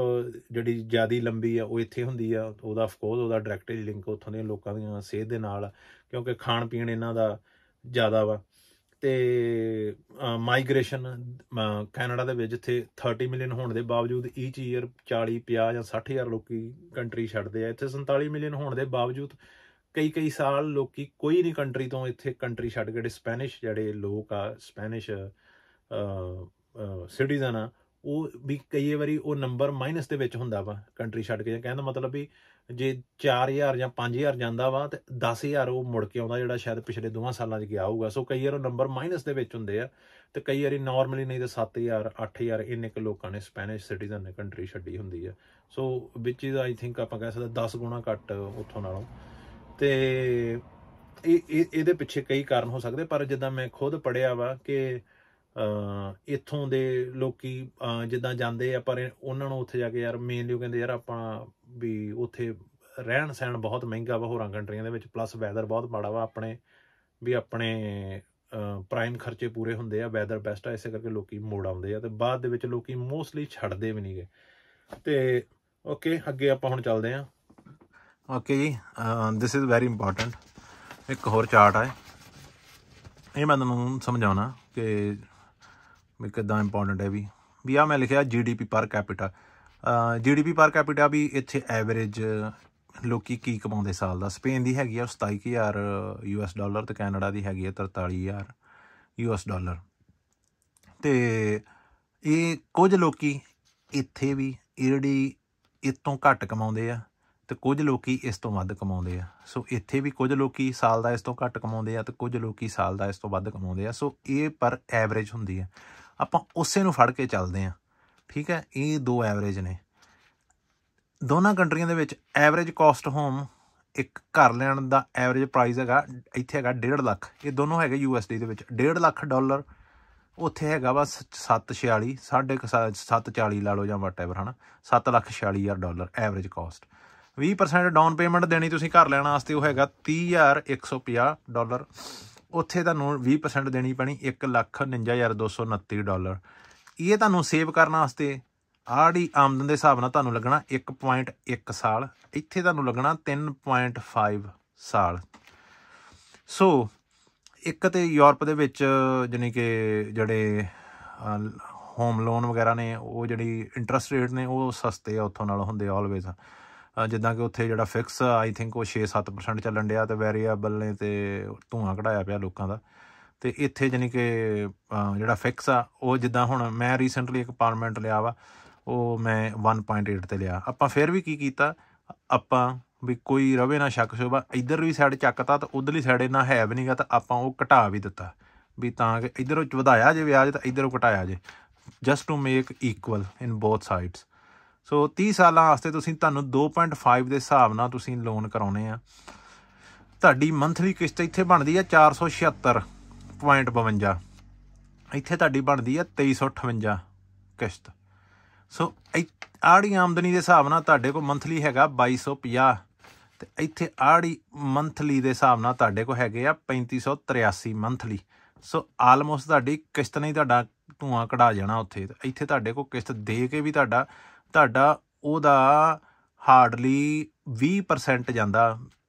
ਜਿਹੜੀ ਜ਼ਿਆਦਾ ਲੰਬੀ ਆ ਉਹ ਇੱਥੇ ਹੁੰਦੀ ਆ, ਉਹਦਾ ਅਫਕੋਰਸ ਉਹਦਾ ਡਾਇਰੈਕਟਲੀ ਲਿੰਕ ਉੱਥੋਂ ਦੀਆਂ ਲੋਕਾਂ ਦੀਆਂ ਸਿਹਤ ਦੇ ਨਾਲ, ਕਿਉਂਕਿ ਖਾਣ ਪੀਣ ਇਹਨਾਂ ਦਾ ਜ਼ਿਆਦਾ ਵਾ। ਤੇ ਮਾਈਗ੍ਰੇਸ਼ਨ ਕੈਨੇਡਾ ਦੇ ਵਿੱਚ ਜਿੱਥੇ 30 ਮਿਲੀਅਨ ਹੋਣ ਦੇ ਬਾਵਜੂਦ ਈਚ ਈਅਰ 40 50 ਜਾਂ 60 ਹਜ਼ਾਰ ਲੋਕੀ ਕੰਟਰੀ ਛੱਡਦੇ ਆ। ਇੱਥੇ 47 ਮਿਲੀਅਨ ਹੋਣ ਦੇ ਬਾਵਜੂਦ ਕਈ ਸਾਲ ਲੋਕੀ ਕੋਈ ਨਹੀਂ ਕੰਟਰੀ ਤੋਂ ਇੱਥੇ ਕੰਟਰੀ ਛੱਡ ਕੇ, ਸਪੈਨਿਸ਼ ਜਿਹੜੇ ਲੋਕ ਆ, ਸਪੈਨਿਸ਼ ਸਿਟੀਜ਼ਨ ਆ, ਉਹ ਵੀ ਕਈ ਵਾਰੀ ਉਹ ਨੰਬਰ ਮਾਈਨਸ ਦੇ ਵਿੱਚ ਹੁੰਦਾ ਵਾ ਕੰਟਰੀ ਛੱਡ ਕੇ। ਕਹਿਣ ਦਾ ਮਤਲਬ ਵੀ ਜੇ 4000 ਜਾਂ 5000 ਜਾਂਦਾ ਵਾ ਤੇ 10000 ਉਹ ਮੁੜ ਕੇ ਆਉਂਦਾ, ਜਿਹੜਾ ਸ਼ਾਇਦ ਪਿਛਲੇ 2 ਸਾਲਾਂ 'ਚ ਗਿਆ ਹੋਊਗਾ। ਸੋ ਕਈ ਵਾਰ ਉਹ ਨੰਬਰ ਮਾਈਨਸ ਦੇ ਵਿੱਚ ਹੁੰਦੇ ਆ, ਤੇ ਕਈ ਵਾਰੀ ਨਾਰਮਲੀ ਨਹੀਂ ਤਾਂ 7000 8000 ਇੰਨੇ ਕੁ ਲੋਕਾਂ ਨੇ ਸਪੈਨਿਸ਼ ਸਿਟੀਜ਼ਨ ਨੇ ਕੰਟਰੀ ਛੱਡੀ ਹੁੰਦੀ ਆ। ਸੋ ਵਿਚ ਇਜ਼ ਆਈ ਥਿੰਕ ਆਪਾਂ ਕਹਿ ਸਕਦੇ 10 ਗੁਣਾ ਘੱਟ ਉੱਥੋਂ ਨਾਲੋਂ। ਤੇ ਇਹਦੇ ਪਿੱਛੇ ਕਈ ਕਾਰਨ ਹੋ ਸਕਦੇ, ਪਰ ਜਿੱਦਾਂ ਮੈਂ ਖੁਦ ਪੜ੍ਹਿਆ ਵਾ ਕਿ ਇੱਥੋਂ ਦੇ ਲੋਕੀ ਜਿੱਦਾਂ ਜਾਂਦੇ ਆ, ਪਰ ਉਹਨਾਂ ਨੂੰ ਉੱਥੇ ਜਾ ਕੇ ਯਾਰ ਮੇਨਲੀ ਉਹ ਕਹਿੰਦੇ ਯਾਰ ਆਪਾਂ ਵੀ ਉੱਥੇ ਰਹਿਣ ਸਹਿਣ ਬਹੁਤ ਮਹਿੰਗਾ ਵਾ ਹੋਰਾਂ ਕੰਟਰੀਆਂ ਦੇ ਵਿੱਚ, ਪਲੱਸ ਵੈਦਰ ਬਹੁਤ ਮਾੜਾ ਵਾ। ਆਪਣੇ ਪ੍ਰਾਈਮ ਖਰਚੇ ਪੂਰੇ ਹੁੰਦੇ ਆ, ਵੈਦਰ ਬੈਸਟ ਆ, ਇਸੇ ਕਰਕੇ ਲੋਕੀ ਮੋੜ ਆਉਂਦੇ ਆ, ਤੇ ਬਾਅਦ ਦੇ ਵਿੱਚ ਲੋਕੀ ਮੋਸਟਲੀ ਛੱਡਦੇ ਵੀ ਨਹੀਂ ਗੇ। ਤੇ ਓਕੇ, ਅੱਗੇ ਆਪਾਂ ਹੁਣ ਚੱਲਦੇ ਹਾਂ। ਓਕੇ ਜੀ, ਦਿਸ ਇਜ਼ ਵੈਰੀ ਇੰਪੋਰਟੈਂਟ। ਇੱਕ ਹੋਰ ਚਾਰਟ ਹੈ, ਇਹ ਮੈਂ ਤੁਹਾਨੂੰ ਸਮਝਾਉਣਾ ਕਿ ਵੀ ਕਿੱਦਾਂ ਇੰਪੋਰਟੈਂਟ ਹੈ। ਵੀ ਆਹ ਮੈਂ ਲਿਖਿਆ GDP ਪਰ ਕੈਪੀਟਾ। GDP ਪਰ ਕੈਪੀਟਾ ਵੀ ਇੱਥੇ ਐਵਰੇਜ ਲੋਕੀ ਕੀ ਕਮਾਉਂਦੇ ਸਾਲ ਦਾ। ਸਪੇਨ ਦੀ ਹੈਗੀ ਆ 27,000 US$, ਤੇ ਕੈਨੇਡਾ ਦੀ ਹੈਗੀ ਆ 43,000 US$। ਤੇ ਇਹ ਕੁਝ ਲੋਕੀ ਇੱਥੇ ਵੀ ਜਿਹੜੀ ਇਸ ਤੋਂ ਘੱਟ ਕਮਾਉਂਦੇ ਆ, ਤੇ ਕੁਝ ਲੋਕੀ ਇਸ ਤੋਂ ਵੱਧ ਕਮਾਉਂਦੇ ਆ। ਸੋ ਇੱਥੇ ਵੀ ਕੁਝ ਲੋਕੀ ਸਾਲ ਦਾ ਇਸ ਤੋਂ ਘੱਟ ਕਮਾਉਂਦੇ ਆ, ਤੇ ਕੁਝ ਲੋਕੀ ਸਾਲ ਦਾ ਇਸ ਤੋਂ ਵੱਧ ਕਮਾਉਂਦੇ ਆ। ਸੋ ਇਹ ਪਰ ਐਵਰੇਜ ਹੁੰਦੀ ਆ, ਆਪਾਂ ਉਸੇ ਨੂੰ ਫੜ ਕੇ ਚੱਲਦੇ ਹਾਂ, ਠੀਕ ਹੈ। ਇਹ 2 ਐਵਰੇਜ ਨੇ ਦੋਨਾਂ ਕੰਟਰੀਆਂ ਦੇ ਵਿੱਚ। ਐਵਰੇਜ ਕਾਸਟ ਹੋਮ, ਇੱਕ ਘਰ ਲੈਣ ਦਾ ਐਵਰੇਜ ਪ੍ਰਾਈਸ ਹੈਗਾ ਇੱਥੇ ਹੈਗਾ 1.5 ਲੱਖ। ਇਹ ਦੋਨੋਂ ਹੈਗੇ USD ਦੇ ਵਿੱਚ। $1.5 ਲੱਖ ਉੱਥੇ ਹੈਗਾ ਵਾ 746 740 ਲਾ ਲਓ ਜਾਂ ਵਟਐਵਰ, ਹੈ ਨਾ, $7,46,000 ਐਵਰੇਜ ਕੋਸਟ। 20% ਡਾਊਨ ਪੇਮੈਂਟ ਦੇਣੀ ਤੁਸੀਂ ਘਰ ਲੈਣ ਵਾਸਤੇ, ਉਹ ਹੈਗਾ $30,150। ਉੱਥੇ ਤੁਹਾਨੂੰ 20% ਦੇਣੀ ਪੈਣੀ $1,49,229। ਇਹ ਤੁਹਾਨੂੰ ਸੇਵ ਕਰਨ ਵਾਸਤੇ ਆੜੀ ਆਮਦਨ ਦੇ ਹਿਸਾਬ ਨਾਲ ਤੁਹਾਨੂੰ ਲੱਗਣਾ 1.1 ਸਾਲ, ਇੱਥੇ ਤੁਹਾਨੂੰ ਲੱਗਣਾ 3.5 ਸਾਲ। ਸੋ ਇੱਕ ਤਾਂ ਯੂਰਪ ਦੇ ਵਿੱਚ ਜਾਣੀ ਕਿ ਜਿਹੜੇ ਹੋਮ ਲੋਨ ਵਗੈਰਾ ਨੇ, ਉਹ ਜਿਹੜੀ ਇੰਟਰਸਟ ਰੇਟ ਨੇ ਉਹ ਸਸਤੇ ਆ ਉੱਥੋਂ ਨਾਲੋਂ ਹੁੰਦੇ ਆਲਵੇਜ਼। ਜਿੱਦਾਂ ਕਿ ਉੱਥੇ ਜਿਹੜਾ ਫਿਕਸ ਆਈ ਥਿੰਕ ਉਹ 6-7% ਚੱਲਣ ਡਿਆ, ਅਤੇ ਵੈਰੀਏਬਲ ਨੇ ਤੇ ਧੂੰਆਂ ਕਢਾਇਆ ਪਿਆ ਲੋਕਾਂ ਦਾ। ਅਤੇ ਇੱਥੇ ਜਾਣੀ ਕਿ ਜਿਹੜਾ ਫਿਕਸ ਆ ਉਹ ਜਿੱਦਾਂ ਹੁਣ ਮੈਂ ਰੀਸੈਂਟਲੀ ਇੱਕ ਅਪਾਰਟਮੈਂਟ ਲਿਆ ਵਾ, ਉਹ ਮੈਂ 1.8 'ਤੇ ਲਿਆ। ਆਪਾਂ ਫਿਰ ਵੀ ਕੀ ਕੀਤਾ, ਆਪਾਂ ਵੀ ਕੋਈ ਰਵੇ ਨਾ ਸ਼ੱਕ ਸ਼ੁਬਾ, ਇੱਧਰ ਵੀ ਸਾਈਡ ਚੱਕਤਾ ਤਾਂ ਉੱਧਰਲੀ ਸਾਈਡ ਇੰਨਾ ਹੈ ਵੀ ਨਹੀਂ ਗਾ, ਤਾਂ ਆਪਾਂ ਉਹ ਘਟਾ ਵੀ ਦਿੱਤਾ ਵੀ ਤਾਂ ਕਿ ਇੱਧਰੋਂ ਵਧਾਇਆ ਜੇ ਵਿਆਜ ਤਾਂ ਇੱਧਰੋਂ ਘਟਾਇਆ ਜੇ, just to make equal in both sides. So 30 ਸਾਲਾਂ ਵਾਸਤੇ ਤੁਹਾਨੂੰ 2.5 ਦੇ ਹਿਸਾਬ ਨਾਲ ਤੁਸੀਂ ਲੋਨ ਕਰਾਉਣੇ ਆ। ਤੁਹਾਡੀ ਮੰਥਲੀ ਕਿਸ਼ਤ ਇੱਥੇ ਬਣਦੀ ਆ 476.52, ਇੱਥੇ ਤੁਹਾਡੀ ਬਣਦੀ ਆ 2358 ਕਿਸ਼ਤ। ਸੋ ਆੜੀ ਆਮਦਨੀ ਦੇ ਹਿਸਾਬ ਨਾਲ ਤੁਹਾਡੇ ਕੋਲ ਮੰਥਲੀ ਹੈਗਾ 2250, ਅਤੇ ਇੱਥੇ ਆੜੀ ਮੰਥਲੀ ਦੇ ਹਿਸਾਬ ਨਾਲ ਤੁਹਾਡੇ ਕੋਲ ਹੈਗੇ ਆ 3583 ਮੰਥਲੀ। ਸੋ ਆਲਮੋਸਟ ਤੁਹਾਡੀ ਕਿਸ਼ਤ ਨਹੀਂ ਤੁਹਾਡਾ ਧੂੰਆਂ ਕਢਾ ਜਾਣਾ ਉੱਥੇ। ਇੱਥੇ ਤੁਹਾਡੇ ਕੋਲ ਕਿਸ਼ਤ ਦੇ ਕੇ ਵੀ ਤੁਹਾਡਾ ਉਹਦਾ ਹਾਰਡਲੀ 20% ਜਾਂਦਾ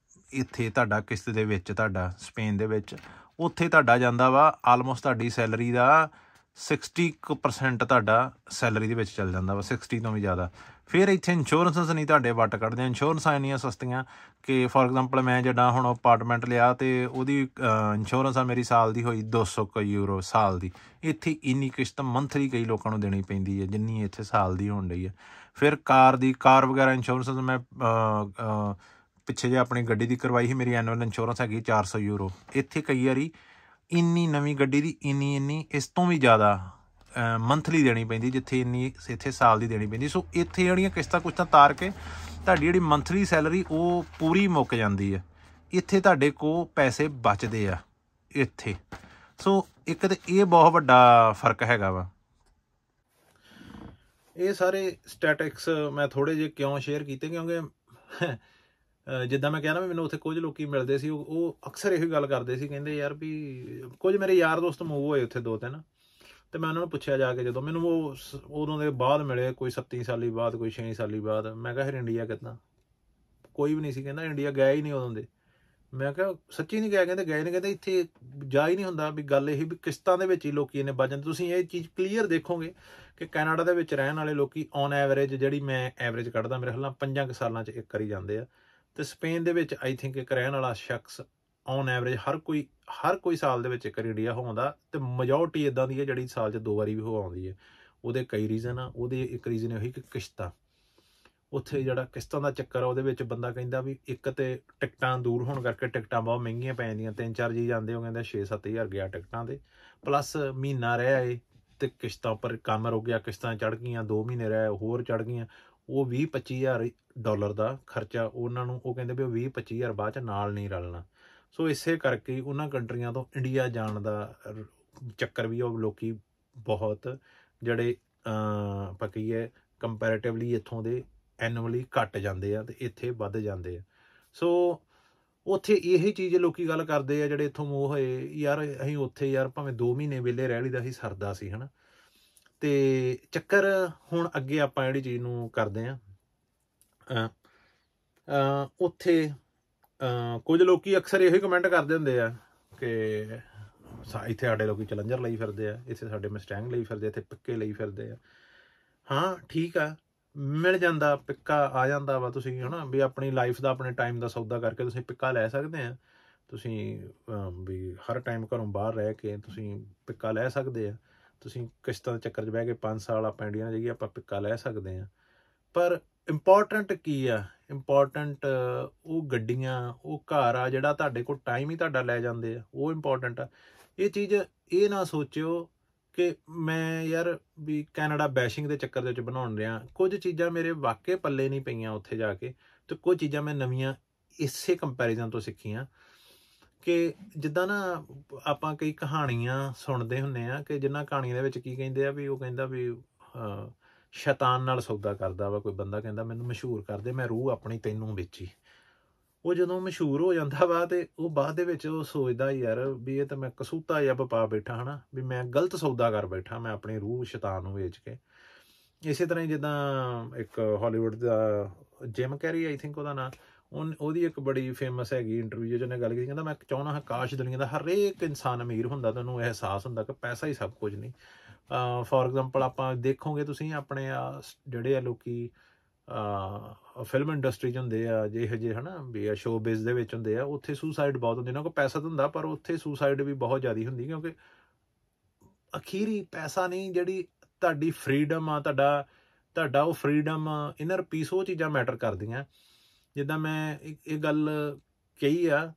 ਇੱਥੇ ਤੁਹਾਡਾ ਕਿਸ਼ਤ ਦੇ ਵਿੱਚ, ਤੁਹਾਡਾ ਸਪੇਨ ਦੇ ਵਿੱਚ। ਉੱਥੇ ਤੁਹਾਡਾ ਜਾਂਦਾ ਵਾ ਆਲਮੋਸਟ ਤੁਹਾਡੀ ਸੈਲਰੀ ਦਾ 60% ਤੁਹਾਡਾ ਸੈਲਰੀ ਦੇ ਵਿੱਚ ਚੱਲ ਜਾਂਦਾ ਵਾ, 60 ਤੋਂ ਵੀ ਜ਼ਿਆਦਾ। ਫਿਰ ਇੱਥੇ ਇੰਸ਼ੋਰੈਂਸਸ ਨਹੀਂ ਤੁਹਾਡੇ ਵੱਟ ਕੱਢਦੇ। ਇੰਸ਼ੋਰੈਂਸਾਂ ਇੰਨੀਆਂ ਸਸਤੀਆਂ ਕਿ ਫੋਰ ਐਗਜ਼ਾਮਪਲ ਮੈਂ ਜਿੱਦਾਂ ਹੁਣ ਅਪਾਰਟਮੈਂਟ ਲਿਆ ਅਤੇ ਉਹਦੀ ਇੰਸ਼ੋਰੈਂਸ ਆ ਮੇਰੀ ਸਾਲ ਦੀ ਹੋਈ €200 ਸਾਲ ਦੀ। ਇੱਥੇ ਇੰਨੀ ਕਿਸ਼ਤ ਮੰਥਲੀ ਕਈ ਲੋਕਾਂ ਨੂੰ ਦੇਣੀ ਪੈਂਦੀ ਹੈ ਜਿੰਨੀ ਇੱਥੇ ਸਾਲ ਦੀ ਹੋਣ ਡਈ ਹੈ। ਫਿਰ ਕਾਰ ਵਗੈਰਾ ਇੰਸ਼ੋਰੈਂਸ ਮੈਂ ਪਿੱਛੇ ਜੇ ਆਪਣੀ ਗੱਡੀ ਦੀ ਕਰਵਾਈ ਸੀ, ਮੇਰੀ ਐਨੂਅਲ ਇੰਸ਼ੋਰੈਂਸ ਹੈਗੀ €400। ਇੱਥੇ ਕਈ ਵਾਰੀ ਇੰਨੀ ਨਵੀਂ ਗੱਡੀ ਦੀ ਇੰਨੀ ਇਸ ਤੋਂ ਵੀ ਜ਼ਿਆਦਾ ਮੰਥਲੀ ਦੇਣੀ ਪੈਂਦੀ, ਜਿੱਥੇ ਇੱਥੇ ਸਾਲ ਦੀ ਦੇਣੀ ਪੈਂਦੀ। ਸੋ ਇੱਥੇ ਜਿਹੜੀਆਂ ਕਿਸ਼ਤਾਂ ਤਾਰ ਕੇ ਤੁਹਾਡੀ ਜਿਹੜੀ ਮੰਥਲੀ ਸੈਲਰੀ ਉਹ ਪੂਰੀ ਮੁੱਕ ਜਾਂਦੀ ਹੈ। ਇੱਥੇ ਤੁਹਾਡੇ ਕੋਲ ਪੈਸੇ ਬਚਦੇ ਆ ਇੱਥੇ। ਸੋ ਇੱਕ ਤਾਂ ਇਹ ਬਹੁਤ ਵੱਡਾ ਫਰਕ ਹੈਗਾ ਵਾ। ਇਹ ਸਾਰੇ ਸਟੈਟਿਕਸ ਮੈਂ ਥੋੜ੍ਹੇ ਜਿਹੇ ਕਿਉਂ ਸ਼ੇਅਰ ਕੀਤੇ, ਕਿਉਂਕਿ ਜਿੱਦਾਂ ਮੈਂ ਕਿਹਾ ਨਾ ਵੀ ਮੈਨੂੰ ਉੱਥੇ ਕੁਝ ਲੋਕੀ ਮਿਲਦੇ ਸੀ, ਉਹ ਅਕਸਰ ਇਹੋ ਗੱਲ ਕਰਦੇ ਸੀ, ਕਹਿੰਦੇ ਯਾਰ ਵੀ ਕੁਝ ਮੇਰੇ ਯਾਰ ਦੋਸਤ ਮੂਵ ਹੋਏ ਉੱਥੇ 2-3, ਅਤੇ ਮੈਂ ਉਹਨਾਂ ਨੂੰ ਪੁੱਛਿਆ ਜਾ ਕੇ, ਜਦੋਂ ਮੈਨੂੰ ਉਹ ਉਦੋਂ ਦੇ ਬਾਅਦ ਮਿਲੇ, ਕੋਈ 27 ਸਾਲੀ ਬਾਅਦ, ਕੋਈ 6 ਸਾਲੀ ਬਾਅਦ, ਮੈਂ ਕਿਹਾ ਫਿਰ ਇੰਡੀਆ ਕਿੱਦਾਂ? ਕੋਈ ਵੀ ਨਹੀਂ ਸੀ ਕਹਿੰਦਾ ਇੰਡੀਆ ਗਿਆ ਹੀ ਨਹੀਂ ਉਦੋਂ ਦੇ। ਮੈਂ ਕਿਹਾ ਸੱਚੀ ਨਹੀਂ ਗਿਆ? ਕਹਿੰਦੇ ਗਏ ਨਹੀਂ, ਕਹਿੰਦੇ ਇੱਥੇ ਜਾ ਹੀ ਨਹੀਂ ਹੁੰਦਾ। ਵੀ ਗੱਲ ਇਹ ਵੀ ਕਿਸ਼ਤਾਂ ਦੇ ਵਿੱਚ ਹੀ ਲੋਕੀ ਇੰਨੇ ਬਚ ਜਾਂਦੇ। ਤੁਸੀਂ ਇਹ ਚੀਜ਼ ਕਲੀਅਰ ਦੇਖੋਗੇ ਕਿ ਕੈਨੇਡਾ ਦੇ ਵਿੱਚ ਰਹਿਣ ਵਾਲੇ ਲੋਕੀ ਔਨ ਐਵਰੇਜ, ਜਿਹੜੀ ਮੈਂ ਐਵਰੇਜ ਕੱਢਦਾ ਮੇਰੇ ਖਿਆਲ ਨਾਲ 5 ਸਾਲਾਂ 'ਚ ਇੱਕ ਵਾਰੀ ਜਾਂਦੇ ਆ, ਅਤੇ ਸਪੇਨ ਦੇ ਵਿੱਚ ਆਈ ਥਿੰਕ ਇੱਕ ਰਹਿਣ ਵਾਲਾ ਸ਼ਖਸ ਔਨ ਐਵਰੇਜ ਹਰ ਕੋਈ ਸਾਲ ਦੇ ਵਿੱਚ ਇੱਕ ਵਾਰੀ ਇੰਡੀਆ ਹੋ ਆਉਂਦਾ, ਅਤੇ ਮੈਜੋਰਟੀ ਇੱਦਾਂ ਦੀ ਹੈ ਜਿਹੜੀ ਸਾਲ 'ਚ 2 ਵਾਰੀ ਵੀ ਹੋ ਆਉਂਦੀ ਹੈ। ਉਹਦੇ ਕਈ ਰੀਜ਼ਨ ਆ। ਉਹਦੇ ਇੱਕ ਰੀਜ਼ਨ ਇਹੀ ਕਿ ਕਿਸ਼ਤਾਂ, ਉੱਥੇ ਜਿਹੜਾ ਕਿਸ਼ਤਾਂ ਦਾ ਚੱਕਰ ਆ ਉਹਦੇ ਵਿੱਚ ਬੰਦਾ ਕਹਿੰਦਾ ਵੀ ਇੱਕ ਤਾਂ ਟਿਕਟਾਂ ਦੂਰ ਹੋਣ ਕਰਕੇ ਟਿਕਟਾਂ ਬਹੁਤ ਮਹਿੰਗੀਆਂ ਪੈ ਜਾਂਦੀਆਂ। 3-4 ਜੀ ਜਾਂਦੇ ਉਹ ਕਹਿੰਦਾ 6-7 ਹਜ਼ਾਰ ਗਿਆ ਟਿਕਟਾਂ ਦੇ, ਪਲੱਸ ਮਹੀਨਾ ਰਹਿ ਆਏ ਅਤੇ ਕਿਸ਼ਤਾਂ ਉੱਪਰ ਕੰਮ ਰੁਕ ਗਿਆ, ਕਿਸ਼ਤਾਂ ਚੜ੍ਹ ਗਈਆਂ, 2 ਮਹੀਨੇ ਰਹਿ ਹੋਰ ਚੜ੍ਹ ਗਈਆਂ, ਉਹ $20-25 ਹਜ਼ਾਰ ਦਾ ਖਰਚਾ ਉਹਨਾਂ ਨੂੰ। ਉਹ ਕਹਿੰਦੇ ਵੀ ਉਹ 20-25 ਹਜ਼ਾਰ ਬਾਅਦ 'ਚ ਨਾਲ ਨਹੀਂ ਰਲਣਾ। ਸੋ ਇਸੇ ਕਰਕੇ ਉਹਨਾਂ ਕੰਟਰੀਆਂ ਤੋਂ ਇੰਡੀਆ ਜਾਣ ਦਾ ਚੱਕਰ ਵੀ ਉਹ ਲੋਕੀ ਬਹੁਤ ਜਿਹੜੇ ਆਪਾਂ ਕਹੀਏ ਕੰਪੈਰੇਟਿਵਲੀ ਇੱਥੋਂ ਦੇ ਐਨੂਅਲੀ ਘੱਟ ਜਾਂਦੇ ਆ ਅਤੇ ਇੱਥੇ ਵੱਧ ਜਾਂਦੇ ਆ। ਸੋ ਉੱਥੇ ਇਹ ਚੀਜ਼ ਲੋਕੀ ਗੱਲ ਕਰਦੇ ਆ ਜਿਹੜੇ ਇੱਥੋਂ ਮੂਵ ਹੋਏ, ਯਾਰ ਅਸੀਂ ਉੱਥੇ ਯਾਰ ਭਾਵੇਂ 2 ਮਹੀਨੇ ਵਿਹਲੇ ਰਹਿ ਲਈਦਾ ਸੀ, ਸਰਦਾ ਸੀ, ਹੈ ਨਾ। ਅਤੇ ਚੱਕਰ ਹੁਣ ਅੱਗੇ ਆਪਾਂ ਜਿਹੜੀ ਚੀਜ਼ ਨੂੰ ਕਰਦੇ ਹਾਂ, ਉੱਥੇ ਕੁਝ ਲੋਕੀ ਅਕਸਰ ਇਹੋ ਹੀ ਕਮੈਂਟ ਕਰਦੇ ਹੁੰਦੇ ਆ ਕਿ ਇੱਥੇ ਸਾਡੇ ਲੋਕੀ ਚੈਲੰਜਰ ਲਈ ਫਿਰਦੇ ਆ, ਇੱਥੇ ਸਾਡੇ ਮਸਟੈਂਗ ਲਈ ਫਿਰਦੇ, ਇੱਥੇ ਪਿੱਕੇ ਲਈ ਫਿਰਦੇ ਆ। ਹਾਂ ਠੀਕ ਆ, ਮਿਲ ਜਾਂਦਾ, ਪਿੱਕਾ ਆ ਜਾਂਦਾ ਵਾ। ਤੁਸੀਂ ਹੈ ਨਾ ਵੀ ਆਪਣੀ ਲਾਈਫ ਦਾ, ਆਪਣੇ ਟਾਈਮ ਦਾ ਸੌਦਾ ਕਰਕੇ ਤੁਸੀਂ ਪਿੱਕਾ ਲੈ ਸਕਦੇ ਆ। ਤੁਸੀਂ ਵੀ ਹਰ ਟਾਈਮ ਘਰੋਂ ਬਾਹਰ ਰਹਿ ਕੇ ਤੁਸੀਂ ਪਿੱਕਾ ਲੈ ਸਕਦੇ ਆ। ਤੁਸੀਂ ਕਿਸ਼ਤਾਂ ਦੇ ਚੱਕਰ 'ਚ ਬਹਿ ਕੇ 5 ਸਾਲ ਆਪਾਂ ਇੰਡੀਆ ਨਾਲ ਜਾਈਏ, ਆਪਾਂ ਪਿੱਕਾ ਲੈ ਸਕਦੇ ਹਾਂ। ਪਰ ਇੰਪੋਰਟੈਂਟ ਕੀ ਆ? ਇੰਪੋਰਟੈਂਟ ਉਹ ਗੱਡੀਆਂ, ਉਹ ਘਰ ਆ ਜਿਹੜਾ ਤੁਹਾਡੇ ਕੋਲ ਟਾਈਮ ਹੀ ਤੁਹਾਡਾ ਲੈ ਜਾਂਦੇ ਆ, ਉਹ ਇੰਪੋਰਟੈਂਟ ਆ। ਇਹ ਚੀਜ਼ ਇਹ ਨਾ ਸੋਚਿਓ ਕਿ ਮੈਂ ਯਾਰ ਵੀ ਕੈਨੇਡਾ ਬੈਸ਼ਿੰਗ ਦੇ ਚੱਕਰ ਦੇ ਵਿੱਚ ਬਣਾਉਣ ਰਿਹਾ। ਕੁਝ ਚੀਜ਼ਾਂ ਮੇਰੇ ਵਾਕਈ ਪੱਲੇ ਨਹੀਂ ਪਈਆਂ ਉੱਥੇ ਜਾ ਕੇ, ਅਤੇ ਕੁਝ ਚੀਜ਼ਾਂ ਮੈਂ ਨਵੀਆਂ ਇਸੇ ਕੰਪੈਰੀਜ਼ਨ ਤੋਂ ਸਿੱਖੀਆਂ ਕਿ ਜਿੱਦਾਂ ਨਾ ਆਪਾਂ ਕਈ ਕਹਾਣੀਆਂ ਸੁਣਦੇ ਹੁੰਦੇ ਆ ਕਿ ਜਿਨ੍ਹਾਂ ਕਹਾਣੀਆਂ ਦੇ ਵਿੱਚ ਕੀ ਕਹਿੰਦੇ ਆ ਵੀ ਉਹ ਕਹਿੰਦਾ ਵੀ ਸ਼ੈਤਾਨ ਨਾਲ ਸੌਦਾ ਕਰਦਾ ਵਾ ਕੋਈ ਬੰਦਾ, ਕਹਿੰਦਾ ਮੈਨੂੰ ਮਸ਼ਹੂਰ ਕਰ ਦੇ, ਮੈਂ ਰੂਹ ਆਪਣੀ ਤੈਨੂੰ ਵੇਚੀ। ਉਹ ਜਦੋਂ ਮਸ਼ਹੂਰ ਹੋ ਜਾਂਦਾ ਵਾ ਤੇ ਉਹ ਬਾਅਦ ਦੇ ਵਿੱਚ ਉਹ ਸੋਚਦਾ ਯਾਰ ਵੀ ਇਹ ਤਾਂ ਮੈਂ ਕਸੂਤਾ ਜਿਹਾ ਪਾ ਬੈਠਾ ਹਨਾ, ਵੀ ਮੈਂ ਗਲਤ ਸੌਦਾ ਕਰ ਬੈਠਾ, ਮੈਂ ਆਪਣੀ ਰੂਹ ਸ਼ੈਤਾਨ ਨੂੰ ਵੇਚ ਕੇ। ਇਸੇ ਤਰ੍ਹਾਂ ਹੀ ਜਿੱਦਾਂ ਇੱਕ Hollywood the gym carry I think ਉਹਦਾ ਨਾਂ, ਉਹਦੀ ਇੱਕ ਬੜੀ ਫੇਮਸ ਹੈਗੀ ਇੰਟਰਵਿਊ 'ਚ ਉਹਨੇ ਗੱਲ ਕੀਤੀ, ਕਹਿੰਦਾ ਮੈਂ ਚਾਹੁੰਦਾ ਹਾਂ ਕਾਸ਼ ਦੁਨੀਆ ਦਾ ਹਰੇਕ ਇਨਸਾਨ ਅਮੀਰ ਹੁੰਦਾ ਤਾਂ ਉਹਨੂੰ ਅਹਿਸਾਸ ਹੁੰਦਾ ਕਿ ਪੈਸਾ ਹੀ ਸਭ ਕੁਝ ਨਹੀਂ। ਫੋਰ ਐਗਜ਼ਾਮਪਲ ਆਪਾਂ ਦੇਖੋਗੇ ਤੁਸੀਂ ਆਪਣੇ ਜਿਹੜੇ ਆ ਲੋਕੀ ਫਿਲਮ ਇੰਡਸਟਰੀ 'ਚ ਹੁੰਦੇ ਆ ਜਿਹੋ ਜਿਹੇ ਹੈ ਨਾ ਵੀ ਸ਼ੋ ਬਿਜ਼ ਦੇ ਵਿੱਚ ਹੁੰਦੇ ਆ, ਉੱਥੇ ਸੁਸਾਈਡ ਬਹੁਤ ਹੁੰਦੇ, ਇਹਨਾਂ ਕੋਲ ਪੈਸਾ ਤਾਂ ਹੁੰਦਾ ਪਰ ਉੱਥੇ ਸੁਸਾਈਡ ਵੀ ਬਹੁਤ ਜ਼ਿਆਦਾ ਹੁੰਦੀ, ਕਿਉਂਕਿ ਅਖੀਰੀ ਪੈਸਾ ਨਹੀਂ, ਜਿਹੜੀ ਤੁਹਾਡੀ ਫਰੀਡਮ ਆ, ਤੁਹਾਡਾ ਉਹ ਫਰੀਡਮ, ਇਨਰ ਪੀਸ, ਉਹ ਚੀਜ਼ਾਂ ਮੈਟਰ ਕਰਦੀਆਂ। ਜਿੱਦਾਂ ਮੈਂ ਇਹ ਗੱਲ ਕਹੀ ਆ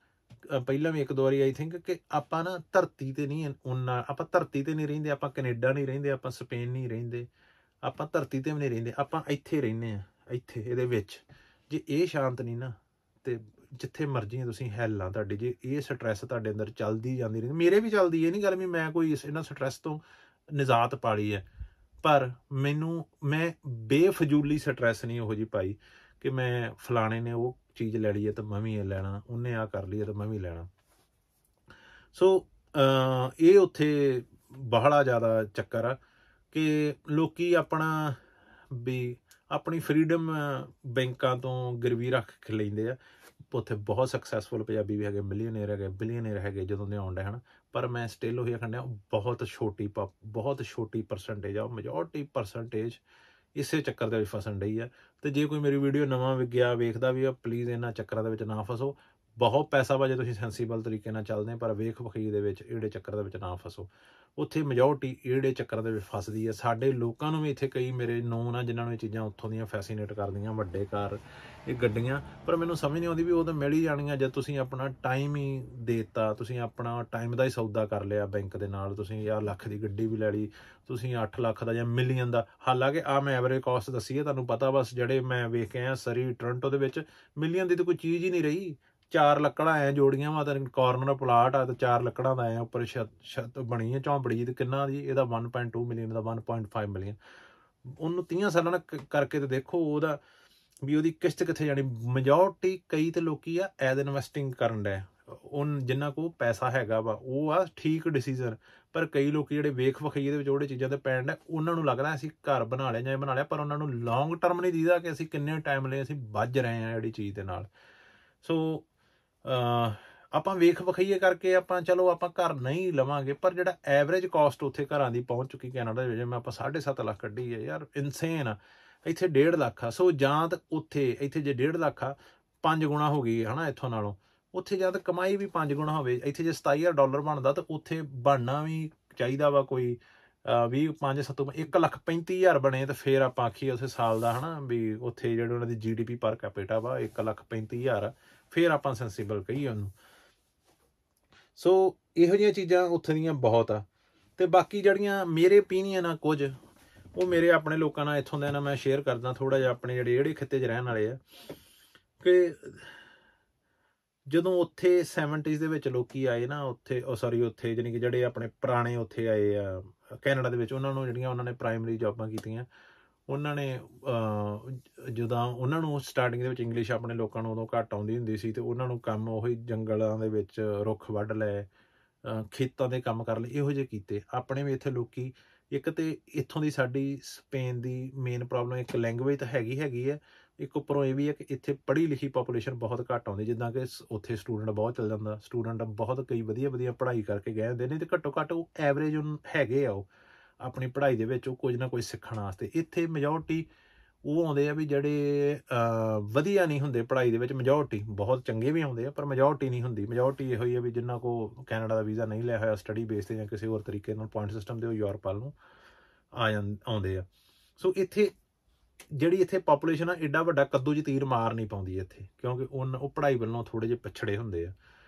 ਪਹਿਲਾਂ ਵੀ ਇੱਕ ਦੋ ਵਾਰੀ ਆਈ ਥਿੰਕ ਕਿ ਆਪਾਂ ਨਾ ਧਰਤੀ 'ਤੇ ਨਹੀਂ ਆਪਾਂ ਧਰਤੀ 'ਤੇ ਨਹੀਂ ਰਹਿੰਦੇ, ਆਪਾਂ ਕੈਨੇਡਾ ਨਹੀਂ ਰਹਿੰਦੇ, ਆਪਾਂ ਸਪੇਨ ਨਹੀਂ ਰਹਿੰਦੇ, ਆਪਾਂ ਧਰਤੀ 'ਤੇ ਵੀ ਨਹੀਂ ਰਹਿੰਦੇ, ਆਪਾਂ ਇੱਥੇ ਰਹਿੰਦੇ ਹਾਂ, ਇੱਥੇ ਇਹਦੇ ਵਿੱਚ। ਜੇ ਇਹ ਸ਼ਾਂਤ ਨਹੀਂ ਨਾ ਤੇ ਜਿੱਥੇ ਮਰਜ਼ੀ ਤੁਸੀਂ ਹੈਲ ਆ ਤੁਹਾਡੀ, ਜੇ ਇਹ ਸਟਰੈਸ ਤੁਹਾਡੇ ਅੰਦਰ ਚੱਲਦੀ ਜਾਂਦੀ ਰਹਿੰਦੀ, ਮੇਰੇ ਵੀ ਚੱਲਦੀ, ਇਹ ਨਹੀਂ ਗੱਲ ਵੀ ਮੈਂ ਕੋਈ ਇਹਨਾਂ ਸਟਰੈਸ ਤੋਂ ਨਿਜਾਤ ਪਾ ਲਈ ਹੈ, ਪਰ ਮੈਂ ਬੇਫਜ਼ੂਲੀ ਸਟਰੈਸ ਨਹੀਂ ਉਹੋ ਜਿਹੀ ਪਾਈ ਕਿ ਮੈਂ ਫਲਾਣੇ ਨੇ ਉਹ ਚੀਜ਼ ਲੈ ਲਈ ਹੈ ਤਾਂ ਮੈਂ ਵੀ ਇਹ ਲੈਣਾ, ਉਹਨੇ ਆ ਕਰ ਲਈ ਹੈ ਤਾਂ ਮੈਂ ਵੀ ਲੈਣਾ। ਸੋ ਇਹ ਉੱਥੇ ਬੜਾ ਜ਼ਿਆਦਾ ਚੱਕਰ ਆ ਕਿ ਲੋਕੀ ਆਪਣੀ ਫਰੀਡਮ ਬੈਂਕਾਂ ਤੋਂ ਗਿਰਵੀ ਰੱਖ ਕੇ ਲੈਂਦੇ ਆ। ਉੱਥੇ ਬਹੁਤ ਸਕਸੈਸਫੁਲ ਪੰਜਾਬੀ ਵੀ ਹੈਗੇ, ਮਿਲੀਅਨੇਰ ਹੈਗੇ, ਬਿਲੀਅਨੇਰ ਹੈਗੇ ਜਦੋਂ ਦੇ ਆਉਂਦੇ ਹਨ, ਪਰ ਮੈਂ ਸਟਿਲ ਉਹੀ ਆਖਣ ਬਹੁਤ ਛੋਟੀ ਪਰਸੈਂਟੇਜ ਆ, ਮੈਜੋਰਟੀ ਪਰਸੈਂਟੇਜ ਇਸੇ ਚੱਕਰ ਦੇ ਵਿੱਚ ਫਸਣ ਡਈ ਆ। ਤੇ ਜੇ ਕੋਈ ਮੇਰੀ ਵੀਡੀਓ ਨਵਾਂ ਵੇਖਦਾ ਵੀ ਆ, ਪਲੀਜ਼ ਇਹਨਾਂ ਚੱਕਰਾਂ ਦੇ ਵਿੱਚ ਨਾ ਫਸੋ। ਬਹੁਤ ਪੈਸਾ ਵਾ ਜੇ ਤੁਸੀਂ ਸੈਂਸੀਬਲ ਤਰੀਕੇ ਨਾਲ ਚੱਲਦੇ, ਪਰ ਵੇਖ ਵਖੀ ਦੇ ਵਿੱਚ ਇਹੜੇ ਚੱਕਰ ਦੇ ਵਿੱਚ ਨਾ ਫਸੋ। ਉੱਥੇ ਮੈਜੋਰਟੀ ਇਹੜੇ ਚੱਕਰਾਂ ਦੇ ਵਿੱਚ ਫਸਦੀ ਹੈ। ਸਾਡੇ ਲੋਕਾਂ ਨੂੰ ਵੀ ਇੱਥੇ ਕਈ ਮੇਰੇ ਨੋਨ ਆ ਜਿਨ੍ਹਾਂ ਨੂੰ ਇਹ ਚੀਜ਼ਾਂ ਉੱਥੋਂ ਦੀਆਂ ਫੈਸੀਨੇਟ ਕਰਦੀਆਂ, ਵੱਡੇ ਕਾਰ, ਇਹ ਗੱਡੀਆਂ, ਪਰ ਮੈਨੂੰ ਸਮਝ ਨਹੀਂ ਆਉਂਦੀ ਵੀ ਉਹ ਤਾਂ ਮਿਲ ਹੀ ਜਾਣੀਆਂ ਜਦ ਤੁਸੀਂ ਆਪਣਾ ਟਾਈਮ ਹੀ ਦੇਤਾ, ਤੁਸੀਂ ਆਪਣਾ ਟਾਈਮ ਦਾ ਹੀ ਸੌਦਾ ਕਰ ਲਿਆ ਬੈਂਕ ਦੇ ਨਾਲ। ਤੁਸੀਂ ਯਾਰ ਲੱਖ ਦੀ ਗੱਡੀ ਵੀ ਲੈ ਲਈ, ਤੁਸੀਂ 8 ਲੱਖ ਦਾ ਜਾਂ ਮਿਲੀਅਨ ਦਾ, ਹਾਲਾਂਕਿ ਮੈਂ ਐਵਰੇਜ ਕਾਸਟ ਦੱਸੀ ਹੈ ਤੁਹਾਨੂੰ ਪਤਾ, ਬਸ ਜਿਹੜੇ ਮੈਂ ਵੇਖ ਕੇ ਆਇਆ ਸਰੀ ਟੋਰਾਂਟੋ ਦੇ ਵਿੱਚ ਮਿਲੀਅਨ ਦੀ ਤਾਂ ਕੋਈ ਚੀਜ਼ ਹੀ ਨਹੀਂ ਰਹੀ। 4 ਲੱਕੜਾਂ ਐ ਜੋੜੀਆਂ ਵਾ, ਤਾਂ ਕਾਰਨਰ ਪਲਾਟ ਆ ਤੇ 4 ਲੱਕੜਾਂ ਦਾ ਐ ਉੱਪਰ ਛੱਤ ਬਣੀ ਹੈ ਝੌਂਪੜੀ ਜੀ, ਤੇ ਕਿੰਨਾ ਦੀ, ਇਹਦਾ 1.2 ਮਿਲੀਅਨ ਦਾ 1.5 ਮਿਲੀਅਨ। ਉਹਨੂੰ 30 ਸਾਲਾਂ ਨਾਲ ਕਰਕੇ ਤੇ ਦੇਖੋ ਉਹਦਾ ਵੀ ਉਹਦੀ ਕਿਸ਼ਤ ਕਿੱਥੇ ਜਾਣੀ। ਮੈਜੋਰਟੀ ਕਈ ਤੇ ਲੋਕੀ ਆ ਐਜ਼ ਇਨਵੈਸਟਿੰਗ ਕਰਨ ਡੈ, ਜਿਨ੍ਹਾਂ ਕੋਲ ਪੈਸਾ ਹੈਗਾ ਵਾ ਉਹ ਆ ਠੀਕ ਡਿਸੀਜ਼ਨ, ਪਰ ਕਈ ਲੋਕੀ ਜਿਹੜੇ ਵੇਖ ਵਖਈਏ ਦੇ ਵਿੱਚ ਉਹਦੇ ਚੀਜ਼ਾਂ ਤੇ ਪੈਣ ਡੈ, ਉਹਨਾਂ ਨੂੰ ਲੱਗਦਾ ਅਸੀਂ ਘਰ ਬਣਾ ਲਿਆ ਜਾਂ ਬਣਾ ਲਿਆ, ਪਰ ਉਹਨਾਂ ਨੂੰ ਲੌਂਗ ਟਰਮ ਨਹੀਂ ਦੀਦਾ ਕਿ ਅਸੀਂ ਕਿੰਨੇ ਟਾਈਮ ਲਈ ਅਸੀਂ ਵੱਜ ਰਹੇ ਹਾਂ ਜਿਹੜੀ ਚੀਜ਼ ਦੇ ਨਾਲ। ਸੋ ਆਪਾਂ ਵੇਖ ਵਖਈਏ ਕਰਕੇ ਚਲੋ ਆਪਾਂ ਘਰ ਨਹੀਂ ਲਵਾਂਗੇ, ਪਰ ਜਿਹੜਾ ਐਵਰੇਜ ਕਾਸਟ ਉੱਥੇ ਘਰਾਂ ਦੀ ਪਹੁੰਚ ਚੁੱਕੀ ਕੈਨੇਡਾ ਦੇ ਵਿੱਚ, ਮੈਂ 7.5 ਲੱਖ ਕੱਢੀ ਹੈ ਯਾਰ, ਇਨਸੇਨ ਆ। ਇੱਥੇ 1.5 ਲੱਖ ਆ। ਸੋ ਜਾਂ ਤਾਂ ਇੱਥੇ ਜੇ 1.5 ਲੱਖ ਆ, 5 ਗੁਣਾ ਹੋ ਗਈ ਹੈ ਨਾ ਇੱਥੋਂ ਨਾਲੋਂ, ਉੱਥੇ ਜਾਂ ਤਾਂ ਕਮਾਈ ਵੀ 5 ਗੁਣਾ ਹੋਵੇ। ਇੱਥੇ ਜੇ $27,000 ਬਣਦਾ ਤਾਂ ਉੱਥੇ ਬਣਨਾ ਵੀ ਚਾਹੀਦਾ ਵਾ ਕੋਈ 1,35,000 ਬਣੇ, ਤਾਂ ਫਿਰ ਆਪਾਂ ਆਖੀਏ ਉਸੇ ਸਾਲ ਦਾ ਹੈ ਨਾ ਵੀ ਉੱਥੇ ਜਿਹੜੇ ਉਹਨਾਂ ਦੀ GDP ਪਰ ਕੈਪੀਟਾ ਵਾ 1,35,000, ਫਿਰ ਆਪਾਂ ਸੈਂਸੀਬਲ ਕਹੀਏ ਉਹਨੂੰ। ਸੋ ਇਹੋ ਜਿਹੀਆਂ ਚੀਜ਼ਾਂ ਉੱਥੇ ਦੀਆਂ ਬਹੁਤ ਆ। ਤੇ ਬਾਕੀ ਜਿਹੜੀਆਂ ਮੇਰੇ ਓਪੀਨੀਅਨ ਆ ਕੁਝ, ਉਹ ਮੇਰੇ ਆਪਣੇ ਲੋਕਾਂ ਨਾਲ ਇੱਥੋਂ ਦੇ ਨਾਲ ਮੈਂ ਸ਼ੇਅਰ ਕਰਦਾ ਥੋੜ੍ਹਾ ਜਿਹਾ, ਆਪਣੇ ਜਿਹੜੇ ਖਿੱਤੇ 'ਚ ਰਹਿਣ ਵਾਲੇ ਆ, ਕਿ ਜਦੋਂ ਉੱਥੇ 70s ਦੇ ਵਿੱਚ ਲੋਕੀ ਆਏ ਨਾ ਉੱਥੇ ਜਾਣੀ ਕਿ ਜਿਹੜੇ ਆਪਣੇ ਪੁਰਾਣੇ ਉੱਥੇ ਆਏ ਆ ਕੈਨੇਡਾ ਦੇ ਵਿੱਚ, ਉਹਨਾਂ ਨੂੰ ਜਿਹੜੀਆਂ ਉਹਨਾਂ ਨੇ ਪ੍ਰਾਇਮਰੀ ਜੌਬਾਂ ਕੀਤੀਆਂ, ਉਹਨਾਂ ਨੇ ਜਦੋਂ ਉਹਨਾਂ ਨੂੰ ਸਟਾਰਟਿੰਗ ਦੇ ਵਿੱਚ ਇੰਗਲਿਸ਼ ਆਪਣੇ ਲੋਕਾਂ ਨੂੰ ਉਦੋਂ ਘੱਟ ਆਉਂਦੀ ਹੁੰਦੀ ਸੀ, ਤੇ ਉਹਨਾਂ ਨੂੰ ਕੰਮ ਉਹੀ ਜੰਗਲਾਂ ਦੇ ਵਿੱਚ ਰੁੱਖ ਵੱਢ ਲਏ, ਖੇਤਾਂ ਦੇ ਕੰਮ ਕਰ ਲਏ, ਇਹੋ ਜਿਹੇ ਕੀਤੇ। ਆਪਣੇ ਵੀ ਇੱਥੇ ਲੋਕੀ, ਇੱਕ ਤੇ ਇੱਥੋਂ ਦੀ ਸਾਡੀ ਸਪੇਨ ਦੀ ਮੇਨ ਪ੍ਰੋਬਲਮ ਇੱਕ ਲੈਂਗੁਏਜ ਤਾਂ ਹੈਗੀ ਹੈ, ਇੱਕ ਉੱਪਰੋਂ ਇਹ ਵੀ ਹੈ ਕਿ ਇੱਥੇ ਪੜ੍ਹੀ ਲਿਖੀ ਪਾਪੂਲੇਸ਼ਨ ਬਹੁਤ ਘੱਟ ਆਉਂਦੀ, ਜਿੱਦਾਂ ਕਿ ਉੱਥੇ ਸਟੂਡੈਂਟ ਬਹੁਤ ਚੱਲ ਜਾਂਦਾ, ਸਟੂਡੈਂਟ ਬਹੁਤ ਕਈ ਵਧੀਆ ਪੜ੍ਹਾਈ ਕਰਕੇ ਗਏ ਹੁੰਦੇ ਨੇ, ਤੇ ਘੱਟੋ ਘੱਟ ਉਹ ਐਵਰੇਜ ਹੈਗੇ ਆ, ਉਹ ਆਪਣੀ ਪੜ੍ਹਾਈ ਦੇ ਵਿੱਚ ਉਹ ਕੁਝ ਨਾ ਕੁਝ ਸਿੱਖਣ ਵਾਸਤੇ। ਇੱਥੇ ਮੈਜੋਰਟੀ ਉਹ ਆਉਂਦੇ ਆ ਵੀ ਜਿਹੜੇ ਵਧੀਆ ਨਹੀਂ ਹੁੰਦੇ ਪੜ੍ਹਾਈ ਦੇ ਵਿੱਚ, ਮੈਜੋਰਟੀ ਬਹੁਤ ਚੰਗੇ ਵੀ ਆਉਂਦੇ ਆ ਪਰ ਮੈਜੋਰਟੀ ਨਹੀਂ ਹੁੰਦੀ। ਮੈਜੋਰਟੀ ਇਹੋ ਹੀ ਆ ਵੀ ਜਿਨ੍ਹਾਂ ਕੋਲ ਕੈਨੇਡਾ ਦਾ ਵੀਜ਼ਾ ਨਹੀਂ ਲਿਆ ਹੋਇਆ ਸਟੱਡੀ ਬੇਸ 'ਤੇ ਜਾਂ ਕਿਸੇ ਹੋਰ ਤਰੀਕੇ ਨਾਲ ਪੁਆਇੰਟ ਸਿਸਟਮ ਦੇ, ਉਹ ਯੂਰਪ ਵੱਲ ਨੂੰ ਆਉਂਦੇ ਆ। ਸੋ ਇੱਥੇ ਜਿਹੜੀ ਇੱਥੇ ਪਾਪੂਲੇਸ਼ਨ ਆ, ਐਡਾ ਵੱਡਾ ਕੱਦੂ 'ਚ ਤੀਰ ਮਾਰ ਨਹੀਂ ਪਾਉਂਦੀ ਇੱਥੇ, ਕਿਉਂਕਿ ਉਹ ਪੜ੍ਹਾਈ ਵੱਲੋਂ ਥੋੜ੍ਹੇ ਜਿਹੇ ਪਿਛੜੇ ਹੁੰਦੇ ਆ,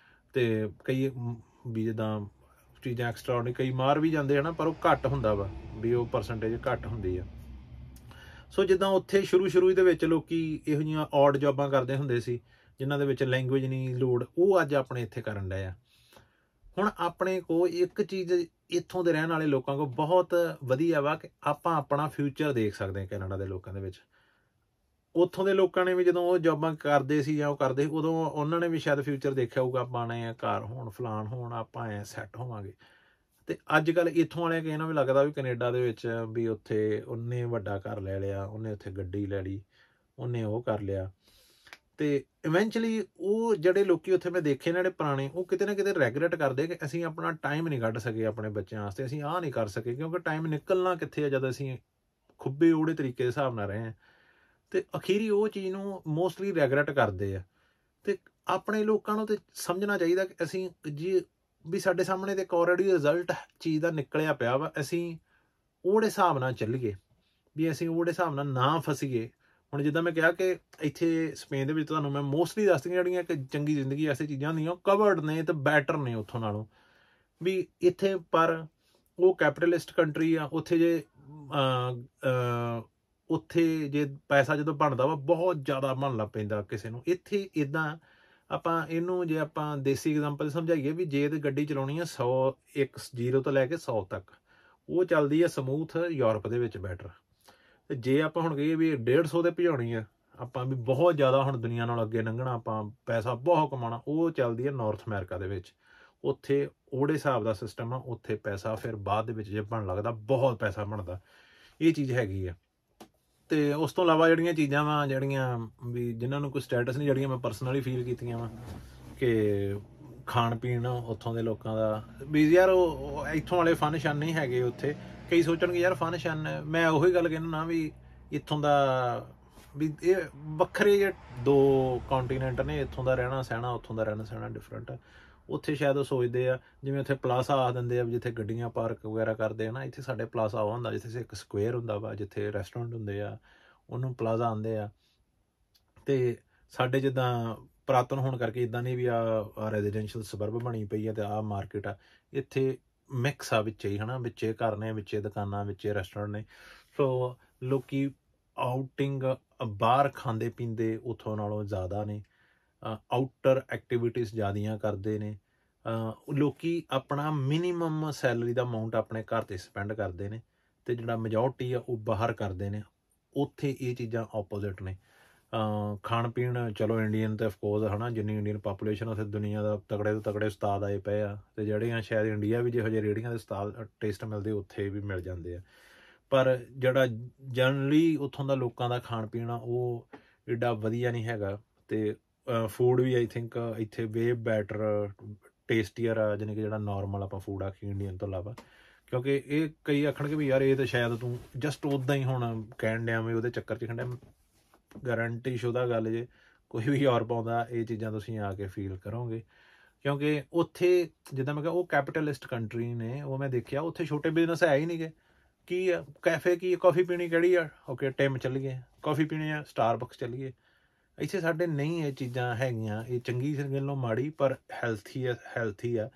ਤੇ ਕਈ ਵੀ ਜਿੱਦਾਂ ਚੀਜ਼ਾਂ ਐਕਸਟਰਾ ਕਈ ਮਾਰ ਵੀ ਜਾਂਦੇ ਹਨ, ਪਰ ਉਹ ਘੱਟ ਹੁੰਦਾ ਵਾ ਵੀ ਉਹ ਪਰਸੈਂਟੇਜ ਘੱਟ ਹੁੰਦੀ ਆ। ਸੋ ਜਿੱਦਾਂ ਉੱਥੇ ਸ਼ੁਰੂ ਦੇ ਵਿੱਚ ਲੋਕੀ ਇਹੋ ਜਿਹੀਆਂ ਔਡ ਜੌਬਾਂ ਕਰਦੇ ਹੁੰਦੇ ਸੀ, ਜਿਨ੍ਹਾਂ ਦੇ ਵਿੱਚ ਲੈਂਗੁਏਜ ਨਹੀਂ ਲੋੜ, ਉਹ ਅੱਜ ਆਪਣੇ ਇੱਥੇ ਕਰਨ ਡਏ ਆ। ਹੁਣ ਆਪਣੇ ਕੋਲ ਇੱਕ ਚੀਜ਼ ਇੱਥੋਂ ਦੇ ਰਹਿਣ ਵਾਲੇ ਲੋਕਾਂ ਕੋਲ ਬਹੁਤ ਵਧੀਆ ਵਾ ਕਿ ਆਪਾਂ ਆਪਣਾ ਫਿਊਚਰ ਦੇਖ ਸਕਦੇ ਹਾਂ ਕੈਨੇਡਾ ਦੇ ਲੋਕਾਂ ਦੇ ਵਿੱਚ। ਉੱਥੋਂ ਦੇ ਲੋਕਾਂ ਨੇ ਵੀ ਜਦੋਂ ਉਹ ਜੌਬਾਂ ਕਰਦੇ ਸੀ ਜਾਂ ਉਹ ਕਰਦੇ ਉਦੋਂ ਉਹਨਾਂ ਨੇ ਵੀ ਸ਼ਾਇਦ ਫਿਊਚਰ ਦੇਖਿਆ ਹੋਊਗਾ, ਆਪਾਂ ਨੇ ਘਰ ਹੋਣ ਫਲਾਣ ਹੋਣ, ਆਪਾਂ ਐਂ ਸੈੱਟ ਹੋਵਾਂਗੇ। ਤੇ ਅੱਜ ਕੱਲ੍ਹ ਇੱਥੋਂ ਵਾਲਿਆਂ ਕਿ ਇਹਨਾਂ ਵੀ ਲੱਗਦਾ ਵੀ ਕੈਨੇਡਾ ਦੇ ਵਿੱਚ ਵੀ ਉੱਥੇ ਉਹਨੇ ਵੱਡਾ ਘਰ ਲੈ ਲਿਆ, ਉਹਨੇ ਉੱਥੇ ਗੱਡੀ ਲੈ ਲਈ, ਉਹਨੇ ਉਹ ਕਰ ਲਿਆ। ਤੇ ਇਵੈਂਚੁਅਲੀ ਉਹ ਜਿਹੜੇ ਲੋਕੀ ਉੱਥੇ ਮੈਂ ਦੇਖੇ ਨੇ ਜਿਹੜੇ ਪੁਰਾਣੇ, ਉਹ ਕਿਤੇ ਨਾ ਕਿਤੇ ਰੈਗਰੈਟ ਕਰਦੇ ਕਿ ਅਸੀਂ ਆਪਣਾ ਟਾਈਮ ਨਹੀਂ ਕੱਢ ਸਕੇ ਆਪਣੇ ਬੱਚਿਆਂ ਵਾਸਤੇ, ਅਸੀਂ ਆਹ ਨਹੀਂ ਕਰ ਸਕੇ, ਕਿਉਂਕਿ ਟਾਈਮ ਨਿਕਲਣਾ ਕਿੱਥੇ ਆ ਜਦ ਅਸੀਂ ਖੁੱਬੇ ਉਹੜੇ ਤਰੀਕੇ ਦੇ ਹਿਸਾਬ ਨਾਲ ਰਹੇ ਹਾਂ। ਤੇ ਅਖੀਰੀ ਉਹ ਚੀਜ਼ ਨੂੰ ਮੋਸਟਲੀ ਰੈਗਰੈਟ ਕਰਦੇ ਆ। ਤੇ ਆਪਣੇ ਲੋਕਾਂ ਨੂੰ ਤੇ ਸਮਝਣਾ ਚਾਹੀਦਾ ਕਿ ਅਸੀਂ ਜੀ ਵੀ ਸਾਡੇ ਸਾਹਮਣੇ ਤੇ ਇੱਕ ਆਲਰੇਡੀ ਰਿਜ਼ਲਟ ਚੀਜ਼ ਦਾ ਨਿਕਲਿਆ ਪਿਆ ਵਾ, ਅਸੀਂ ਉਹਦੇ ਹਿਸਾਬ ਨਾਲ ਚੱਲੀਏ, ਵੀ ਅਸੀਂ ਉਹਦੇ ਹਿਸਾਬ ਨਾਲ ਨਾ ਫਸੀਏ। ਹੁਣ ਜਿੱਦਾਂ ਮੈਂ ਕਿਹਾ ਕਿ ਇੱਥੇ ਸਪੇਨ ਦੇ ਵਿੱਚ ਤੁਹਾਨੂੰ ਮੈਂ ਮੋਸਟਲੀ ਦੱਸਦੀਆਂ ਜਿਹੜੀਆਂ ਕਿ ਚੰਗੀ ਜ਼ਿੰਦਗੀ ਐਸੀ ਚੀਜ਼ਾਂ ਹੁੰਦੀਆਂ ਉਹ ਕਵਰਡ ਨੇ ਤੇ ਬੈਟਰ ਨੇ ਉੱਥੋਂ ਨਾਲੋਂ ਵੀ ਇੱਥੇ। ਪਰ ਉਹ ਕੈਪੀਟਲਿਸਟ ਕੰਟਰੀ ਆ, ਉੱਥੇ ਜੇ ਪੈਸਾ ਜਦੋਂ ਬਣਦਾ ਵਾ ਬਹੁਤ ਜ਼ਿਆਦਾ ਬਣ ਲੱਗ ਪੈਂਦਾ ਕਿਸੇ ਨੂੰ। ਇੱਥੇ ਇੱਦਾਂ ਆਪਾਂ ਇਹਨੂੰ ਜੇ ਆਪਾਂ ਦੇਸੀ ਐਗਜ਼ਾਮਪਲ ਸਮਝਾਈਏ ਵੀ ਜੇ ਤੇ ਗੱਡੀ ਚਲਾਉਣੀ ਆ 100 0 ਤੋਂ ਲੈ ਕੇ 100 ਤੱਕ, ਉਹ ਚੱਲਦੀ ਆ ਸਮੂਥ ਯੂਰਪ ਦੇ ਵਿੱਚ ਬੈਟਰ। ਤੇ ਜੇ ਆਪਾਂ ਹੁਣ ਕਹੀਏ ਵੀ 150 ਤੇ ਭਜਾਉਣੀ ਆ ਆਪਾਂ, ਵੀ ਬਹੁਤ ਜ਼ਿਆਦਾ ਹੁਣ ਦੁਨੀਆ ਨਾਲ ਅੱਗੇ ਲੰਘਣਾ, ਆਪਾਂ ਪੈਸਾ ਬਹੁਤ ਕਮਾਉਣਾ, ਉਹ ਚੱਲਦੀ ਆ ਨਾਰਥ ਅਮਰੀਕਾ ਦੇ ਵਿੱਚ। ਉੱਥੇ ਉਹਦੇ ਹਿਸਾਬ ਦਾ ਸਿਸਟਮ ਆ, ਉੱਥੇ ਪੈਸਾ ਫਿਰ ਬਾਅਦ ਦੇ ਵਿੱਚ ਜੇ ਬਣ ਲੱਗਦਾ ਬਹੁਤ ਪੈਸਾ ਬਣਦਾ, ਇਹ ਚੀਜ਼ ਹੈਗੀ ਆ। ਤੇ ਉਸ ਤੋਂ ਇਲਾਵਾ ਜਿਹੜੀਆਂ ਚੀਜ਼ਾਂ ਵਾ ਜਿਹੜੀਆਂ ਵੀ ਜਿਨ੍ਹਾਂ ਨੂੰ ਕੋਈ ਸਟੇਟਸ ਨਹੀਂ, ਜਿਹੜੀਆਂ ਮੈਂ ਪਰਸਨਲੀ ਫੀਲ ਕੀਤੀਆਂ ਵਾ ਕਿ ਖਾਣ ਪੀਣ ਉੱਥੋਂ ਦੇ ਲੋਕਾਂ ਦਾ ਵੀ ਯਾਰ ਉਹ ਇੱਥੋਂ ਵਾਲੇ ਫਨ ਸ਼ਨ ਨਹੀਂ ਹੈਗੇ ਉੱਥੇ। ਕਈ ਸੋਚਣਗੇ ਯਾਰ ਫਨ ਸ਼ਨ, ਮੈਂ ਉਹੀ ਗੱਲ ਕਹਿੰਦਾ ਨਾ ਵੀ ਇੱਥੋਂ ਦਾ ਵੀ ਇਹ ਵੱਖਰੇ ਜਿਹੇ ਦੋ ਕੰਟੀਨੈਂਟ ਨੇ, ਇੱਥੋਂ ਦਾ ਰਹਿਣਾ ਸਹਿਣਾ ਉੱਥੋਂ ਦਾ ਰਹਿਣਾ ਸਹਿਣਾ ਡਿਫਰੈਂਟ ਆ। ਉੱਥੇ ਸ਼ਾਇਦ ਉਹ ਸੋਚਦੇ ਆ ਜਿਵੇਂ ਉੱਥੇ ਪਲਾਜ਼ਾ ਆ ਦਿੰਦੇ ਆ ਜਿੱਥੇ ਗੱਡੀਆਂ ਪਾਰਕ ਵਗੈਰਾ ਕਰਦੇ ਆ ਨਾ, ਇੱਥੇ ਸਾਡੇ ਪਲਾਜ਼ਾ ਉਹ ਹੁੰਦਾ ਜਿੱਥੇ ਇੱਕ ਸਕੁਅਰ ਹੁੰਦਾ ਵਾ ਜਿੱਥੇ ਰੈਸਟੋਰੈਂਟ ਹੁੰਦੇ ਆ, ਉਹਨੂੰ ਪਲਾਜ਼ਾ ਆਉਂਦੇ ਆ। ਤੇ ਸਾਡੇ ਜਿੱਦਾਂ ਪੁਰਾਤਨ ਹੋਣ ਕਰਕੇ ਇੱਦਾਂ ਨਹੀਂ ਵੀ ਆ ਰੈਜ਼ੀਡੈਂਸ਼ੀਅਲ ਸਬਰਬ ਬਣੀ ਪਈ ਆ ਤੇ ਆਹ ਮਾਰਕੀਟ ਆ, ਇੱਥੇ ਮਿਕਸ ਆ ਵਿੱਚੇ ਹੀ, ਹੈ ਨਾ, ਵਿੱਚੇ ਘਰ ਨੇ, ਵਿੱਚੇ ਦੁਕਾਨਾਂ, ਵਿੱਚੇ ਰੈਸਟੋਰੈਂਟ ਨੇ। ਸੋ ਲੋਕੀ ਆਊਟਿੰਗ ਬਾਹਰ ਖਾਂਦੇ ਪੀਂਦੇ ਉੱਥੋਂ ਨਾਲੋਂ ਜ਼ਿਆਦਾ ਨੇ, ਆਊਟਰ ਐਕਟੀਵਿਟੀਜ਼ ਜ਼ਿਆਦੀਆਂ ਕਰਦੇ ਨੇ। ਲੋਕੀ ਆਪਣਾ ਮਿਨੀਮਮ ਸੈਲਰੀ ਦਾ ਅਮਾਊਂਟ ਆਪਣੇ ਘਰ 'ਤੇ ਸਪੈਂਡ ਕਰਦੇ ਨੇ ਅਤੇ ਜਿਹੜਾ ਮੈਜੋਰਟੀ ਆ ਉਹ ਬਾਹਰ ਕਰਦੇ ਨੇ। ਉੱਥੇ ਇਹ ਚੀਜ਼ਾਂ ਆਪੋਜ਼ਿਟ ਨੇ। ਖਾਣ ਪੀਣ ਚਲੋ ਇੰਡੀਅਨ ਤਾਂ ਅਫਕੋਰਸ ਹੈ ਨਾ, ਜਿੰਨੀ ਇੰਡੀਅਨ ਪਾਪੂਲੇਸ਼ਨ ਉੱਥੇ ਦੁਨੀਆ ਦਾ ਤਗੜੇ ਤੋਂ ਤਗੜੇ ਉਸਤਾਦ ਆਏ ਪਏ ਆ, ਅਤੇ ਜਿਹੜੀਆਂ ਸ਼ਾਇਦ ਇੰਡੀਆ ਵੀ ਜਿਹੋ ਜਿਹੇ ਰੇਹੜੀਆਂ ਦੇ ਉਸਤਾਦ ਟੇਸਟ ਮਿਲਦੇ ਉੱਥੇ ਵੀ ਮਿਲ ਜਾਂਦੇ ਆ। ਪਰ ਜਿਹੜਾ ਜਨਰਲੀ ਉੱਥੋਂ ਦਾ ਲੋਕਾਂ ਦਾ ਖਾਣ ਪੀਣ ਆ ਉਹ ਐਡਾ ਵਧੀਆ ਨਹੀਂ ਹੈਗਾ। ਅਤੇ ਫੂਡ ਵੀ ਆਈ ਥਿੰਕ ਇੱਥੇ ਵੇ ਬੈਟਰ ਟੇਸਟੀਅਰ ਆ, ਜਾਣੀ ਕਿ ਜਿਹੜਾ ਨੋਰਮਲ ਆਪਾਂ ਫੂਡ ਆਖੀ ਇੰਡੀਅਨ ਤੋਂ ਇਲਾਵਾ। ਕਿਉਂਕਿ ਇਹ ਕਈ ਆਖਣਗੇ ਵੀ ਯਾਰ ਇਹ ਤਾਂ ਸ਼ਾਇਦ ਤੂੰ ਜਸਟ ਉੱਦਾਂ ਹੀ ਹੁਣ ਕਹਿਣ ਡਿਆ ਵੀ ਉਹਦੇ ਚੱਕਰ 'ਚ ਖੰਡਿਆ। ਗਾਰੰਟੀ ਸ਼ੁਦਾ ਗੱਲ ਜੇ ਕੋਈ ਵੀ ਯੂਰਪ ਆਉਂਦਾ ਇਹ ਚੀਜ਼ਾਂ ਤੁਸੀਂ ਆ ਕੇ ਫੀਲ ਕਰੋਗੇ। ਕਿਉਂਕਿ ਉੱਥੇ ਜਿੱਦਾਂ ਮੈਂ ਕਿਹਾ ਉਹ ਕੈਪੀਟਲਿਸਟ ਕੰਟਰੀ ਨੇ, ਉਹ ਮੈਂ ਦੇਖਿਆ ਉੱਥੇ ਛੋਟੇ ਬਿਜ਼ਨਸ ਹੈ ਹੀ ਨਹੀਂ ਗੇ। ਕੀ ਆ ਕੈਫੇ, ਕੀ ਕੌਫੀ ਪੀਣੀ ਕਿਹੜੀ ਆ, ਓਕੇ ਟਿਮ ਚੱਲੀਏ, ਕੌਫੀ ਪੀਣੀ ਆ ਸਟਾਰਬਕਸ ਚੱਲੀਏ। ਇੱਥੇ ਸਾਡੇ ਨਹੀਂ ਇਹ ਚੀਜ਼ਾਂ ਹੈਗੀਆਂ। ਇਹ ਚੰਗੀ ਗੱਲੋਂ ਮਾੜੀ ਪਰ ਹੈਲਥੀ ਆ।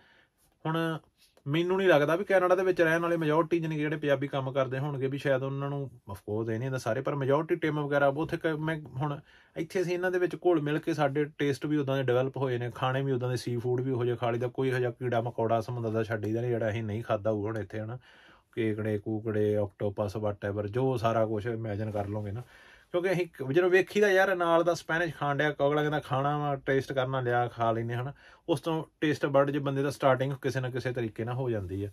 ਹੁਣ ਮੈਨੂੰ ਨਹੀਂ ਲੱਗਦਾ ਵੀ ਕੈਨੇਡਾ ਦੇ ਵਿੱਚ ਰਹਿਣ ਵਾਲੇ ਮੈਜੋਰਟੀ ਜਾਣੀ ਕਿ ਜਿਹੜੇ ਪੰਜਾਬੀ ਕੰਮ ਕਰਦੇ ਹੋਣਗੇ ਵੀ ਸ਼ਾਇਦ ਉਹਨਾਂ ਨੂੰ ਅਫਕੋਰਸ ਇਹ ਨਹੀਂ ਹੁੰਦਾ ਸਾਰੇ, ਪਰ ਮੈਜੋਰਟੀ ਟਿਮ ਵਗੈਰਾ ਉੱਥੇ ਮੈਂ ਹੁਣ ਇੱਥੇ ਅਸੀਂ ਇਹਨਾਂ ਦੇ ਵਿੱਚ ਘੁਲ ਮਿਲ ਕੇ ਸਾਡੇ ਟੇਸਟ ਵੀ ਉੱਦਾਂ ਦੇ ਡਿਵੈਲਪ ਹੋਏ ਨੇ, ਖਾਣੇ ਵੀ ਉੱਦਾਂ ਦੇ, ਸੀ ਫੂਡ ਵੀ ਉਹੋ ਜਿਹਾ ਖਾ ਲਈਦਾ, ਕੋਈ ਇਹੋ ਜਿਹਾ ਕੀੜਾ ਮਕੌੜਾ ਸਮੁੰਦਰ ਦਾ ਛੱਡੀਦਾ ਨਹੀਂ ਜਿਹੜਾ ਅਸੀਂ ਨਹੀਂ ਖਾਧਾ ਹੋਊ ਹੁਣ ਇੱਥੇ, ਹੈ ਨਾ। ਕੇਕੜੇ ਕੂਕੜੇ ਆਕਟੋਪਸ ਵਾਟਐਵਰ ਜੋ ਸਾਰਾ ਕੁਛ ਇਮੈਜਨ ਕਰ ਲਓਗੇ ਨਾ। ਕਿਉਂਕਿ ਅਸੀਂ ਜਦੋਂ ਵੇਖੀਦਾ ਯਾਰ ਨਾਲ ਦਾ ਸਪੈਨਿਸ਼ ਖਾਣ ਡਿਆ, ਅਗਲਾ ਕਹਿੰਦਾ ਖਾਣਾ ਵਾ ਟੇਸਟ ਕਰਨਾ, ਲਿਆ ਖਾ ਲੈਂਦੇ ਹੈ ਨਾ। ਉਸ ਤੋਂ ਟੇਸਟ ਬਰਡ ਜੇ ਬੰਦੇ ਦਾ ਸਟਾਰਟਿੰਗ ਕਿਸੇ ਨਾ ਕਿਸੇ ਤਰੀਕੇ ਨਾਲ ਹੋ ਜਾਂਦੀ ਹੈ।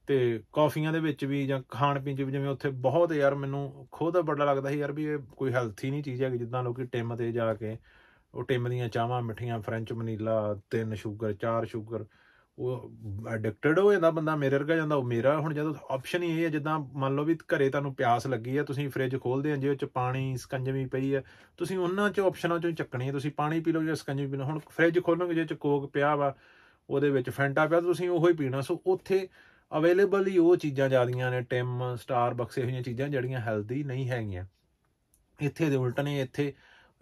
ਅਤੇ ਕੌਫੀਆਂ ਦੇ ਵਿੱਚ ਵੀ ਜਾਂ ਖਾਣ ਪੀਣ 'ਚ ਵੀ ਜਿਵੇਂ ਉੱਥੇ ਬਹੁਤ ਯਾਰ ਮੈਨੂੰ ਖੁਦ ਬੜਾ ਲੱਗਦਾ ਸੀ ਯਾਰ ਵੀ ਇਹ ਕੋਈ ਹੈਲਥੀ ਨਹੀਂ ਚੀਜ਼ ਹੈਗੀ। ਜਿੱਦਾਂ ਲੋਕ ਟਿਮ 'ਤੇ ਜਾ ਕੇ ਉਹ ਟਿਮ ਦੀਆਂ ਚਾਹਾਂ ਮਿੱਠੀਆਂ, ਫਰੈਂਚ ਵਨੀਲਾ, 3 ਸ਼ੂਗਰ 4 ਸ਼ੂਗਰ, ਉਹ ਐਡਿਕਟਡ ਹੋ ਜਾਂਦਾ ਬੰਦਾ, ਮੇਰੇ ਵਰਗਾ ਜਾਂਦਾ। ਉਹ ਮੇਰਾ ਹੁਣ ਜਦੋਂ ਆਪਸ਼ਨ ਹੀ ਇਹ ਹੈ, ਜਿੱਦਾਂ ਮੰਨ ਲਓ ਵੀ ਘਰੇ ਤੁਹਾਨੂੰ ਪਿਆਸ ਲੱਗੀ ਹੈ, ਤੁਸੀਂ ਫਰਿੱਜ ਖੋਲ੍ਹਦੇ ਆ, ਜਿਹਦੇ 'ਚ ਪਾਣੀ ਸਕੰਜਵੀ ਪਈ ਹੈ, ਤੁਸੀਂ ਉਹਨਾਂ 'ਚ ਆਪਸ਼ਨਾਂ 'ਚੋਂ ਚੱਕਣੀ ਹੈ। ਤੁਸੀਂ ਪਾਣੀ ਪੀ ਲਓ ਜਾਂ ਸਕੰਜਵੀ ਪੀ ਲਓ। ਹੁਣ ਫਰਿੱਜ ਖੋਲ੍ਹੋਗੇ ਜਿਹਦੇ 'ਚ ਕੋਕ ਪਿਆ ਵਾ, ਉਹਦੇ ਵਿੱਚ ਫੈਂਟਾ ਪਿਆ, ਤੁਸੀਂ ਉਹੋ ਹੀ ਪੀਣਾ। ਸੋ ਉੱਥੇ ਅਵੇਲੇਬਲ ਹੀ ਉਹ ਚੀਜ਼ਾਂ ਜ਼ਿਆਦੀਆਂ ਨੇ, ਟਿਮ, ਸਟਾਰਬਕਸ, ਇਹੋ ਜਿਹੀਆਂ ਚੀਜ਼ਾਂ ਜਿਹੜੀਆਂ ਹੈਲਦੀ ਨਹੀਂ ਹੈਗੀਆਂ। ਇੱਥੇ ਦੇ ਉਲਟ ਨੇ।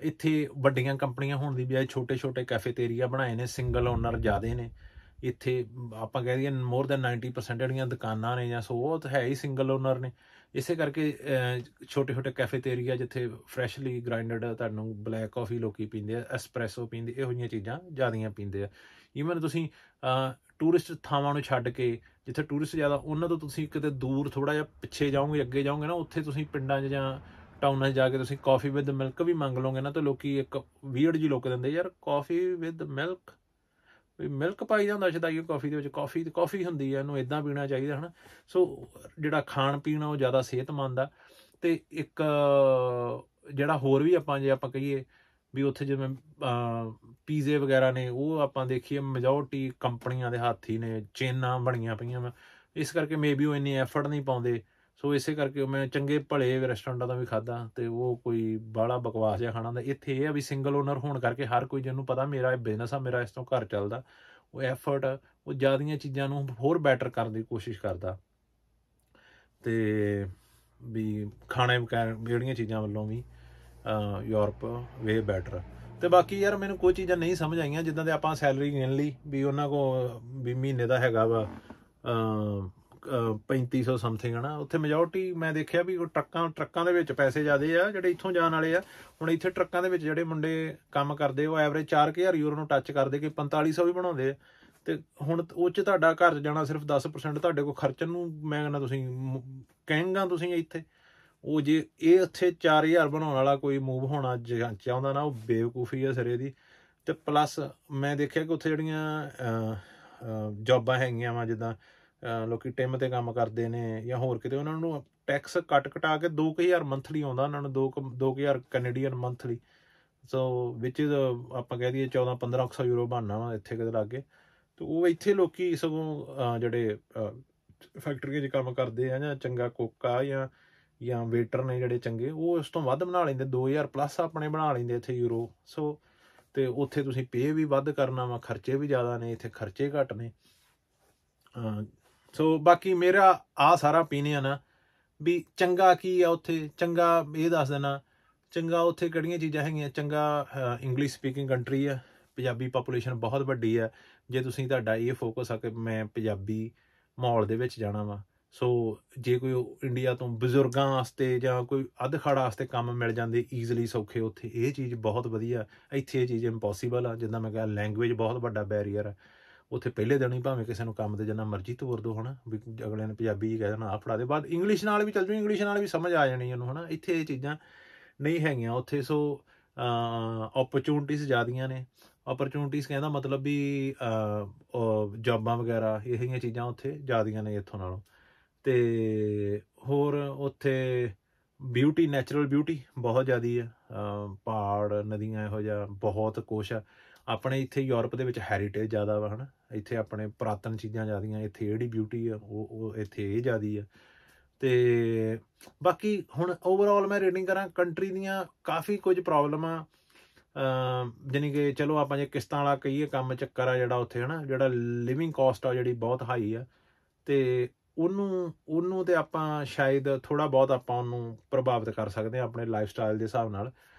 ਇੱਥੇ ਵੱਡੀਆਂ ਕੰਪਨੀਆਂ ਹੋਣ ਦੀ ਬਜਾਏ ਛੋਟੇ ਛੋਟੇ ਕੈਫੇਟੇਰੀਆ ਬਣਾਏ ਨੇ, ਸਿੰਗਲ ਓਨਰ ਜ਼ਿਆਦੇ ਨੇ। ਇੱਥੇ ਆਪਾਂ ਕਹਿ ਦਈਏ ਮੋਰ ਦੈਨ 90% ਜਿਹੜੀਆਂ ਦੁਕਾਨਾਂ ਨੇ ਜਾਂ ਸੋ ਉਹ ਤਾਂ ਹੈ ਹੀ ਸਿੰਗਲ ਓਨਰ ਨੇ। ਇਸੇ ਕਰਕੇ ਛੋਟੇ ਛੋਟੇ ਕੈਫੇਟੇਰੀਆ ਜਿੱਥੇ ਫਰੈਸ਼ਲੀ ਗ੍ਰਾਈਂਡਡ ਤੁਹਾਨੂੰ ਬਲੈਕ ਕੌਫੀ ਲੋਕੀ ਪੀਂਦੇ ਆ, ਐਸਪ੍ਰੈਸੋ ਪੀਂਦੇ, ਇਹੋ ਜਿਹੀਆਂ ਚੀਜ਼ਾਂ ਜ਼ਿਆਦੀਆਂ ਪੀਂਦੇ ਆ। ਈਵਨ ਤੁਸੀਂ ਟੂਰਿਸਟ ਥਾਵਾਂ ਨੂੰ ਛੱਡ ਕੇ, ਜਿੱਥੇ ਟੂਰਿਸਟ ਜ਼ਿਆਦਾ, ਉਹਨਾਂ ਤੋਂ ਤੁਸੀਂ ਕਿਤੇ ਦੂਰ ਥੋੜ੍ਹਾ ਜਿਹਾ ਪਿੱਛੇ ਜਾਓਗੇ, ਅੱਗੇ ਜਾਓਗੇ ਨਾ, ਉੱਥੇ ਤੁਸੀਂ ਪਿੰਡਾਂ 'ਚ ਜਾਂ ਟਾਊਨਾਂ 'ਚ ਜਾ ਕੇ ਤੁਸੀਂ ਕੌਫੀ ਵਿਦ ਮਿਲਕ ਵੀ ਮੰਗ ਲਓਗੇ ਨਾ, ਤਾਂ ਲੋਕੀ ਇੱਕ ਵੀਅਰਡ ਜੀ ਲੋਕ ਦਿੰਦੇ, ਯਾਰ ਕੌਫੀ ਵਿਦ ਮਿਲਕ, ਵੀ ਮਿਲਕ ਪਾਈ ਜਾਂਦਾ ਸ਼ਦਾਈ ਕੌਫੀ ਦੇ ਵਿੱਚ, ਕੌਫੀ ਹੁੰਦੀ ਹੈ, ਇਹਨੂੰ ਇੱਦਾਂ ਪੀਣਾ ਚਾਹੀਦਾ ਹੈ ਨਾ। ਸੋ ਜਿਹੜਾ ਖਾਣ ਪੀਣ ਉਹ ਜ਼ਿਆਦਾ ਸਿਹਤਮੰਦ ਆ। ਅਤੇ ਇੱਕ ਜਿਹੜਾ ਹੋਰ ਵੀ ਆਪਾਂ ਜੇ ਆਪਾਂ ਕਹੀਏ ਵੀ ਉੱਥੇ ਜਿਵੇਂ ਪੀਜ਼ੇ ਵਗੈਰਾ ਨੇ, ਉਹ ਆਪਾਂ ਦੇਖੀਏ ਮੈਜੋਰਟੀ ਕੰਪਨੀਆਂ ਦੇ ਹੱਥ ਹੀ ਨੇ, ਚੇਨਾਂ ਬਣੀਆਂ ਪਈਆਂ ਵਾ, ਇਸ ਕਰਕੇ ਮੇ ਬੀ ਉਹ ਇੰਨੀ ਐਫਰਟ ਨਹੀਂ ਪਾਉਂਦੇ। ਸੋ ਇਸੇ ਕਰਕੇ ਮੈਂ ਚੰਗੇ ਭਲੇ ਰੈਸਟੋਰੈਂਟਾਂ ਦਾ ਵੀ ਖਾਧਾ ਅਤੇ ਉਹ ਕੋਈ ਬਾਹਲਾ ਬਕਵਾਸ ਜਿਹਾ ਖਾਣਾ ਹੁੰਦਾ। ਇੱਥੇ ਇਹ ਆ ਵੀ ਸਿੰਗਲ ਓਨਰ ਹੋਣ ਕਰਕੇ ਹਰ ਕੋਈ, ਜਿਹਨੂੰ ਪਤਾ ਮੇਰਾ ਇਹ ਬਿਜ਼ਨਸ ਆ, ਮੇਰਾ ਇਸ ਤੋਂ ਘਰ ਚੱਲਦਾ, ਉਹ ਐਫਰਟ ਉਹ ਜ਼ਿਆਦੀਆਂ ਚੀਜ਼ਾਂ ਨੂੰ ਹੋਰ ਬੈਟਰ ਕਰਨ ਦੀ ਕੋਸ਼ਿਸ਼ ਕਰਦਾ। ਅਤੇ ਵੀ ਖਾਣੇ ਜਿਹੜੀਆਂ ਚੀਜ਼ਾਂ ਵੱਲੋਂ ਵੀ ਯੂਰਪ ਵੇ ਬੈਟਰ। ਅਤੇ ਬਾਕੀ ਯਾਰ ਮੈਨੂੰ ਕੋਈ ਚੀਜ਼ਾਂ ਨਹੀਂ ਸਮਝ ਆਈਆਂ, ਜਿੱਦਾਂ ਦੇ ਆਪਾਂ ਸੈਲਰੀ ਗਿਣ ਲਈ ਵੀ ਉਹਨਾਂ ਕੋਲ ਵੀ ਮਹੀਨੇ ਦਾ ਹੈਗਾ ਵਾ 3500 ਸਮਥਿੰਗ ਹੈ ਨਾ। ਉੱਥੇ ਮੈਜੋਰਟੀ ਮੈਂ ਦੇਖਿਆ ਵੀ ਉਹ ਟਰੱਕਾਂ ਦੇ ਵਿੱਚ ਪੈਸੇ ਜ਼ਿਆਦੇ ਆ ਜਿਹੜੇ ਇੱਥੋਂ ਜਾਣ ਵਾਲੇ ਆ। ਹੁਣ ਇੱਥੇ ਟਰੱਕਾਂ ਦੇ ਵਿੱਚ ਜਿਹੜੇ ਮੁੰਡੇ ਕੰਮ ਕਰਦੇ ਉਹ ਐਵਰੇਜ 4000 ਯੂਰੋ ਨੂੰ ਟੱਚ ਕਰਦੇ, ਕਿ 4500 ਵੀ ਬਣਾਉਂਦੇ ਆ। ਅਤੇ ਹੁਣ ਉਹ 'ਚ ਤੁਹਾਡਾ ਘਰ 'ਚ ਜਾਣਾ ਸਿਰਫ 10% ਤੁਹਾਡੇ ਕੋਲ ਖਰਚਣ ਨੂੰ, ਮੈਂ ਕਹਿੰਦਾ ਤੁਸੀਂ ਕਹਿੰਗਾ ਤੁਸੀਂ ਇੱਥੇ ਉਹ ਜੇ ਇਹ ਉੱਥੇ 4000 ਬਣਾਉਣ ਵਾਲਾ ਕੋਈ ਮੂਵ ਹੋਣਾ ਚਾਹੁੰਦਾ ਨਾ, ਉਹ ਬੇਵਕੂਫੀ ਆ ਸਿਰੇ ਦੀ। ਅਤੇ ਪਲੱਸ ਮੈਂ ਦੇਖਿਆ ਕਿ ਉੱਥੇ ਜਿਹੜੀਆਂ ਜੋਬਾਂ ਹੈਗੀਆਂ ਵਾ, ਜਿੱਦਾਂ ਲੋਕੀ ਟਿਮ 'ਤੇ ਕੰਮ ਕਰਦੇ ਨੇ ਜਾਂ ਹੋਰ ਕਿਤੇ, ਉਹਨਾਂ ਨੂੰ ਟੈਕਸ ਕਟਾ ਕੇ 2000 ਮੰਥਲੀ ਆਉਂਦਾ ਉਹਨਾਂ ਨੂੰ, 2000 ਕੈਨੇਡੀਅਨ ਮੰਥਲੀ। ਸੋ ਵਿਚ ਆਪਾਂ ਕਹਿ ਦਈਏ 14-1500 ਯੂਰੋ ਬਣਨਾ ਵਾ ਇੱਥੇ ਕਿਤੇ ਲਾਗੇ। ਅਤੇ ਉਹ ਇੱਥੇ ਲੋਕੀ ਸਗੋਂ ਜਿਹੜੇ ਫੈਕਟਰੀਆਂ 'ਚ ਕੰਮ ਕਰਦੇ ਆ, ਜਾਂ ਚੰਗਾ ਕੁੱਕ ਆ, ਜਾਂ ਵੇਟਰ ਨੇ ਜਿਹੜੇ ਚੰਗੇ, ਉਹ ਉਸ ਤੋਂ ਵੱਧ ਬਣਾ ਲੈਂਦੇ, 2000 ਪਲੱਸ ਆਪਣੇ ਬਣਾ ਲੈਂਦੇ ਇੱਥੇ ਯੂਰੋ। ਸੋ ਅਤੇ ਉੱਥੇ ਤੁਸੀਂ ਪੇ ਵੀ ਵੱਧ ਕਰਨਾ ਵਾ, ਖਰਚੇ ਵੀ ਜ਼ਿਆਦਾ ਨੇ, ਇੱਥੇ ਖਰਚੇ ਘੱਟ ਨੇ। ਸੋ ਬਾਕੀ ਮੇਰਾ ਆਹ ਸਾਰਾ ਓਪੀਨੀਅਨ ਆ ਵੀ ਚੰਗਾ ਕੀ ਆ ਉੱਥੇ। ਚੰਗਾ ਇਹ ਦੱਸ ਦੇਣਾ, ਚੰਗਾ ਉੱਥੇ ਕਿਹੜੀਆਂ ਚੀਜ਼ਾਂ ਹੈਗੀਆਂ। ਚੰਗਾ ਇੰਗਲਿਸ਼ ਸਪੀਕਿੰਗ ਕੰਟਰੀ ਆ, ਪੰਜਾਬੀ ਪਾਪੂਲੇਸ਼ਨ ਬਹੁਤ ਵੱਡੀ ਆ। ਜੇ ਤੁਸੀਂ ਤੁਹਾਡਾ ਇਹ ਫੋਕਸ ਆ ਕਿ ਮੈਂ ਪੰਜਾਬੀ ਮਾਹੌਲ ਦੇ ਵਿੱਚ ਜਾਣਾ ਵਾ, ਸੋ ਜੇ ਕੋਈ ਇੰਡੀਆ ਤੋਂ ਬਜ਼ੁਰਗਾਂ ਵਾਸਤੇ ਜਾਂ ਕੋਈ ਅੱਧ-ਖੜ ਵਾਸਤੇ ਕੰਮ ਮਿਲ ਜਾਂਦੇ ਈਜ਼ਲੀ ਸੌਖੇ, ਉੱਥੇ ਇਹ ਚੀਜ਼ ਬਹੁਤ ਵਧੀਆ। ਇੱਥੇ ਇਹ ਚੀਜ਼ ਇੰਪੋਸੀਬਲ ਆ। ਜਿੱਦਾਂ ਮੈਂ ਕਿਹਾ, ਲੈਂਗੁਏਜ ਬਹੁਤ ਵੱਡਾ ਬੈਰੀਅਰ ਆ ਉੱਥੇ। ਪਹਿਲੇ ਦਿਨ ਹੀ ਭਾਵੇਂ ਕਿਸੇ ਨੂੰ ਕੰਮ 'ਤੇ ਜਿੰਨਾ ਮਰਜ਼ੀ ਤੋਰ ਦਿਓ ਹੈ ਨਾ, ਵੀ ਅਗਲੇ ਨੇ ਪੰਜਾਬੀ 'ਚ ਕਹਿ ਦੇਣਾ, ਆਹ ਫੜਾ ਦੇ, ਬਾਅਦ ਇੰਗਲਿਸ਼ ਨਾਲ ਵੀ ਚੱਲ ਜਾਓ, ਇੰਗਲਿਸ਼ ਨਾਲ ਵੀ ਸਮਝ ਆ ਜਾਣੀ ਉਹਨੂੰ ਹੈ ਨਾ। ਇੱਥੇ ਇਹ ਚੀਜ਼ਾਂ ਨਹੀਂ ਹੈਗੀਆਂ ਉੱਥੇ। ਸੋ ਓਪਰਚੁਨਿਟੀਜ਼ ਜ਼ਿਆਦੀਆਂ ਨੇ। ਓਪਰਚੁਨਿਟੀਜ਼ ਕਹਿੰਦਾ ਮਤਲਬ ਵੀ ਜੋਬਾਂ ਵਗੈਰਾ ਇਹੋ ਜਿਹੀਆਂ ਚੀਜ਼ਾਂ ਉੱਥੇ ਜ਼ਿਆਦੀਆਂ ਨੇ ਇੱਥੋਂ ਨਾਲੋਂ। ਅਤੇ ਹੋਰ ਉੱਥੇ ਬਿਊਟੀ, ਨੈਚੁਰਲ ਬਿਊਟੀ ਬਹੁਤ ਜ਼ਿਆਦਾ ਆ। ਪਹਾੜ, ਨਦੀਆਂ, ਇਹੋ ਜਿਹਾ ਬਹੁਤ ਕੁਛ ਆ। ਆਪਣੇ ਇੱਥੇ ਯੂਰਪ ਦੇ ਵਿੱਚ ਹੈਰੀਟੇਜ ਜ਼ਿਆਦਾ ਵਾ ਹੈ ਨਾ, ਇੱਥੇ ਆਪਣੇ ਪੁਰਾਤਨ ਚੀਜ਼ਾਂ ਜ਼ਿਆਦੀਆਂ। ਇੱਥੇ ਜਿਹੜੀ ਬਿਊਟੀ ਆ ਉਹ ਇੱਥੇ ਇਹ ਜ਼ਿਆਦਾ ਆ। ਅਤੇ ਬਾਕੀ ਹੁਣ ਓਵਰਆਲ ਮੈਂ ਰੇਟਿੰਗ ਕਰਾਂ ਕੰਟਰੀ ਦੀਆਂ, ਕਾਫੀ ਕੁਝ ਪ੍ਰੋਬਲਮ ਆ। ਜਾਣੀ ਕਿ ਚਲੋ ਆਪਾਂ ਜੇ ਕਿਸ਼ਤਾਂ ਵਾਲਾ ਕਹੀਏ ਕੰਮ ਚੱਕਰ ਆ ਜਿਹੜਾ ਉੱਥੇ ਹੈ ਨਾ, ਜਿਹੜਾ ਲਿਵਿੰਗ ਕੋਸਟ ਆ ਜਿਹੜੀ ਬਹੁਤ ਹਾਈ ਆ। ਅਤੇ ਉਹਨੂੰ ਤਾਂ ਆਪਾਂ ਸ਼ਾਇਦ ਥੋੜ੍ਹਾ ਬਹੁਤ ਆਪਾਂ ਉਹਨੂੰ ਪ੍ਰਭਾਵਿਤ ਕਰ ਸਕਦੇ ਹਾਂ ਆਪਣੇ ਲਾਈਫ ਸਟਾਈਲ ਦੇ ਹਿਸਾਬ ਨਾਲ।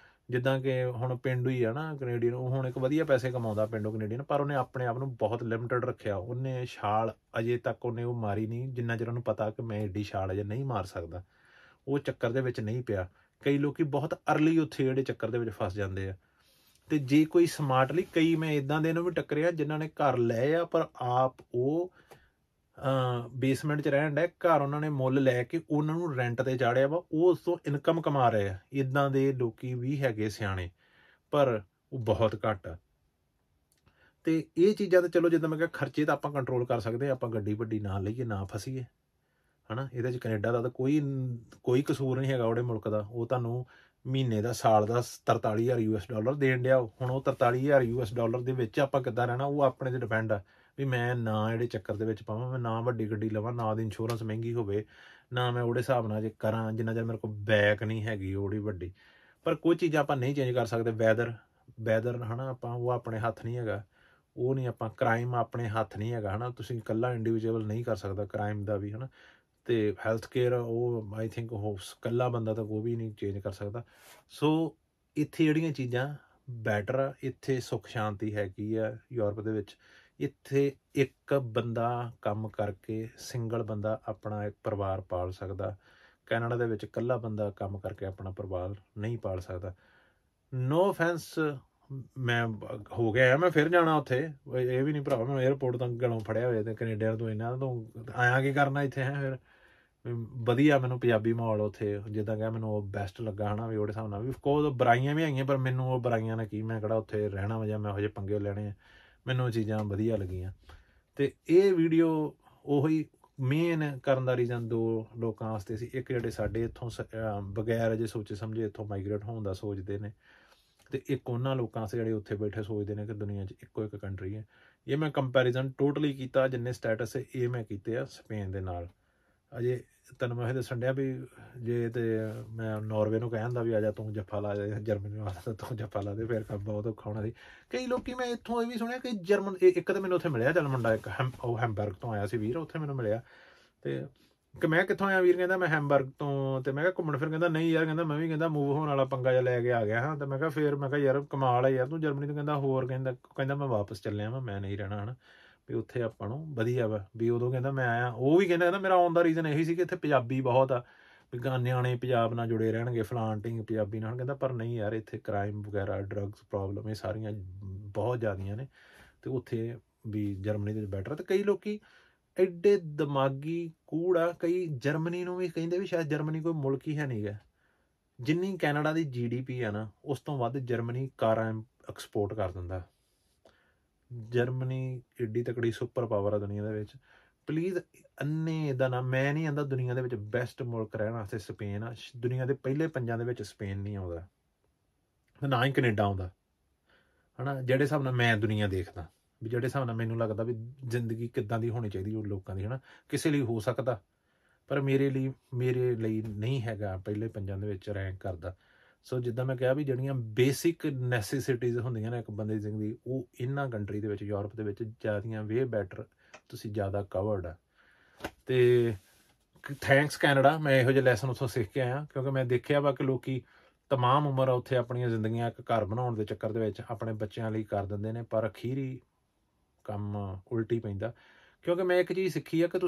ਜਿੱਦਾਂ ਕਿ ਹੁਣ ਪੇਂਡੂ ਹੀ ਆ ਨਾ ਕੈਨੇਡੀਅਨ, ਉਹ ਹੁਣ ਇੱਕ ਵਧੀਆ ਪੈਸੇ ਕਮਾਉਂਦਾ ਪੇਂਡੂ ਕੈਨੇਡੀਅਨ, ਪਰ ਉਹਨੇ ਆਪਣੇ ਆਪ ਨੂੰ ਬਹੁਤ ਲਿਮਟਡ ਰੱਖਿਆ। ਉਹਨੇ ਛਾਲ ਅਜੇ ਤੱਕ ਉਹਨੇ ਉਹ ਮਾਰੀ ਨਹੀਂ, ਜਿੰਨਾ ਚਿਰ ਉਹਨੂੰ ਪਤਾ ਕਿ ਮੈਂ ਐਡੀ ਛਾਲ ਅਜੇ ਨਹੀਂ ਮਾਰ ਸਕਦਾ। ਉਹ ਚੱਕਰ ਦੇ ਵਿੱਚ ਨਹੀਂ ਪਿਆ। ਕਈ ਲੋਕ ਬਹੁਤ ਅਰਲੀ ਉੱਥੇ ਜਿਹੜੇ ਚੱਕਰ ਦੇ ਵਿੱਚ ਫਸ ਜਾਂਦੇ ਆ। ਅਤੇ ਜੇ ਕੋਈ ਸਮਾਰਟਲੀ, ਕਈ ਮੈਂ ਇੱਦਾਂ ਦੇ ਨੂੰ ਵੀ ਟੱਕਰਿਆ ਜਿਨ੍ਹਾਂ ਨੇ ਘਰ ਲਏ ਆ, ਪਰ ਆਪ ਉਹ ਬੇਸਮੈਂਟ 'ਚ ਰਹਿਣ ਡਿਆ। ਘਰ ਉਹਨਾਂ ਨੇ ਮੁੱਲ ਲੈ ਕੇ ਉਹਨਾਂ ਨੂੰ ਰੈਂਟ 'ਤੇ ਚਾੜਿਆ ਵਾ, ਉਹ ਉਸ ਤੋਂ ਇਨਕਮ ਕਮਾ ਰਹੇ ਆ। ਇੱਦਾਂ ਦੇ ਲੋਕ ਵੀ ਹੈਗੇ ਸਿਆਣੇ, ਪਰ ਉਹ ਬਹੁਤ ਘੱਟ ਆ। ਅਤੇ ਇਹ ਚੀਜ਼ਾਂ ਤਾਂ ਚਲੋ ਜਿੱਦਾਂ ਮੈਂ ਕਿਹਾ, ਖਰਚੇ ਤਾਂ ਆਪਾਂ ਕੰਟਰੋਲ ਕਰ ਸਕਦੇ ਹਾਂ। ਆਪਾਂ ਗੱਡੀ ਵੱਡੀ ਨਾ ਲਈਏ, ਨਾ ਫਸੀਏ ਹੈ ਨਾ। ਇਹਦੇ 'ਚ ਕੈਨੇਡਾ ਦਾ ਤਾਂ ਕੋਈ ਕਸੂਰ ਨਹੀਂ ਹੈਗਾ ਉਹਦੇ ਮੁਲਕ ਦਾ। ਉਹ ਤੁਹਾਨੂੰ ਮਹੀਨੇ ਦਾ, ਸਾਲ ਦਾ $43,000 ਦੇਣ ਡਿਆ। ਹੁਣ ਉਹ $43,000 ਦੇ ਵਿੱਚ ਆਪਾਂ ਕਿੱਦਾਂ ਰਹਿਣਾ, ਉਹ ਆਪਣੇ 'ਤੇ ਡਿਪੈਂਡ ਆ ਵੀ ਮੈਂ ਨਾ ਜਿਹੜੇ ਚੱਕਰ ਦੇ ਵਿੱਚ ਪਾਵਾਂ, ਮੈਂ ਨਾ ਵੱਡੀ ਗੱਡੀ ਲਵਾਂ, ਨਾ ਉਹਦੀ ਇੰਸ਼ੋਰੈਂਸ ਮਹਿੰਗੀ ਹੋਵੇ, ਨਾ ਮੈਂ ਉਹਦੇ ਹਿਸਾਬ ਨਾਲ ਜੇ ਕਰਾਂ, ਜਿੰਨਾ ਚਿਰ ਮੇਰੇ ਕੋਲ ਬੈਕ ਨਹੀਂ ਹੈਗੀ ਉਹਦੀ ਵੱਡੀ। ਪਰ ਕੁਝ ਚੀਜ਼ਾਂ ਆਪਾਂ ਨਹੀਂ ਚੇਂਜ ਕਰ ਸਕਦੇ। ਵੈਦਰ ਹੈ ਨਾ, ਆਪਾਂ ਉਹ ਆਪਣੇ ਹੱਥ ਨਹੀਂ ਹੈਗਾ। ਉਹ ਨਹੀਂ ਆਪਾਂ, ਕ੍ਰਾਈਮ ਆਪਣੇ ਹੱਥ ਨਹੀਂ ਹੈਗਾ ਹੈ ਨਾ। ਤੁਸੀਂ ਇਕੱਲਾ ਇੰਡੀਵਿਜੂਅਲ ਨਹੀਂ ਕਰ ਸਕਦਾ ਕ੍ਰਾਈਮ ਦਾ ਵੀ ਹੈ ਨਾ। ਅਤੇ ਹੈਲਥ ਕੇਅਰ ਉਹ ਆਈ ਥਿੰਕ ਉਹ ਇਕੱਲਾ ਬੰਦਾ ਤਾਂ ਕੋਈ ਵੀ ਨਹੀਂ ਚੇਂਜ ਕਰ ਸਕਦਾ। ਸੋ ਇੱਥੇ ਜਿਹੜੀਆਂ ਚੀਜ਼ਾਂ ਬੈਟਰ ਆ, ਇੱਥੇ ਸੁੱਖ ਸ਼ਾਂਤੀ ਹੈਗੀ ਆ ਯੂਰਪ ਦੇ ਵਿੱਚ। ਇੱਥੇ ਇੱਕ ਬੰਦਾ ਕੰਮ ਕਰਕੇ, ਸਿੰਗਲ ਬੰਦਾ ਆਪਣਾ ਇੱਕ ਪਰਿਵਾਰ ਪਾਲ ਸਕਦਾ। ਕੈਨੇਡਾ ਦੇ ਵਿੱਚ ਇਕੱਲਾ ਬੰਦਾ ਕੰਮ ਕਰਕੇ ਆਪਣਾ ਪਰਿਵਾਰ ਨਹੀਂ ਪਾਲ ਸਕਦਾ। ਨੋ ਔਫੈਂਸ ਮੈਂ ਹੋ ਗਿਆ ਮੈਂ ਫਿਰ ਜਾਣਾ ਉੱਥੇ। ਇਹ ਵੀ ਨਹੀਂ ਭਰਾਵਾ ਮੈਨੂੰ 에ਅਰਪੋਰਟ ਤੋਂ ਗਲੋਂ ਫੜਿਆ ਹੋਇਆ ਤੇ ਕੈਨੇਡਾ ਤੋਂ ਇਹਨਾਂ ਤੋਂ ਆਇਆ ਕੀ ਕਰਨਾ ਇੱਥੇ ਹੈ। ਫਿਰ ਵਧੀਆ ਮੈਨੂੰ ਪੰਜਾਬੀ ਮਾਹੌਲ ਉੱਥੇ ਜਿੱਦਾਂ ਕਿ ਮੈਨੂੰ ਉਹ ਬੈਸਟ ਲੱਗਾ ਹੈ ਨਾ ਵੀ ਉਹਦੇ ਹਿਸਾਬ ਨਾਲ ਵੀ ਕੋਲ ਬੁਰਾਈਆਂ ਵੀ ਆਈਆਂ ਪਰ ਮੈਨੂੰ ਉਹ ਬੁਰਾਈਆਂ ਨਾਲ ਕੀ ਮੈਂ ਕਿਹੜਾ ਉੱਥੇ ਰਹਿਣਾ ਵਾ ਜਾਂ ਮੈਂ ਇਹੋ ਜਿਹੇ ਪੰਗੇ ਲੈਣੇ ਆ। ਮੈਨੂੰ ਉਹ ਚੀਜ਼ਾਂ ਵਧੀਆ ਲੱਗੀਆਂ। ਅਤੇ ਇਹ ਵੀਡੀਓ ਉਹੀ ਮੇਨ ਕਰਨ ਦਾ ਰੀਜ਼ਨ ਦੋ ਲੋਕਾਂ ਵਾਸਤੇ ਸੀ। ਇੱਕ ਜਿਹੜੇ ਸਾਡੇ ਇੱਥੋਂ ਬਗੈਰ ਅਜੇ ਸੋਚੇ ਸਮਝੇ ਇੱਥੋਂ ਮਾਈਗ੍ਰੇਟ ਹੋਣ ਦਾ ਸੋਚਦੇ ਨੇ ਅਤੇ ਇੱਕ ਉਹਨਾਂ ਲੋਕਾਂ ਵਾਸਤੇ ਜਿਹੜੇ ਉੱਥੇ ਬੈਠੇ ਸੋਚਦੇ ਨੇ ਕਿ ਦੁਨੀਆ 'ਚ ਇੱਕੋ ਇੱਕ ਕੰਟਰੀ ਹੈ। ਇਹ ਮੈਂ ਕੰਪੈਰੀਜ਼ਨ ਟੋਟਲੀ ਕੀਤਾ ਜਿੰਨੇ ਸਟੇਟਸ ਇਹ ਮੈਂ ਕੀਤੇ ਆ ਸਪੇਨ ਦੇ ਨਾਲ। ਅਜੇ ਤੈਨੂੰ ਮੈਂ ਇਹ ਦੱਸਣ ਡਿਆ ਵੀ ਜੇ ਤਾਂ ਮੈਂ ਨਾਰਵੇ ਨੂੰ ਕਹਿਣ ਦਾ ਵੀ ਆ ਜਾ ਤੂੰ ਜੱਫਾ ਲਾ ਜਾ, ਜਰਮਨੀ ਨੂੰ ਆ ਤੂੰ ਜੱਫਾ ਲਾ ਦੇ, ਫਿਰ ਕੰਮ ਬਹੁਤ ਔਖਾ ਹੋਣਾ ਸੀ। ਕਈ ਲੋਕ ਮੈਂ ਇੱਥੋਂ ਇਹ ਵੀ ਸੁਣਿਆ ਕਿ ਜਰਮਨ ਇੱਕ ਤਾਂ ਮੈਨੂੰ ਉੱਥੇ ਮਿਲਿਆ ਚੱਲ ਮੁੰਡਾ ਇੱਕ ਉਹ ਹੈਮਬਰਗ ਤੋਂ ਆਇਆ ਸੀ ਵੀਰ, ਉੱਥੇ ਮੈਨੂੰ ਮਿਲਿਆ ਅਤੇ ਕਿ ਮੈਂ ਕਿੱਥੋਂ ਆਇਆ ਵੀਰ, ਕਹਿੰਦਾ ਮੈਂ ਹੈਮਬਰਗ ਤੋਂ। ਅਤੇ ਮੈਂ ਕਿਹਾ ਘੁੰਮਣ ਫਿਰ, ਕਹਿੰਦਾ ਨਹੀਂ ਯਾਰ, ਕਹਿੰਦਾ ਮੈਂ ਵੀ ਕਹਿੰਦਾ ਮੂਵ ਹੋਣ ਵਾਲਾ ਪੰਗਾ ਜਿਹਾ ਲੈ ਕੇ ਆ ਗਿਆ ਹਾਂ। ਅਤੇ ਮੈਂ ਕਿਹਾ ਫਿਰ ਮੈਂ ਕਿਹਾ ਯਾਰ ਕਮਾਲ ਹੈ ਯਾਰ ਤੂੰ ਜਰਮਨੀ ਤੋਂ। ਕਹਿੰਦਾ ਹੋਰ ਕਹਿੰਦਾ ਮੈਂ ਵਾਪਸ ਚੱਲਿਆ ਮੈਂ ਨਹੀਂ ਰਹਿਣਾ ਹੈ ਨਾ ਵੀ ਉੱਥੇ ਆਪਾਂ ਨੂੰ ਵਧੀਆ ਵਾ ਵੀ। ਉਦੋਂ ਕਹਿੰਦਾ ਮੈਂ ਆਇਆ, ਉਹ ਵੀ ਕਹਿੰਦਾ ਮੇਰਾ ਆਉਣ ਦਾ ਰੀਜ਼ਨ ਇਹੀ ਸੀ ਕਿ ਇੱਥੇ ਪੰਜਾਬੀ ਬਹੁਤ ਆ ਵੀ ਨਿਆਣੇ ਪੰਜਾਬ ਨਾਲ ਜੁੜੇ ਰਹਿਣਗੇ ਫਲਾਂਟਿੰਗ ਪੰਜਾਬੀ ਨਾਲ। ਕਹਿੰਦਾ ਪਰ ਨਹੀਂ ਯਾਰ ਇੱਥੇ ਕ੍ਰਾਈਮ ਵਗੈਰਾ ਡਰੱਗਸ ਪ੍ਰੋਬਲਮ ਇਹ ਸਾਰੀਆਂ ਬਹੁਤ ਜ਼ਿਆਦੀਆਂ ਨੇ ਅਤੇ ਉੱਥੇ ਵੀ ਜਰਮਨੀ ਦੇ ਬੈਟਰ। ਅਤੇ ਕਈ ਲੋਕ ਐਡੇ ਦਿਮਾਗੀ ਕੂੜ ਆ, ਕਈ ਜਰਮਨੀ ਨੂੰ ਵੀ ਕਹਿੰਦੇ ਵੀ ਸ਼ਾਇਦ ਜਰਮਨੀ ਕੋਈ ਮੁਲਕ ਹੀ ਹੈ ਨਹੀਂ ਗਾ। ਜਿੰਨੀ ਕੈਨੇਡਾ ਦੀ GDP ਆ ਨਾ ਉਸ ਤੋਂ ਵੱਧ ਜਰਮਨੀ ਕਾਰਾਂ ਐਕਸਪੋਰਟ ਕਰ ਦਿੰਦਾ। ਜਰਮਨੀ ਏਡੀ ਤਕੜੀ ਸੁਪਰ ਪਾਵਰ ਆ ਦੁਨੀਆ ਦੇ ਵਿੱਚ। ਪਲੀਜ਼ ਅੰਨੇ ਇੱਦਾਂ ਨਾ, ਮੈਂ ਨਹੀਂ ਆਂਦਾ ਦੁਨੀਆ ਦੇ ਵਿੱਚ ਬੈਸਟ ਮੁਲਕ ਰਹਿਣ ਵਾਸਤੇ ਸਪੇਨ ਆ। ਦੁਨੀਆ ਦੇ ਪਹਿਲੇ ਪੰਜਾਂ ਦੇ ਵਿੱਚ ਸਪੇਨ ਨਹੀਂ ਆਉਂਦਾ, ਨਾ ਹੀ ਕੈਨੇਡਾ ਆਉਂਦਾ ਹੈ ਨਾ। ਜਿਹੜੇ ਹਿਸਾਬ ਨਾਲ ਮੈਂ ਦੁਨੀਆ ਦੇਖਦਾ ਵੀ ਜਿਹੜੇ ਹਿਸਾਬ ਨਾਲ ਮੈਨੂੰ ਲੱਗਦਾ ਵੀ ਜ਼ਿੰਦਗੀ ਕਿੱਦਾਂ ਦੀ ਹੋਣੀ ਚਾਹੀਦੀ ਉਹ ਲੋਕਾਂ ਦੀ ਹੈ ਨਾ। ਕਿਸੇ ਲਈ ਹੋ ਸਕਦਾ ਪਰ ਮੇਰੇ ਲਈ ਨਹੀਂ ਹੈਗਾ ਪਹਿਲੇ ਪੰਜਾਂ ਦੇ ਵਿੱਚ ਰੈਂਕ ਕਰਦਾ। ਸੋ ਜਿੱਦਾਂ ਮੈਂ ਕਿਹਾ ਵੀ ਜਿਹੜੀਆਂ ਬੇਸਿਕ ਨੈਸੈਸਿਟੀਜ਼ ਹੁੰਦੀਆਂ ਨੇ ਇੱਕ ਬੰਦੇ ਦੀ ਜ਼ਿੰਦਗੀ, ਉਹ ਇਹਨਾਂ ਕੰਟਰੀ ਦੇ ਵਿੱਚ ਯੂਰਪ ਦੇ ਵਿੱਚ ਜ਼ਿਆਦੀਆਂ ਵੇ ਬੈਟਰ, ਤੁਸੀਂ ਜ਼ਿਆਦਾ ਕਵਰਡ ਆ। ਅਤੇ ਥੈਂਕਸ ਕੈਨੇਡਾ, ਮੈਂ ਇਹੋ ਜਿਹੇ ਲੈਸਨ ਉੱਥੋਂ ਸਿੱਖ ਕੇ ਆਇਆ ਕਿਉਂਕਿ ਮੈਂ ਦੇਖਿਆ ਵਾ ਕਿ ਲੋਕ ਤਮਾਮ ਉਮਰ ਉੱਥੇ ਆਪਣੀਆਂ ਜ਼ਿੰਦਗੀਆਂ ਇੱਕ ਘਰ ਬਣਾਉਣ ਦੇ ਚੱਕਰ ਦੇ ਵਿੱਚ ਆਪਣੇ ਬੱਚਿਆਂ ਲਈ ਕਰ ਦਿੰਦੇ ਨੇ ਪਰ ਅਖੀਰੀ ਕੰਮ ਉਲਟੀ ਪੈਂਦਾ। ਕਿਉਂਕਿ ਮੈਂ ਇੱਕ ਚੀਜ਼ ਸਿੱਖੀ ਆ ਕਿ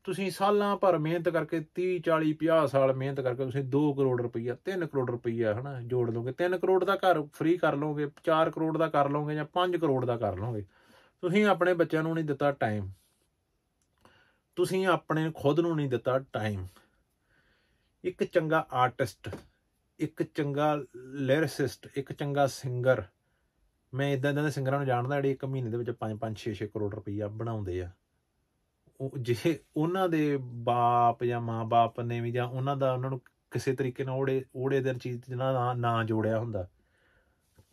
ਤੁਸੀਂ ਸਾਲਾਂ ਭਰ ਮਿਹਨਤ ਕਰਕੇ 30 40 50 ਸਾਲ ਮਿਹਨਤ ਕਰਕੇ ਤੁਸੀਂ 2 ਕਰੋੜ ਰੁਪਈਆ 3 ਕਰੋੜ ਰੁਪਈਆ ਹੈ ਨਾ ਜੋੜ ਲਓਗੇ। 3 ਕਰੋੜ ਦਾ ਘਰ ਫ੍ਰੀ ਕਰ ਲਓਗੇ, 4 ਕਰੋੜ ਦਾ ਕਰ ਲਓਗੇ ਜਾਂ 5 ਕਰੋੜ ਦਾ ਕਰ ਲਓਗੇ। ਤੁਸੀਂ ਆਪਣੇ ਬੱਚਿਆਂ ਨੂੰ ਨਹੀਂ ਦਿੱਤਾ ਟਾਈਮ, ਤੁਸੀਂ ਆਪਣੇ ਖੁਦ ਨੂੰ ਨਹੀਂ ਦਿੱਤਾ ਟਾਈਮ। ਇੱਕ ਚੰਗਾ ਆਰਟਿਸਟ, ਇੱਕ ਚੰਗਾ ਲਿਰਿਸਿਸਟ, ਇੱਕ ਚੰਗਾ ਸਿੰਗਰ, ਮੈਂ ਇੱਦਾਂ ਦੇ ਸਿੰਗਰਾਂ ਨੂੰ ਜਾਣਦਾ ਜਿਹੜੇ 1 ਮਹੀਨੇ ਦੇ ਵਿੱਚ 5 6 ਕਰੋੜ ਰੁਪਈਆ ਬਣਾਉਂਦੇ ਆ। ਉਹ ਜੇ ਉਹਨਾਂ ਦੇ ਬਾਪ ਜਾਂ ਮਾਂ ਬਾਪ ਨੇ ਵੀ ਜਾਂ ਉਹਨਾਂ ਨੂੰ ਕਿਸੇ ਤਰੀਕੇ ਨਾਲ ਉਹੜੇ ਦਿਨ ਚੀਜ਼ ਜਿਹਨਾਂ ਨਾ ਜੋੜਿਆ ਹੁੰਦਾ,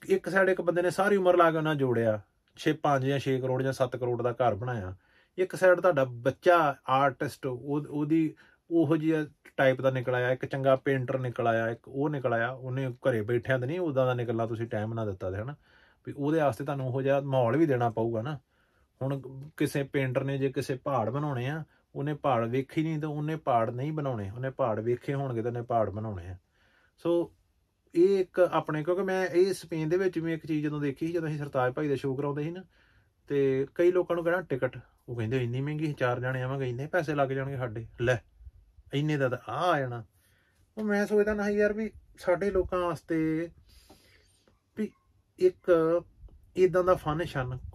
ਇੱਕ ਸਾਈਡ ਇੱਕ ਬੰਦੇ ਨੇ ਸਾਰੀ ਉਮਰ ਲਾ ਕੇ ਉਹਨਾਂ ਜੋੜਿਆ 5 ਜਾਂ 6 ਕਰੋੜ ਜਾਂ 7 ਕਰੋੜ ਦਾ ਘਰ ਬਣਾਇਆ। ਇੱਕ ਸਾਈਡ ਤੁਹਾਡਾ ਬੱਚਾ ਆਰਟਿਸਟ ਉਹਦੀ ਉਹੋ ਜਿਹੀ ਟਾਈਪ ਦਾ ਨਿਕਲ ਆਇਆ, ਇੱਕ ਚੰਗਾ ਪੇਂਟਰ ਨਿਕਲ ਆਇਆ, ਇੱਕ ਉਹ ਨਿਕਲ ਆਇਆ। ਉਹਨੇ ਘਰੇ ਬੈਠਿਆਂ ਤਾਂ ਨਹੀਂ ਉੱਦਾਂ ਦਾ ਨਿਕਲਣਾ, ਤੁਸੀਂ ਟਾਈਮ ਨਾ ਦਿੱਤਾ ਹੈ ਨਾ ਵੀ ਉਹਦੇ ਵਾਸਤੇ ਤੁਹਾਨੂੰ ਉਹੋ ਜਿਹਾ ਮਾਹੌਲ ਵੀ ਦੇਣਾ ਪਊਗਾ ਨਾ। ਹੁਣ ਕਿਸੇ ਪੇਂਟਰ ਨੇ ਜੇ ਕਿਸੇ ਪਹਾੜ ਬਣਾਉਣੇ ਆ, ਉਹਨੇ ਪਹਾੜ ਵੇਖੀ ਨਹੀਂ ਤਾਂ ਉਹਨੇ ਪਹਾੜ ਨਹੀਂ ਬਣਾਉਣੇ, ਉਹਨੇ ਪਹਾੜ ਵੇਖੇ ਹੋਣਗੇ ਤਾਂ ਉਹਨੇ ਪਹਾੜ ਬਣਾਉਣੇ ਆ। ਸੋ ਇਹ ਇੱਕ ਆਪਣੇ ਕਿਉਂਕਿ ਮੈਂ ਇਹ ਸਪੇਨ ਦੇ ਵਿੱਚ ਵੀ ਇੱਕ ਚੀਜ਼ ਜਦੋਂ ਦੇਖੀ ਸੀ, ਜਦੋਂ ਅਸੀਂ ਸਰਤਾਜ ਭਾਈ ਦਾ ਸ਼ੋਅ ਕਰਾਉਂਦੇ ਸੀ ਨਾ, ਅਤੇ ਕਈ ਲੋਕਾਂ ਨੂੰ ਕਹਿਣਾ ਟਿਕਟ, ਉਹ ਕਹਿੰਦੇ ਇੰਨੀ ਮਹਿੰਗੀ, 4 ਜਾਣੇ ਆਵਾਂਗੇ ਇੰਨੇ ਪੈਸੇ ਲੱਗ ਜਾਣਗੇ ਸਾਡੇ, ਲੈ ਇੰਨੇ ਦਾ ਤਾਂ ਆ ਜਾਣਾ। ਉਹ ਮੈਂ ਸੋਚਦਾ ਨਾ ਯਾਰ ਵੀ ਸਾਡੇ ਲੋਕਾਂ ਵਾਸਤੇ ਵੀ ਇੱਕ ਇੱਦਾਂ ਦਾ ਫਨ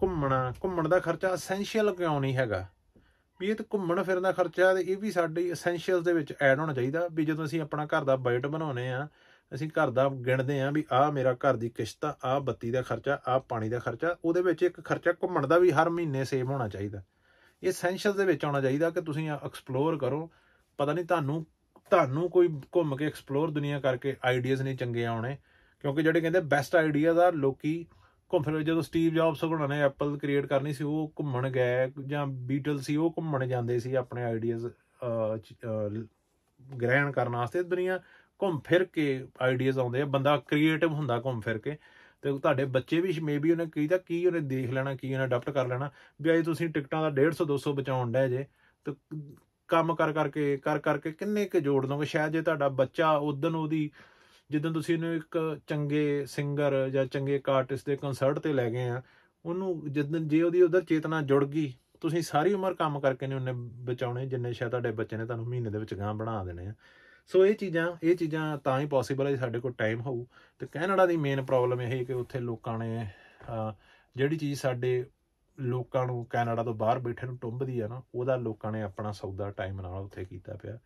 ਘੁੰਮਣ ਦਾ ਖਰਚਾ ਅਸੈਂਸ਼ੀਅਲ ਕਿਉਂ ਨਹੀਂ ਹੈਗਾ ਵੀ ਇਹ ਤਾਂ ਘੁੰਮਣ ਫਿਰਨ ਦਾ ਖਰਚਾ ਇਹ ਵੀ ਸਾਡੇ ਅਸੈਂਸ਼ੀਅਲਸ ਦੇ ਵਿੱਚ ਐਡ ਹੋਣਾ ਚਾਹੀਦਾ। ਵੀ ਜਦੋਂ ਅਸੀਂ ਆਪਣਾ ਘਰ ਦਾ ਬਜਟ ਬਣਾਉਂਦੇ ਹਾਂ, ਅਸੀਂ ਘਰ ਦਾ ਗਿਣਦੇ ਹਾਂ ਵੀ ਆਹ ਮੇਰਾ ਘਰ ਦੀ ਕਿਸ਼ਤ ਆ, ਆਹ ਬੱਤੀ ਦਾ ਖਰਚਾ, ਆਹ ਪਾਣੀ ਦਾ ਖਰਚਾ, ਉਹਦੇ ਵਿੱਚ ਇੱਕ ਖਰਚਾ ਘੁੰਮਣ ਦਾ ਵੀ ਹਰ ਮਹੀਨੇ ਸੇਵ ਹੋਣਾ ਚਾਹੀਦਾ। ਇਹ ਅਸੈਂਸ਼ੀਅਲਸ ਦੇ ਵਿੱਚ ਆਉਣਾ ਚਾਹੀਦਾ ਕਿ ਤੁਸੀਂ ਐਕਸਪਲੋਰ ਕਰੋ। ਪਤਾ ਨਹੀਂ ਤੁਹਾਨੂੰ ਕੋਈ ਘੁੰਮ ਕੇ ਐਕਸਪਲੋਰ ਦੁਨੀਆ ਕਰਕੇ ਆਈਡੀਆਜ਼ ਨਹੀਂ ਚੰਗੇ ਆਉਣੇ, ਕਿਉਂਕਿ ਜਿਹੜੇ ਕਹਿੰਦੇ ਬੈਸਟ ਆਈਡੀਆਜ਼ ਆ ਲੋਕੀ ਘੁੰਮ ਫਿਰ। ਜਦੋਂ ਸਟੀਵ ਜੌਬਸ ਹੋਣਾ ਨੇ ਐਪਲ ਕ੍ਰੀਏਟ ਕਰਨੀ ਸੀ, ਉਹ ਘੁੰਮਣ ਗਏ, ਜਾਂ ਬੀਟਲ ਸੀ ਉਹ ਘੁੰਮਣ ਜਾਂਦੇ ਸੀ ਆਪਣੇ ਆਈਡੀਆਜ਼ ਗ੍ਰਹਿਣ ਕਰਨ ਵਾਸਤੇ। ਦੁਨੀਆ ਘੁੰਮ ਫਿਰ ਕੇ ਆਈਡੀਆਜ਼ ਆਉਂਦੇ ਆ, ਬੰਦਾ ਕ੍ਰੀਏਟਿਵ ਹੁੰਦਾ ਘੁੰਮ ਫਿਰ ਕੇ। ਅਤੇ ਤੁਹਾਡੇ ਬੱਚੇ ਵੀ ਮੇ ਬੀ ਉਹਨੇ ਕਹੀਦਾ ਕੀ ਉਹਨੇ ਦੇਖ ਲੈਣਾ, ਕੀ ਉਹਨੇ ਅਡਾਪਟ ਕਰ ਲੈਣਾ ਵੀ ਅੱਜ ਤੁਸੀਂ ਟਿਕਟਾਂ ਦਾ 150 200 ਬਚਾਉਣ ਡਏ ਜੇ ਅਤੇ ਕੰਮ ਕਰ ਕਰਕੇ ਕਿੰਨੇ ਕੁ ਜੋੜ ਦੋਗੇ। ਸ਼ਾਇਦ ਜੇ ਤੁਹਾਡਾ ਬੱਚਾ ਜਿੱਦਣ ਤੁਸੀਂ ਉਹਨੂੰ ਇੱਕ ਚੰਗੇ ਸਿੰਗਰ ਜਾਂ ਚੰਗੇ ਇੱਕ ਆਰਟਿਸਟ ਦੇ ਕੰਸਰਟ 'ਤੇ ਲੈ ਗਏ ਆ, ਉਹਨੂੰ ਜੇ ਉਹਦੀ ਉੱਧਰ ਚੇਤਨਾ ਜੁੜ ਗਈ, ਤੁਸੀਂ ਸਾਰੀ ਉਮਰ ਕੰਮ ਕਰਕੇ ਨਹੀਂ ਉਹਨੇ ਬਚਾਉਣੇ ਜਿੰਨੇ ਸ਼ਾਇਦ ਤੁਹਾਡੇ ਬੱਚੇ ਨੇ ਤੁਹਾਨੂੰ ਮਹੀਨੇ ਦੇ ਵਿੱਚ ਗਾਂਹ ਬਣਾ ਦੇਣੇ ਆ। ਸੋ ਇਹ ਚੀਜ਼ਾਂ ਤਾਂ ਹੀ ਪੋਸੀਬਲ ਹੈ ਜੇ ਸਾਡੇ ਕੋਲ ਟਾਈਮ ਹੋਊ। ਤੇ ਕੈਨੇਡਾ ਦੀ ਮੇਨ ਪ੍ਰੋਬਲਮ ਇਹ ਕਿ ਉੱਥੇ ਲੋਕਾਂ ਨੇ ਜਿਹੜੀ ਚੀਜ਼ ਸਾਡੇ ਲੋਕਾਂ ਨੂੰ ਕੈਨੇਡਾ ਤੋਂ ਬਾਹਰ ਬੈਠੇ ਨੂੰ ਟੁੰਬਦੀ ਆ ਨਾ, ਉਹਦਾ ਲੋਕਾਂ ਨੇ ਆਪਣਾ ਸੌਦਾ ਟਾਈਮ ਨਾਲ ਉੱਥੇ ਕੀਤਾ ਪਿਆ।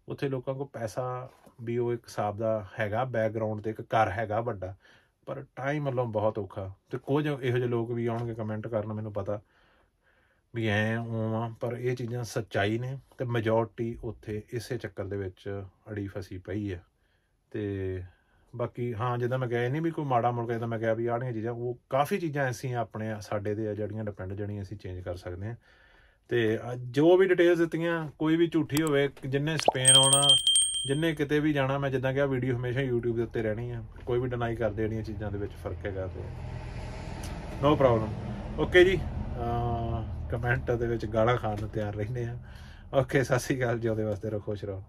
ਉੱਥੇ ਲੋਕਾਂ ਕੋਲ ਪੈਸਾ ਵੀ ਉਹ ਇੱਕ ਹਿਸਾਬ ਦਾ ਹੈਗਾ, ਬੈਕਗਰਾਊਂਡ 'ਤੇ ਇੱਕ ਘਰ ਹੈਗਾ ਵੱਡਾ, ਪਰ ਟਾਈਮ ਵੱਲੋਂ ਬਹੁਤ ਔਖਾ। ਅਤੇ ਕੁਝ ਇਹੋ ਜਿਹੇ ਲੋਕ ਵੀ ਆਉਣਗੇ ਕਮੈਂਟ ਕਰਨ, ਮੈਨੂੰ ਪਤਾ ਵੀ ਐਂ ਆ, ਪਰ ਇਹ ਚੀਜ਼ਾਂ ਸੱਚਾਈ ਨੇ। ਅਤੇ ਮੈਜੋਰਟੀ ਉੱਥੇ ਇਸੇ ਚੱਕਰ ਦੇ ਵਿੱਚ ਅੜੀ ਫਸੀ ਪਈ ਹੈ। ਅਤੇ ਬਾਕੀ ਹਾਂ, ਜਿੱਦਾਂ ਮੈਂ ਕਿਹਾ ਨਹੀਂ ਵੀ ਕੋਈ ਮਾੜਾ ਮੁਲਕ, ਜਿੱਦਾਂ ਮੈਂ ਕਿਹਾ ਵੀ ਆੜੀਆਂ ਚੀਜ਼ਾਂ, ਉਹ ਕਾਫੀ ਚੀਜ਼ਾਂ ਐਸੀਆਂ ਆਪਣੇ ਸਾਡੇ ਦੇ ਆ ਜਿਹੜੀਆਂ ਡਿਪੈਂਡ, ਜਿਹੜੀਆਂ ਅਸੀਂ ਚੇਂਜ ਕਰ ਸਕਦੇ ਹਾਂ। ਅਤੇ ਜੋ ਵੀ ਡਿਟੇਲਸ ਦਿੱਤੀਆਂ ਕੋਈ ਵੀ ਝੂਠੀ ਹੋਵੇ, ਜਿੰਨੇ ਸਪੇਨ ਆਉਣਾ, ਜਿੰਨੇ ਕਿਤੇ ਵੀ ਜਾਣਾ, ਮੈਂ ਜਿੱਦਾਂ ਕਿਹਾ ਵੀਡੀਓ ਹਮੇਸ਼ਾ YouTube ਦੇ ਉੱਤੇ ਰਹਿਣੀ ਆ। ਕੋਈ ਵੀ ਡਿਨਾਈ ਕਰਦੇ ਜਿਹੜੀਆਂ ਚੀਜ਼ਾਂ ਦੇ ਵਿੱਚ ਫਰਕ ਹੈਗਾ, ਅਤੇ ਨੋ ਪ੍ਰੋਬਲਮ। ਓਕੇ ਜੀ, ਕਮੈਂਟ ਦੇ ਵਿੱਚ ਗਾਲਾਂ ਖਾਣ ਨੂੰ ਤਿਆਰ ਰਹਿੰਦੇ ਆ। ਓਕੇ, ਸਤਿ ਸ਼੍ਰੀ ਅਕਾਲ ਜੀ, ਉਹਦੇ ਵਾਸਤੇ ਰਹੋ, ਖੁਸ਼ ਰਹੋ।